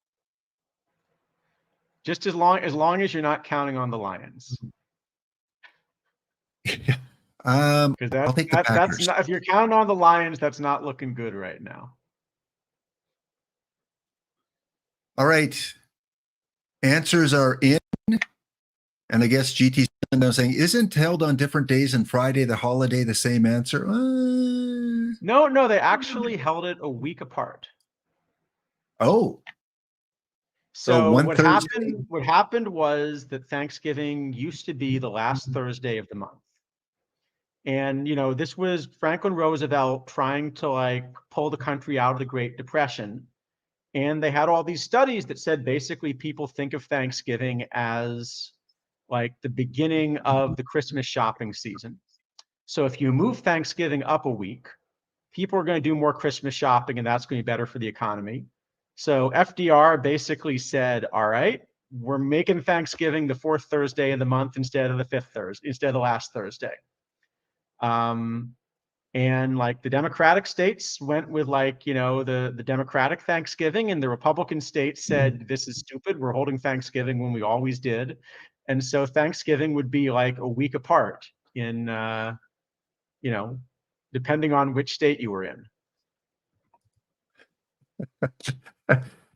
Just as long as you're not counting on the Lions. I'll take the Packers. That's not, if you're counting on the Lions, that's not looking good right now. All right. Answers are in. And I guess GT saying, isn't held on different days and Friday the holiday the same answer? No, they actually held it a week apart. Oh. So what happened was that Thanksgiving used to be the last Thursday of the month. And, this was Franklin Roosevelt trying to pull the country out of the Great Depression. And they had all these studies that said basically people think of Thanksgiving as the beginning of the Christmas shopping season. So if you move Thanksgiving up a week, people are going to do more Christmas shopping, and that's going to be better for the economy. So FDR basically said, all right, we're making Thanksgiving the 4th Thursday of the month instead of the 5th Thursday, instead of the last Thursday. And the Democratic states went with the Democratic Thanksgiving, and the Republican states said, this is stupid. We're holding Thanksgiving when we always did. And so Thanksgiving would be a week apart in, depending on which state you were in.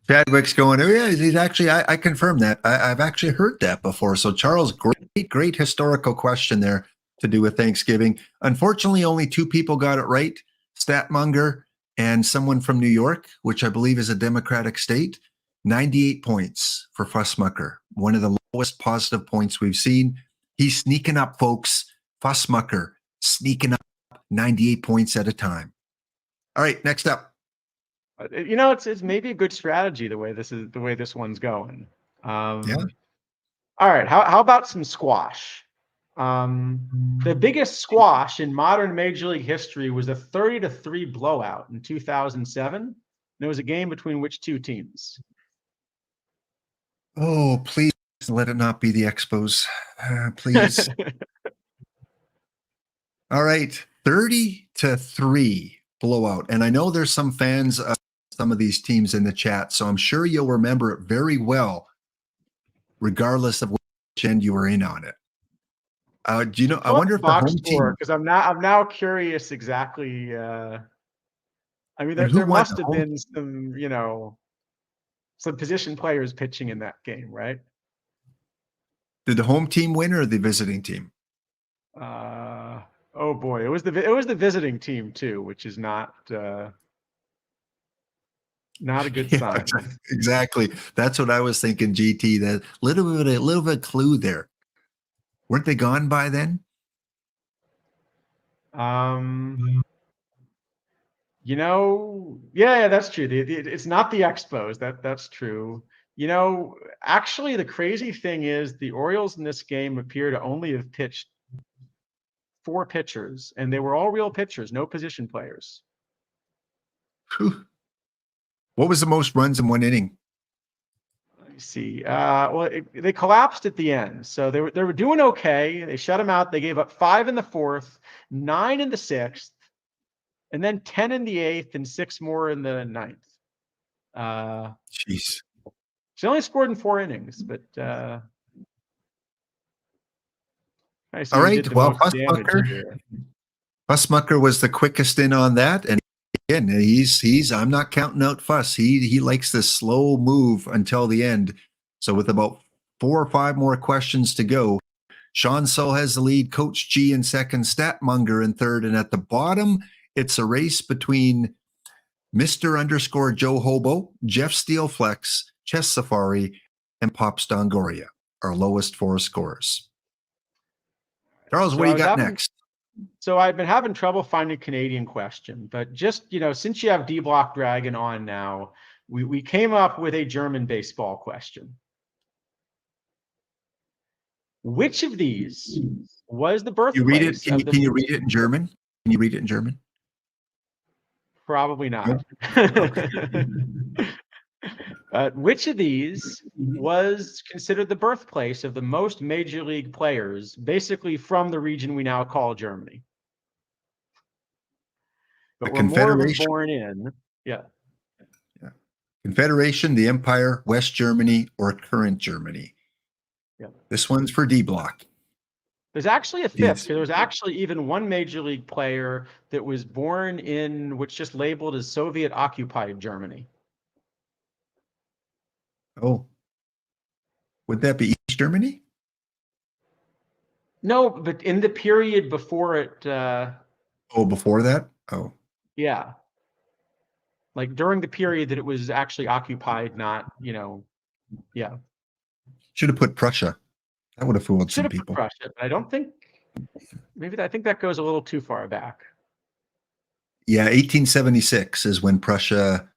Chadwick's going, oh yeah, he's actually, I confirm that. I've actually heard that before. So Charles, great historical question there to do with Thanksgiving. Unfortunately, only 2 people got it right. Statmonger and someone from New York, which I believe is a Democratic state. 98 points for Fussmucker. One of the lowest positive points we've seen. He's sneaking up, folks. Fussmucker sneaking up 98 points at a time. All right, next up. It's maybe a good strategy the way this one's going. Yeah. All right, how about some squash? The biggest squash in modern Major League history was a 30-3 blowout in 2007. And it was a game between which 2 teams? Oh, please let it not be the Expos. Please. All right. 30-3 blowout. And I know there's some fans of some of these teams in the chat, so I'm sure you'll remember it very well, regardless of which end you were in on it. Do you know? I wonder if the home team, because I'm now curious exactly. There must have been some position players pitching in that game, right? Did the home team win or the visiting team? Oh boy, it was the visiting team too, which is not a good sign. Exactly. That's what I was thinking. GT, that little bit of clue there. Weren't they gone by then? Yeah, that's true. It's not the Expos. That's true. Actually, the crazy thing is the Orioles in this game appear to only have pitched 4 pitchers, and they were all real pitchers, no position players. Whew. What was the most runs in one inning? Let me see. Well, they collapsed at the end, so they were doing okay. They shut them out. They gave up 5 in the 4th, 9 in the 6th, and then 10 in the 8th, and 6 more in the 9th. Jeez. She only scored in 4 innings, but I see All who right. did the Well, most damage here. Fussmucker was the quickest in on that, and again, he's. I'm not counting out Fuss. He likes this slow move until the end. So with about 4 or 5 more questions to go, Sean So has the lead. Coach G in second, Statmonger in third, and at the bottom, it's a race between Mr. Joe Hobo, Jeff Steelflex, Chess Safari, and Pops Dongoria, our lowest 4 scores. Charles, what do you got next? So I've been having trouble finding a Canadian question, but just, since you have D Block Dragon on now, we came up with a German baseball question. Which of these was the birthplace? You read it. Can you read it in German? Can you read it in German? Probably not. Okay. Which of these was considered the birthplace of the most major league players, basically from the region we now call Germany? But The were more of them Confederation. born in, Yeah. Confederation, the Empire, West Germany, or current Germany. Yeah. This one's for D Block. There's actually a fifth. There was actually even one major league player that was born in what's just labeled as Soviet-occupied Germany. Oh, would that be East Germany? No, but in the period before it. Before that? Oh. Yeah. Like during the period that it was actually occupied, not, yeah. Should have put Prussia. That would have fooled some people. Prussia, but I don't think, I think that goes a little too far back. Yeah, 1876 is when Prussia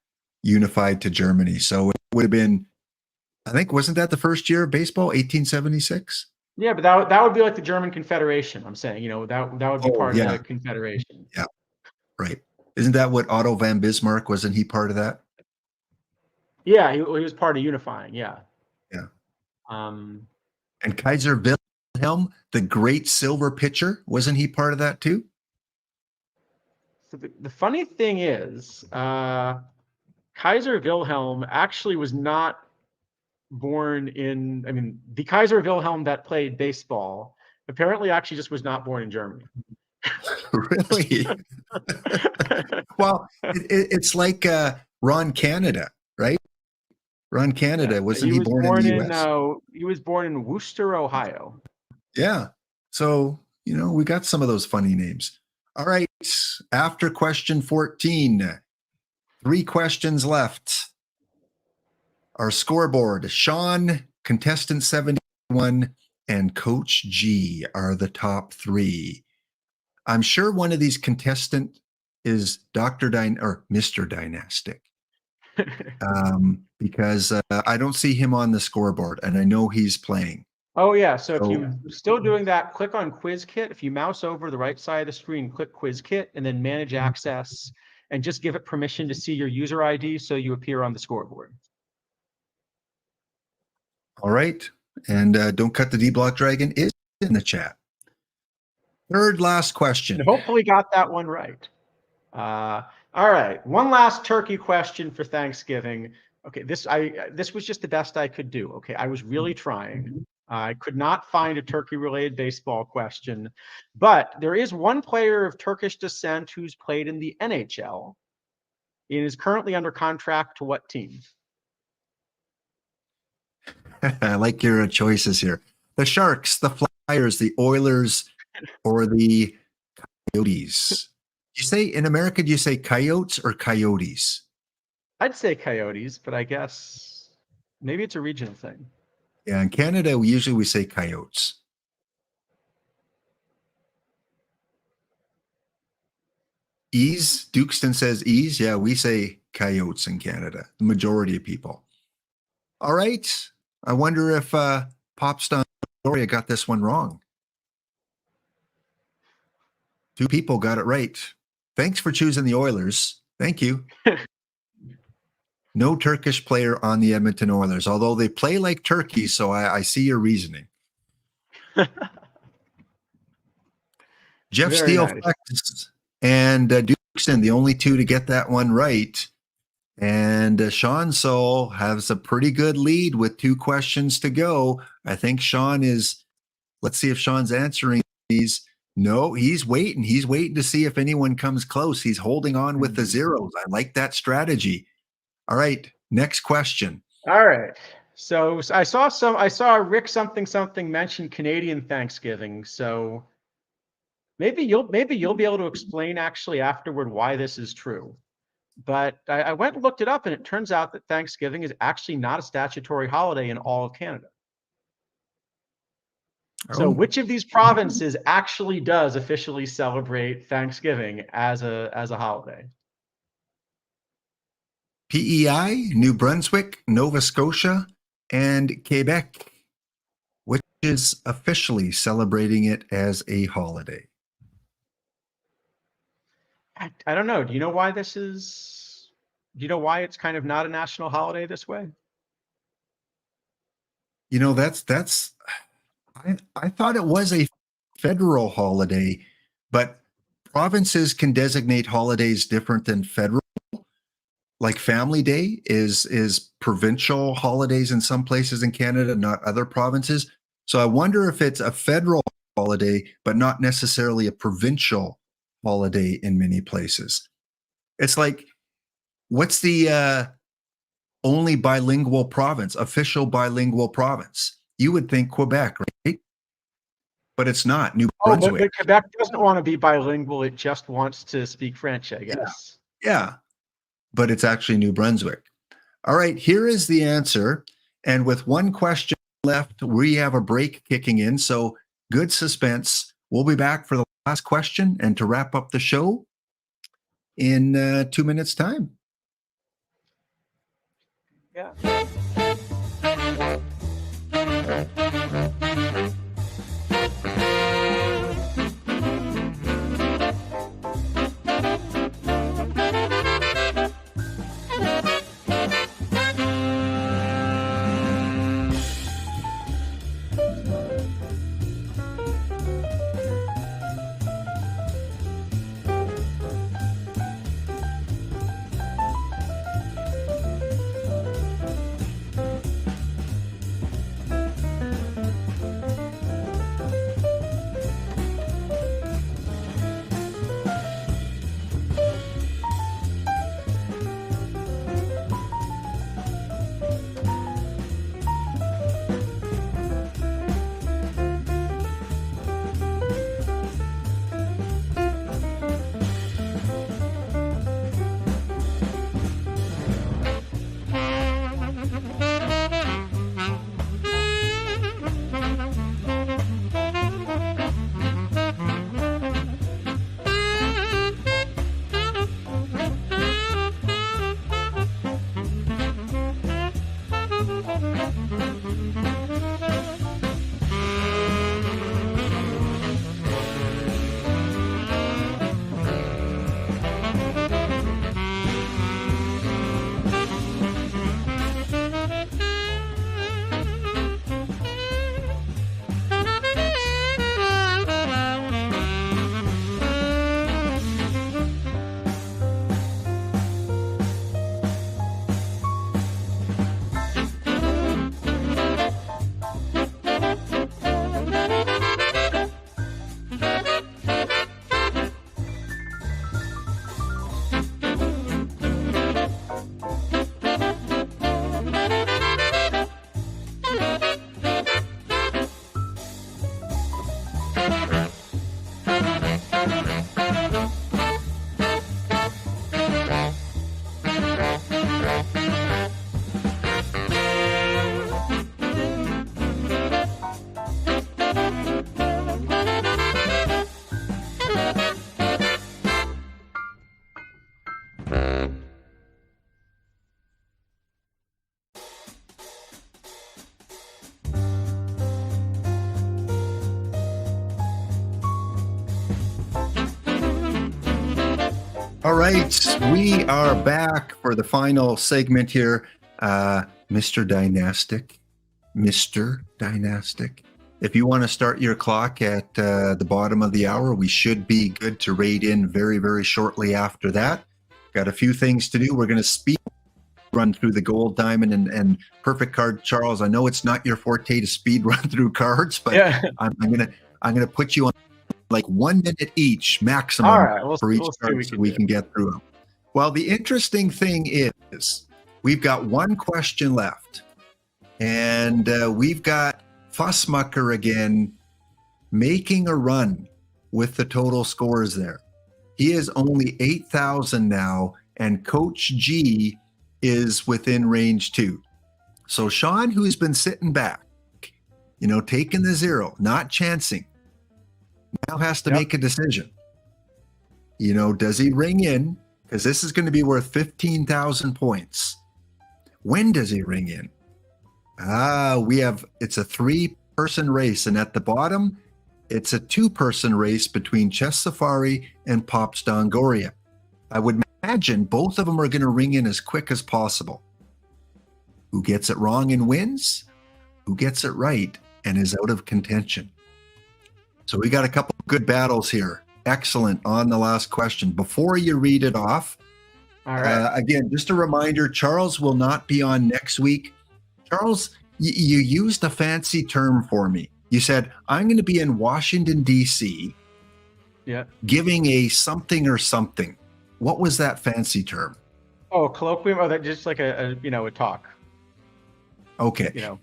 unified to Germany. So it would have been, I think, wasn't that the first year of baseball, 1876? Yeah, but that would be like the German Confederation. I'm saying, that would be part of the Confederation. Yeah, right. Isn't that what Otto von Bismarck, wasn't he part of that? Yeah, he was part of unifying. Yeah. Yeah. And Kaiser Wilhelm, the great silver pitcher, wasn't he part of that too? So the funny thing is, Kaiser Wilhelm actually was not born in, the Kaiser Wilhelm that played baseball apparently actually just was not born in Germany. Really? Well, it's like Ron Canada, right? Ron Canada, wasn't he born in the US? He was born in Worcester, Ohio. Yeah. So, we got some of those funny names. All right. After question 14, 3 questions left. Our scoreboard, Sean, contestant 71, and Coach G are the top 3. I'm sure one of these contestant is Mr. Dynastic. Because I don't see him on the scoreboard, and I know he's playing. Oh, yeah. So if you're still doing that, click on Quiz Kit. If you mouse over the right side of the screen, click Quiz Kit, and then Manage Access, and just give it permission to see your user ID so you appear on the scoreboard. All right. And Don't Cut the D-Block Dragon is in the chat. Third last question. And hopefully got that one right. All right. One last turkey question for Thanksgiving. Okay, this was just the best I could do. Okay, I was really trying. I could not find a turkey-related baseball question, but there is one player of Turkish descent who's played in the NHL and is currently under contract to what team? I like your choices here. The Sharks, the Flyers, the Oilers, or the Coyotes. In America, do you say coyotes or coyotes? I'd say coyotes, but I guess maybe it's a regional thing. Yeah, in Canada, we usually say coyotes. Ease, Dukeston says ease. Yeah, we say coyotes in Canada, the majority of people. All right. I wonder if Pops Dongoria got this one wrong. 2 people got it right. Thanks for choosing the Oilers. Thank you. No Turkish player on the Edmonton Oilers, although they play like turkey, so I see your reasoning. Jeff Very Steele nice. and Dukeston, the only two to get that one right. And Sean Soul has a pretty good lead with 2 questions to go. I think Sean is, let's see if Sean's answering these. No, he's waiting. He's waiting to see if anyone comes close. He's holding on with the zeros. I like that strategy. All right, next question. All right. So I saw Rick something mention Canadian Thanksgiving. So maybe you'll be able to explain actually afterward why this is true. But I went and looked it up, and it turns out that Thanksgiving is actually not a statutory holiday in all of Canada. So which of these provinces actually does officially celebrate Thanksgiving as a holiday? PEI, New Brunswick, Nova Scotia, and Quebec, which is officially celebrating it as a holiday. I don't know. Do you know why this is? Do you know why it's kind of not a national holiday this way? You know, I thought it was a federal holiday, but provinces can designate holidays different than federal. Like Family Day is provincial holidays in some places in Canada, not other provinces. So I wonder if it's a federal holiday, but not necessarily a provincial holiday in many places. It's like, what's the only bilingual province, official bilingual province? You would think Quebec, right? But it's not. New Brunswick. But Quebec doesn't want to be bilingual. It just wants to speak French, I guess. Yeah. But it's actually New Brunswick. All right, here is the answer. And with 1 question left, we have a break kicking in. So good suspense. We'll be back for the last question and to wrap up the show in 2 minutes' time. Yeah. All right, we are back for the final segment here. Mr. Dynastic. If you want to start your clock at the bottom of the hour, we should be good to raid in very, very shortly after that. Got a few things to do. We're going to speed run through the gold, diamond, and perfect card. Charles, I know it's not your forte to speed run through cards, but Yeah. I'm gonna put you on like 1 minute each maximum All right, for each we'll see card what so we can get through them. Well, the interesting thing is we've got one question left, and we've got Fussmucker again making a run with the total scores there. He is only 8,000 now, and Coach G is within range too. So Sean, who's been sitting back, taking the zero, not chancing, now has to make a decision. Does he ring in? Because this is going to be worth 15,000 points. When does he ring in? It's a 3-person race, and at the bottom, it's a 2-person race between Chess Safari and Pops Dongoria. I would imagine both of them are going to ring in as quick as possible. Who gets it wrong and wins? Who gets it right and is out of contention? So we got a couple of good battles here. Excellent on the last question. Before you read it off, All right. again, just a reminder, Charles will not be on next week. Charles, you used a fancy term for me. You said, I'm going to be in Washington, D.C. Yeah. giving a something or something. What was that fancy term? Oh, colloquium. Oh, that just like a talk. Okay.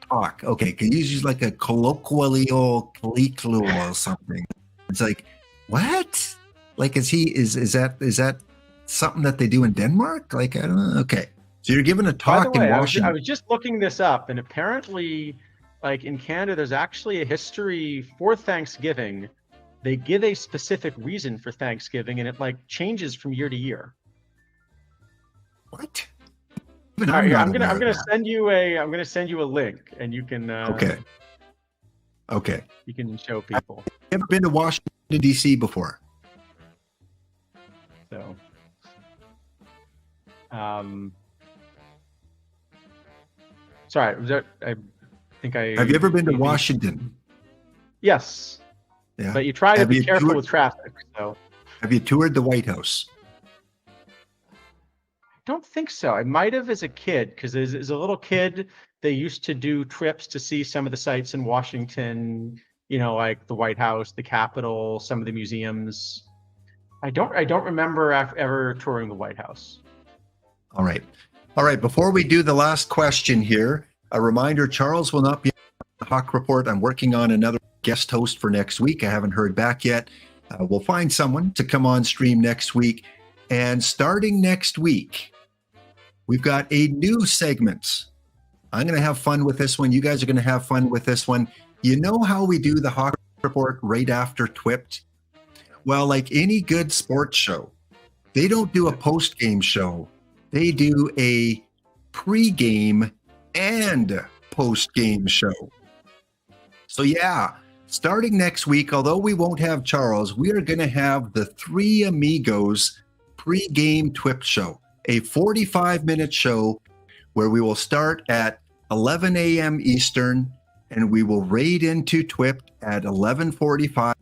Talk. Okay. Can you use like a colloquial or something? It's like, what? Like, is that something that they do in Denmark? Like, I don't know. Okay. So you're giving a talk By the way, in Washington. I was just looking this up, and apparently, like in Canada, there's actually a history for Thanksgiving. They give a specific reason for Thanksgiving, and it like changes from year to year. What? All right, I'm gonna send you a link, and you can Okay. you can show people. Ever been to Washington, D.C. before? So, sorry, was that? I think I. Have you ever been to Washington? Yes. Yeah. But you try to Have be you careful toured- with traffic. So Have you toured the White House? I don't think so. I might have as a kid, because as a little kid, they used to do trips to see some of the sites in Washington. Like the White House, the Capitol, some of the museums. I don't remember ever touring the White House. All right. Before we do the last question here, a reminder, Charles will not be on the Hawk Report. I'm working on another guest host for next week. I haven't heard back yet. We'll find someone to come on stream next week. And starting next week, we've got a new segment. I'm going to have fun with this one. You guys are going to have fun with this one. You know how we do the Hawk Report right after Twipped? Well, like any good sports show, they don't do a post-game show. They do a pre-game and post-game show. So yeah, starting next week, although we won't have Charles, we are going to have the Three Amigos pre-game Twip show, a 45-minute show where we will start at 11 a.m. Eastern and we will raid into Twip at 11:45.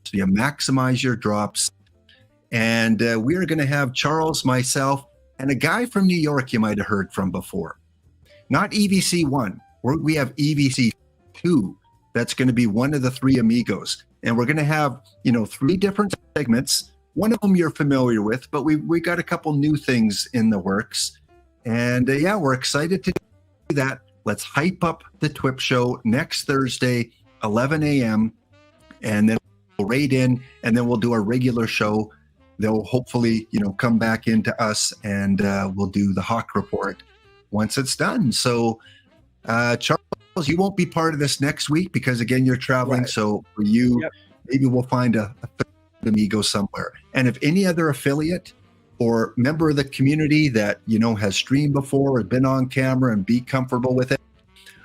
So you maximize your drops. And we are going to have Charles, myself, and a guy from New York you might have heard from before. Not EVC1. We have EVC2. That's going to be one of the Three Amigos. And we're going to have, 3 different segments. One of them you're familiar with, but we got a couple new things in the works. And we're excited to do that. Let's hype up the Twip show next Thursday, 11 a.m. And then we'll raid in, and then we'll do a regular show. They'll hopefully, come back into us, and we'll do the Hawk Report once it's done. So, Charles, you won't be part of this next week because, again, you're traveling. Right. So for you, maybe we'll find a amigo somewhere. And if any other affiliate or member of the community that, has streamed before or been on camera and be comfortable with it,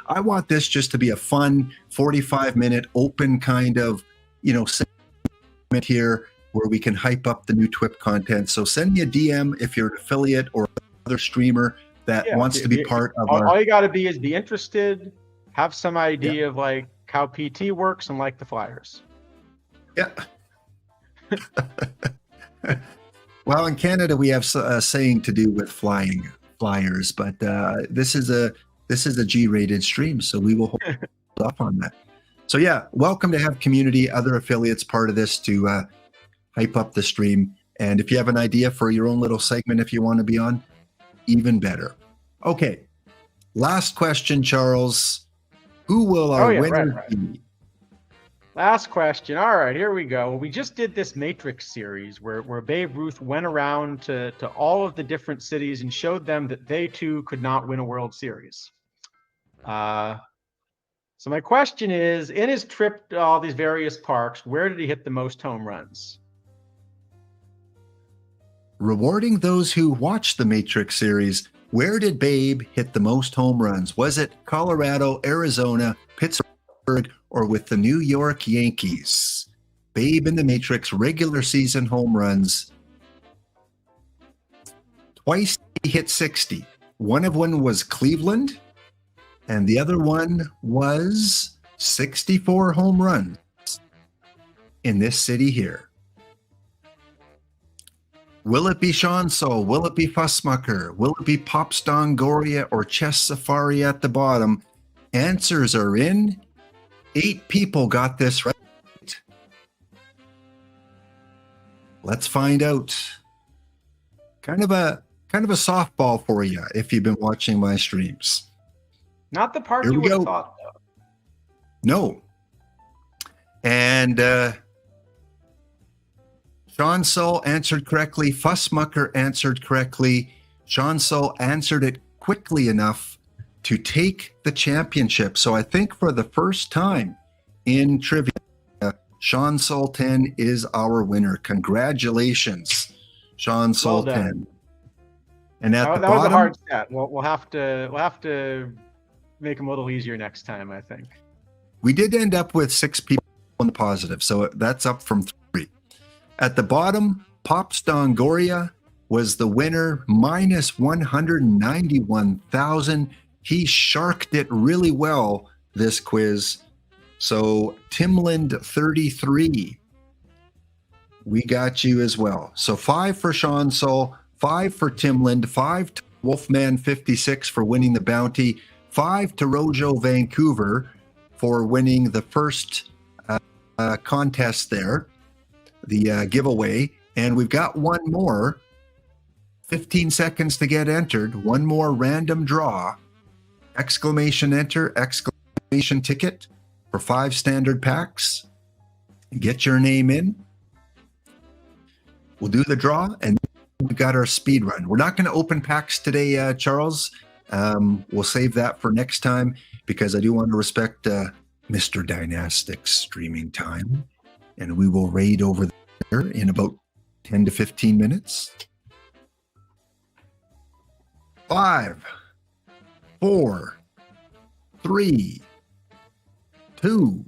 I want this just to be a fun 45-minute open kind of, segment here. where we can hype up the new TWIP content. So send me a DM if you're an affiliate or another streamer that wants to be part of all you got to be is be interested, have some idea of like how PT works, and like the flyers. Yeah. Well, in Canada, we have a saying to do with flyers, but this is a G-rated stream, so we will hold up on that. So yeah, welcome to have community, other affiliates part of this to hype up the stream. And if you have an idea for your own little segment, if you want to be on, even better. Okay, last question, Charles. Who will our winner be? Last question. All right, here we go. We just did this Matrix series where Babe Ruth went around to all of the different cities and showed them that they too could not win a World Series. So my question is, in his trip to all these various parks, where did he hit the most home runs? Rewarding those who watched the Matrix series, where did Babe hit the most home runs? Was it Colorado, Arizona, Pittsburgh, or with the New York Yankees? Babe in the Matrix regular season home runs. Twice he hit 60. One of them was Cleveland, and the other one was 64 home runs in this city here. Will it be Sean Sol? Will it be Fussmucker? Will it be Pops Dongoria or Chess Safari at the bottom? Answers are in. 8 people got this right. Let's find out. Kind of a softball for you if you've been watching my streams. Not the part you would have thought, though. No. And Sean Sol answered correctly. Fussmucker answered correctly. Sean Sol answered it quickly enough to take the championship. So I think for the first time in trivia, Sean Sol 10 is our winner. Congratulations, Sean Sol 10. And at the bottom, was a hard stat. We'll have to make them a little easier next time, I think. We did end up with 6 people on the positive, so that's up from 3. At the bottom, Pops Dongoria was the winner, minus 191,000. He sharked it really well, this quiz. So Timland 33, we got you as well. So 5 for Sean Sol, 5 for Timland, 5 to Wolfman 56 for winning the bounty, 5 to Rojo Vancouver for winning the first contest there, the giveaway. And we've got one more, 15 seconds to get entered, one more random draw, exclamation enter, exclamation ticket for 5 standard packs. Get your name in. We'll do the draw, and we've got our speed run. We're not going to open packs today, Charles. We'll save that for next time because I do want to respect Mr. Dynastic's streaming time, and we will raid over there in about 10 to 15 minutes. 5, 4, 3, 2,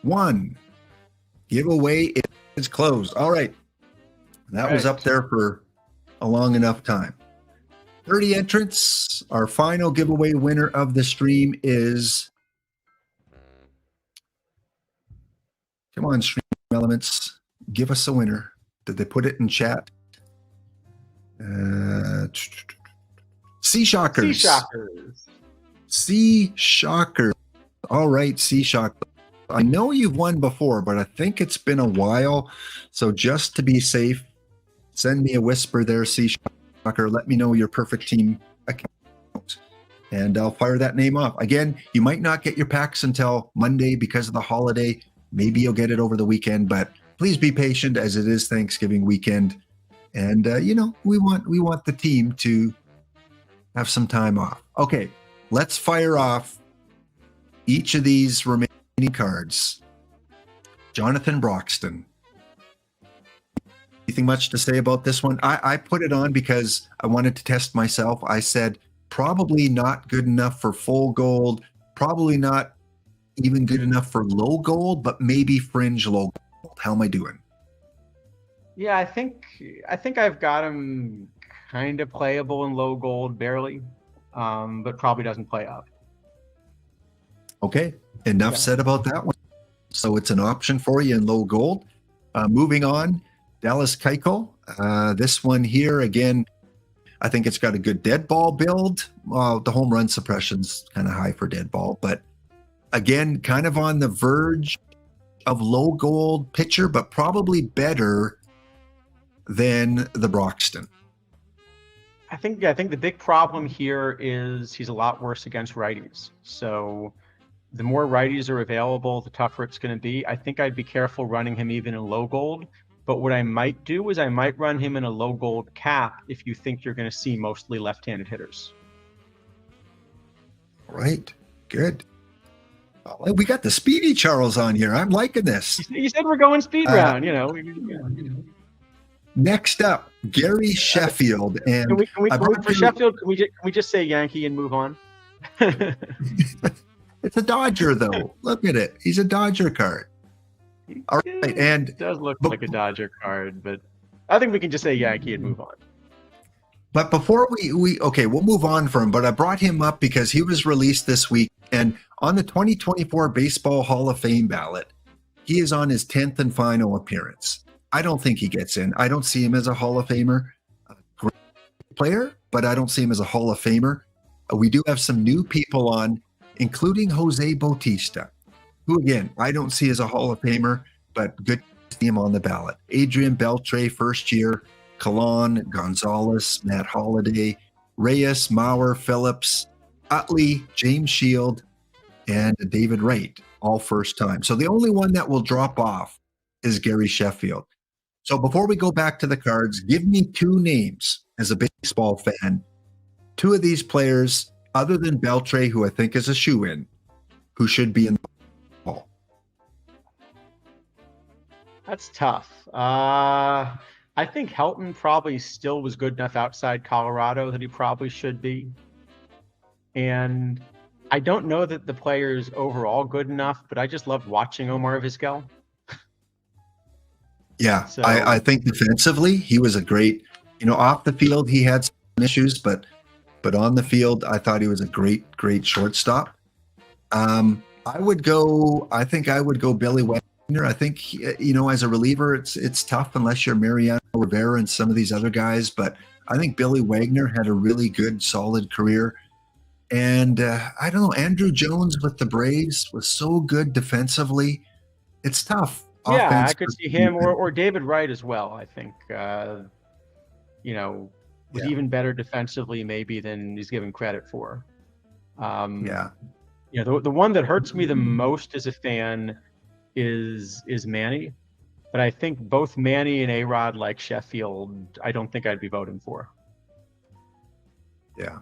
1. Giveaway is closed. All right. That was up there for a long enough time. 30 entrants. Our final giveaway winner of the stream is... Come on, Stream Elements. Give us a winner. Did they put it in chat? Sea Shockers. Sea Shockers. Sea Shockers. All right, Sea Shockers. I know you've won before, but I think it's been a while. So just to be safe, send me a whisper there, Sea Shocker. Let me know your perfect team account, and I'll fire that name off. Again, you might not get your packs until Monday because of the holiday. Maybe you'll get it over the weekend, but please be patient as it is Thanksgiving weekend. And, we want the team to have some time off. Okay, let's fire off each of these remaining cards. Jonathan Broxton. Anything much to say about this one? I put it on because I wanted to test myself. I said probably not good enough for full gold, probably not even good enough for low gold, but maybe fringe low gold. How am I doing? Yeah, I think I've got him kind of playable in low gold, barely, but probably doesn't play up. Okay, enough Yeah. said about that one. So it's an option for you in low gold. Moving on, Dallas Keuchel. This one here, again, I think it's got a good dead ball build. The home run suppression's kind of high for dead ball, but again, kind of on the verge of low gold pitcher, but probably better than the Broxton. I think the big problem here is he's a lot worse against righties. So the more righties are available, the tougher it's going to be. I think I'd be careful running him even in low gold. But what I might do is I might run him in a low gold cap if you think you're going to see mostly left-handed hitters. All right, good. We got the Speedy Charles on here. I'm liking this. You said we're going speed round, you know. Next up, Gary Sheffield. And Can we for Sheffield, can we just say Yankee and move on? It's a Dodger, though. Look at it. He's a Dodger card. All right, and it does look like a Dodger card, but I think we can just say Yankee and move on. But before we'll move on from him. But I brought him up because he was released this week, and on the 2024 Baseball Hall of Fame ballot, he is on his 10th and final appearance. I don't think he gets in. I don't see him as a Hall of Famer. Great player, but I don't see him as a Hall of Famer. We do have some new people on, including Jose Bautista, who, again, I don't see as a Hall of Famer, but good to see him on the ballot. Adrian Beltre, first year. Colon, Gonzalez, Matt Holliday, Reyes, Mauer, Phillips, Utley, James Shield, and David Wright, all first time. So the only one that will drop off is Gary Sheffield. So before we go back to the cards, give me two names as a baseball fan. Two of these players, other than Beltre, who I think is a shoe-in, who should be in the ball. That's tough. I think Helton probably still was good enough outside Colorado that he probably should be. And I don't know that the player is overall good enough, but I just loved watching Omar Vizquel. Yeah, So- I think defensively, he was a great, off the field, he had some issues, but on the field, I thought he was a great shortstop. I think I would go Billy Wagner. I think, as a reliever, it's tough unless you're Mariano Rivera and some of these other guys. But I think Billy Wagner had a really good, solid career. And I don't know, Andrew Jones with the Braves was so good defensively. It's tough. Yeah, Offense I could see him or David Wright as well. I think, was even better defensively maybe than he's given credit for. Yeah. The one that hurts me the most as a fan is Manny, but I think both Manny and A-Rod, like Sheffield, I don't think I'd be voting for. Yeah.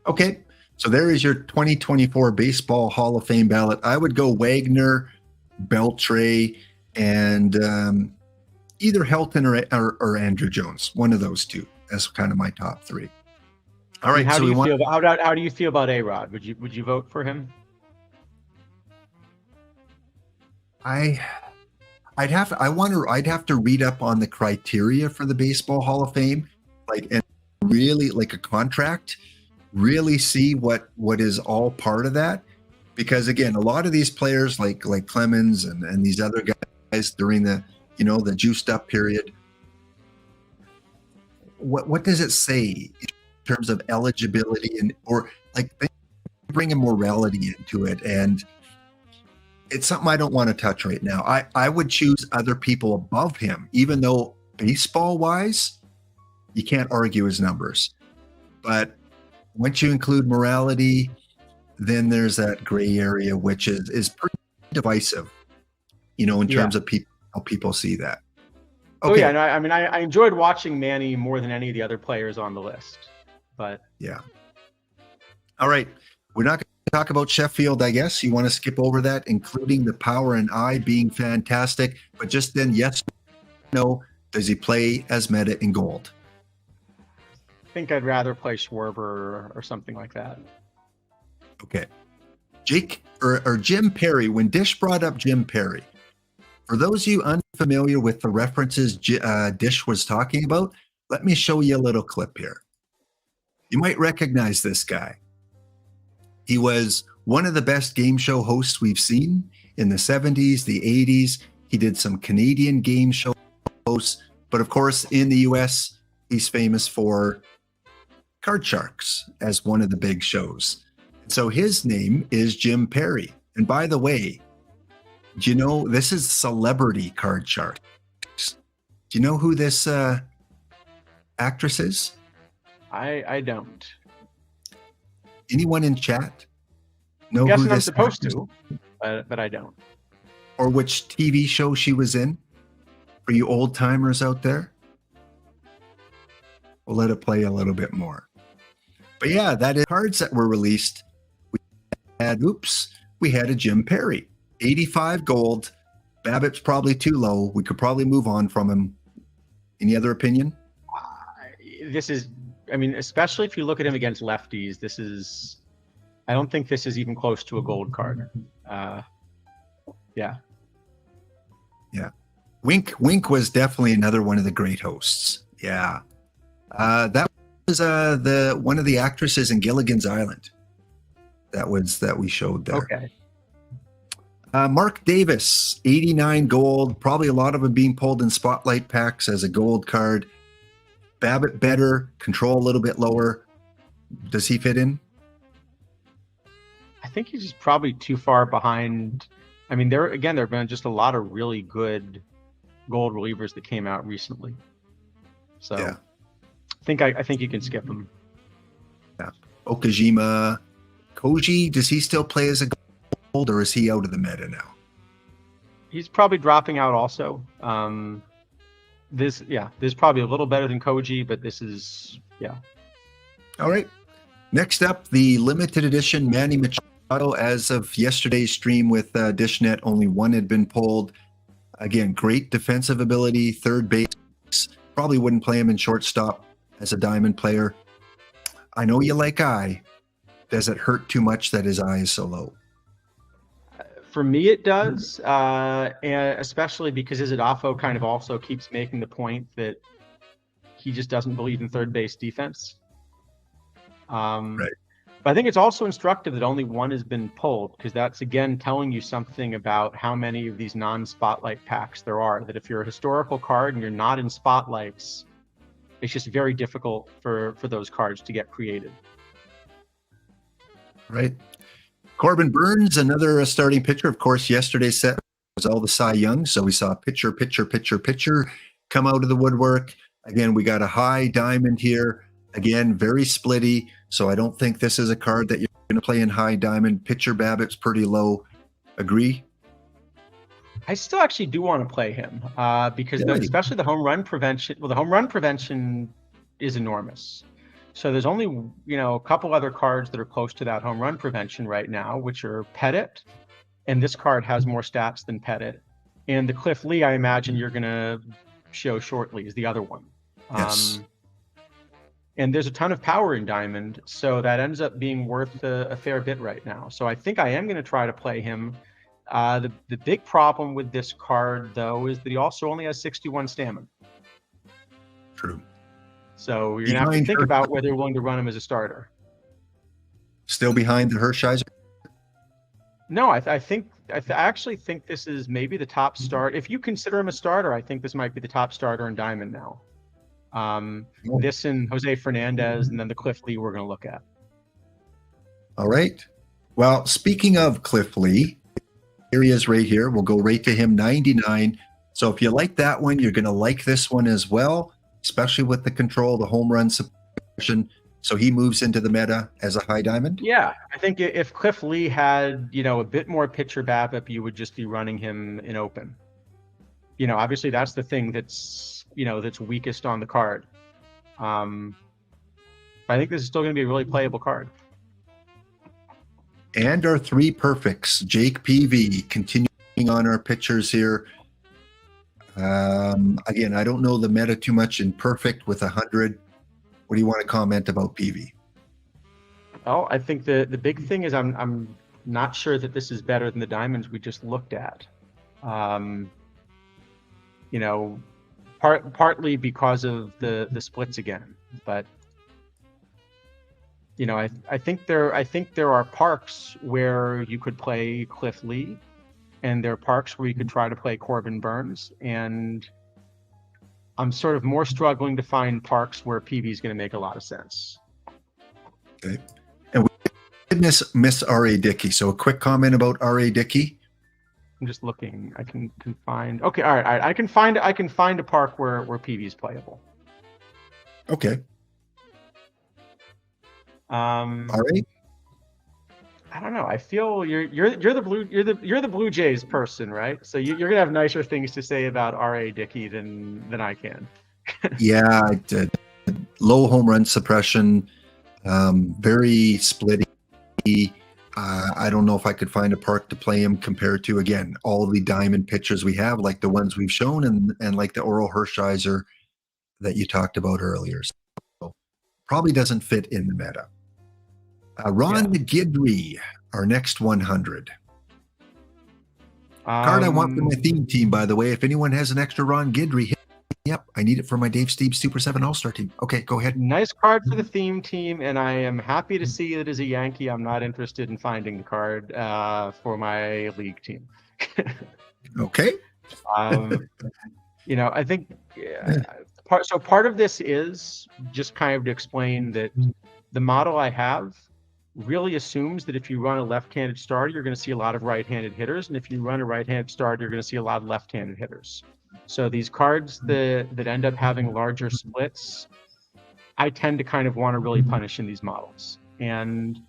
Okay, so there is your 2024 Baseball Hall of Fame ballot. I would go Wagner, Beltre, and either Helton or Andrew Jones. One of those two as kind of my top three. All right. How so do you feel about A-Rod? Would you vote for him? I'd have to read up on the criteria for the Baseball Hall of Fame, and really like a contract, really see what is all part of that. Because again, a lot of these players like Clemens and these other guys during the the juiced up period, what does it say in terms of eligibility or they bring a morality into it, and it's something I don't want to touch right now. I would choose other people above him, even though baseball wise, you can't argue his numbers. But once you include morality, then there's that gray area, which is pretty divisive, in terms of how people see that. Okay. Oh yeah, no, I mean, I enjoyed watching Manny more than any of the other players on the list, but yeah. All right, we're not going to talk about Sheffield, I guess. You want to skip over that, including the power and eye being fantastic, but just then, yes, no, does he play as meta in gold? I think I'd rather play Schwarber or something like that. Okay. Jake or Jim Perry, when Dish brought up Jim Perry, For those of you unfamiliar with the references Dish was talking about, let me show you a little clip here. You might recognize this guy. He was one of the best game show hosts we've seen in the 70s, the 80s. He did some Canadian game show hosts, but of course, in the US, he's famous for Card Sharks as one of the big shows. So his name is Jim Perry. And by the way, do you know this is Celebrity Card Sharks? Do you know who this actress is? I don't. Anyone in chat know I'm who guessing I'm this supposed actress to, but I don't. or which TV show she was in? For you old timers out there, we'll let it play a little bit more. But yeah, that is cards that were released. We had a Jim Perry, 85 gold. Babbitt's probably too low. We could probably move on from him. Any other opinion? I mean, especially if you look at him against lefties, I don't think this is even close to a gold card. Yeah. Wink was definitely another one of the great hosts. Yeah. That was one of the actresses in Gilligan's Island. That we showed there. Okay. Mark Davis, 89 gold. Probably a lot of them being pulled in spotlight packs as a gold card. Babbitt better, control a little bit lower. Does he fit in? I think he's just probably too far behind. I mean, there have been just a lot of really good gold relievers that came out recently. So Yeah. I think you can skip him. Yeah. Okajima, Koji, does he still play as a gold or is he out of the meta now? He's probably dropping out also. This is probably a little better than Koji, but this is, yeah. All right. Next up, the limited edition Manny Machado. As of yesterday's stream with DishNet, only one had been pulled. Again, great defensive ability, third base. Probably wouldn't play him in shortstop as a diamond player. I know you like eye. Does it hurt too much that his eye is so low? For me, it does, and especially because Izadafo kind of also keeps making the point that he just doesn't believe in third base defense. Right. But I think it's also instructive that only one has been pulled, because that's, again, telling you something about how many of these non-spotlight packs there are. That if you're a historical card and you're not in spotlights, it's just very difficult for those cards to get created. Right. Corbin Burns, another starting pitcher. Of course, yesterday's set was all the Cy Young. So we saw pitcher come out of the woodwork. Again, we got a high diamond here. Again, very splitty. So I don't think this is a card that you're going to play in high diamond. Pitcher Babbitt's pretty low. Agree? I still actually do want to play him because Really? especially the home run prevention. Well, the home run prevention is enormous. So there's only, a couple other cards that are close to that home run prevention right now, which are Pettit, and this card has more stats than Pettit. And the Cliff Lee, I imagine you're going to show shortly, is the other one. Yes. And there's a ton of power in Diamond, so that ends up being worth a fair bit right now. So I think I am going to try to play him. The big problem with this card, though, is that he also only has 61 stamina. True. So you're going to have to think about whether you're willing to run him as a starter. Still behind the Hershiser? No, I actually think this is maybe the top start. If you consider him a starter, I think this might be the top starter in Diamond now. This and Jose Fernandez, and then the Cliff Lee we're going to look at. All right. Well, speaking of Cliff Lee, here he is right here. We'll go right to him, 99. So if you like that one, you're going to like this one as well, especially with the control, the home run suppression. So he moves into the meta as a high diamond? Yeah, I think if Cliff Lee had, a bit more pitcher BABIP, you would just be running him in open. Obviously that's the thing that's, that's weakest on the card. I think this is still going to be a really playable card. And our three perfects, Jake PV, continuing on our pitchers here. Again, I don't know the meta too much in perfect with 100. What do you want to comment about PV? Oh, I think the big thing is I'm not sure that this is better than the diamonds we just looked at. you know, partly because of the splits again, but you know, I think there are parks where you could play Cliff Lee, and there are parks where you could try to play Corbin Burns, and I'm sort of more struggling to find parks where PB is going to make a lot of sense. Okay. And we did miss R.A. Dickey. So a quick comment about R.A. Dickey. I'm just looking. I can find. Okay, all right. I can find a park where PB is playable. Okay. All right. I don't know. I feel you're the Blue Jays person, right? So you're gonna have nicer things to say about R.A. Dickey than I can. Yeah, I did. Low home run suppression, very splitty. I don't know if I could find a park to play him compared to, again, all the diamond pitchers we have, like the ones we've shown, and like the Oral Hershiser that you talked about earlier. So probably doesn't fit in the meta. Ron McGidry, our next 100. Card I want for my theme team, by the way. If anyone has an extra Ron Guidry, hit me up. I need it for my Dave Steve Super 7 All-Star team. Okay, go ahead. Nice card for the theme team, and I am happy to see that as a Yankee, I'm not interested in finding the card for my league team. Okay. You know, I think part of this is just kind of to explain that the model I have really assumes that if you run a left-handed starter, you're going to see a lot of right-handed hitters, and if you run a right-handed starter, you're going to see a lot of left-handed hitters. So these cards that end up having larger splits, I tend to kind of want to really punish in these models. And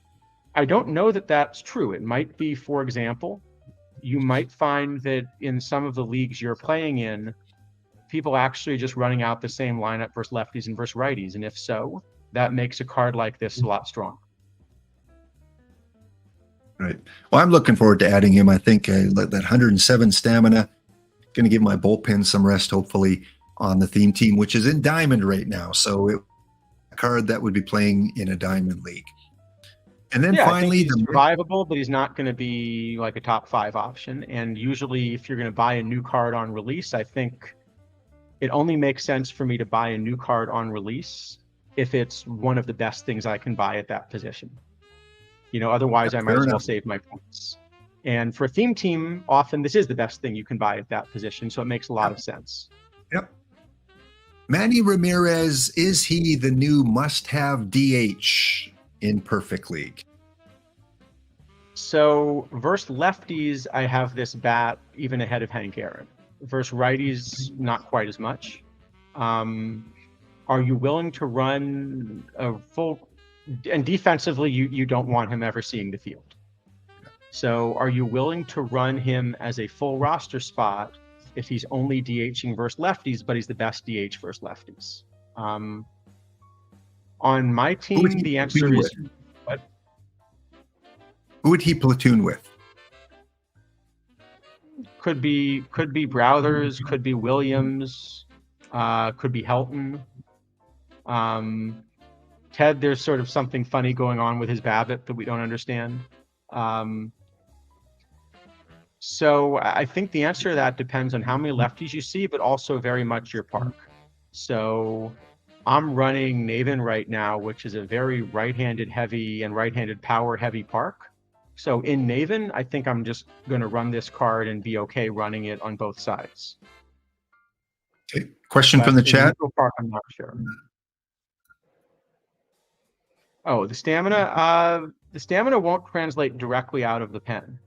I don't know that that's true. It might be, for example, you might find that in some of the leagues you're playing in, people actually just running out the same lineup versus lefties and versus righties. And if so, that makes a card like this a lot stronger. Right. Well, I'm looking forward to adding him. I think that 107 stamina, going to give my bullpen some rest, hopefully, on the theme team, which is in Diamond right now. So a card that would be playing in a Diamond league. And then finally, I think he's survivable, but he's not going to be like a top 5 option. And usually, if you're going to buy a new card on release, I think it only makes sense for me to buy a new card on release if it's one of the best things I can buy at that position. You know, otherwise I might as well save my points. And for a theme team, often this is the best thing you can buy at that position, so it makes a lot of sense. Yep. Manny Ramirez, is he the new must-have DH in Perfect League? So versus lefties, I have this bat even ahead of Hank Aaron. Versus righties, not quite as much. Are you willing to run a full... And defensively, you don't want him ever seeing the field. So are you willing to run him as a full roster spot if he's only DHing versus lefties, but he's the best DH versus lefties? On my team, the answer is... What? Who would he platoon with? Could be Browthers, could be Williams, could be Helton. Ted, there's sort of something funny going on with his BABIP that we don't understand. So I think the answer to that depends on how many lefties you see, but also very much your park. So I'm running Naven right now, which is a very right-handed heavy and right-handed power heavy park. So in Naven, I think I'm just going to run this card and be okay running it on both sides. Okay. Question from the chat. Park, I'm not sure. Oh, the stamina won't translate directly out of the pen.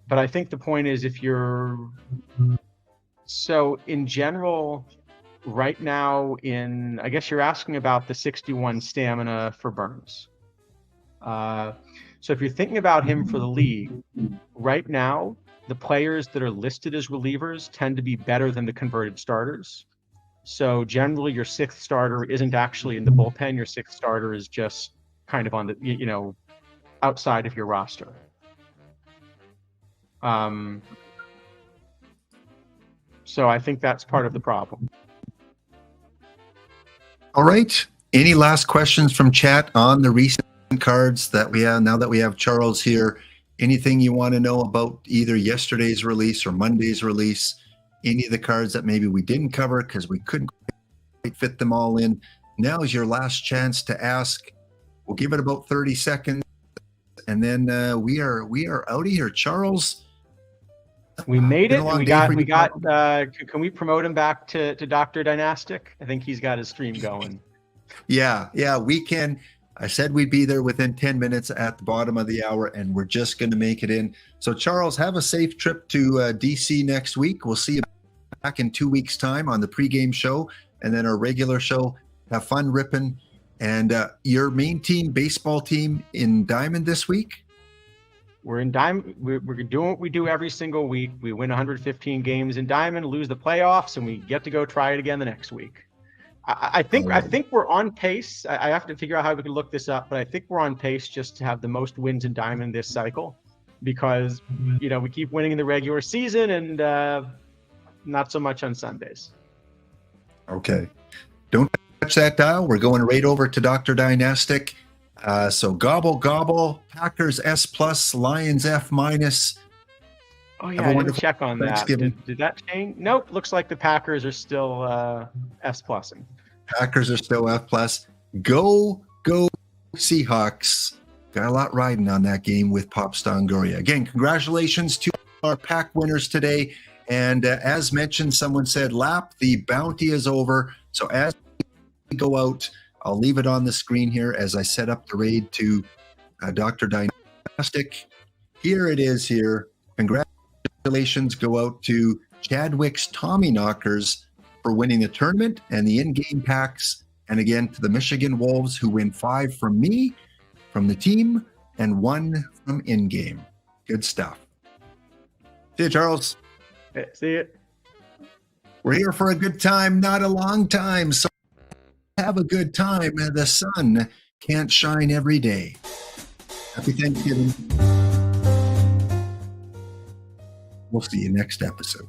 But I think the point is if you're... So in general, right now I guess you're asking about the 61 stamina for Burns. So if you're thinking about him for the league, right now, the players that are listed as relievers tend to be better than the converted starters. So generally, your 6th starter isn't actually in the bullpen. Your 6th starter is just kind of on the, you know, outside of your roster. So I think that's part of the problem. All right. Any last questions from chat on the recent cards that we have now that we have Charles here? Anything you want to know about either yesterday's release or Monday's release? any of the cards that maybe we didn't cover because we couldn't quite fit them all in, now is your last chance to ask. We'll give it about 30 seconds, and then we are out of here. Charles, We made been it. a long We day got. for We you, got. Charles. Can we promote him back to Dr. Dynastic? I think he's got his stream going. Yeah, we can. I said we'd be there within 10 minutes at the bottom of the hour, and we're just going to make it in. So, Charles, have a safe trip to DC next week. We'll see you back in 2 weeks' time on the pregame show, and then our regular show. Have fun ripping. And your main team, baseball team, in Diamond this week? We're in Diamond. We're doing what we do every single week. We win 115 games in Diamond, lose the playoffs, and we get to go try it again the next week. I think we're on pace. I have to figure out how we can look this up, but I think we're on pace just to have the most wins in Diamond this cycle, because we keep winning in the regular season and not so much on Sundays. Okay. Don't touch that dial. We're going right over to Dr. Dynastic. So gobble, Packers S+, Lions F-. Oh yeah, I didn't check on that. Did that change? Nope. Looks like the Packers are still S+ing. Packers are still F+. Go Seahawks. Got a lot riding on that game with Pop Stongoria. Again, congratulations to our pack winners today. And as mentioned, someone said, Lap, the bounty is over. So as we go out, I'll leave it on the screen here as I set up the raid to Dr. Dynastic. Here it is here. Congratulations go out to Chadwick's Tommy Knockers for winning the tournament and the in-game packs. And again, to the Michigan Wolves, who win 5 from me, from the team, and 1 from in-game. Good stuff. See you, Charles. See it. We're here for a good time, not a long time. So have a good time. The sun can't shine every day. Happy Thanksgiving. We'll see you next episode.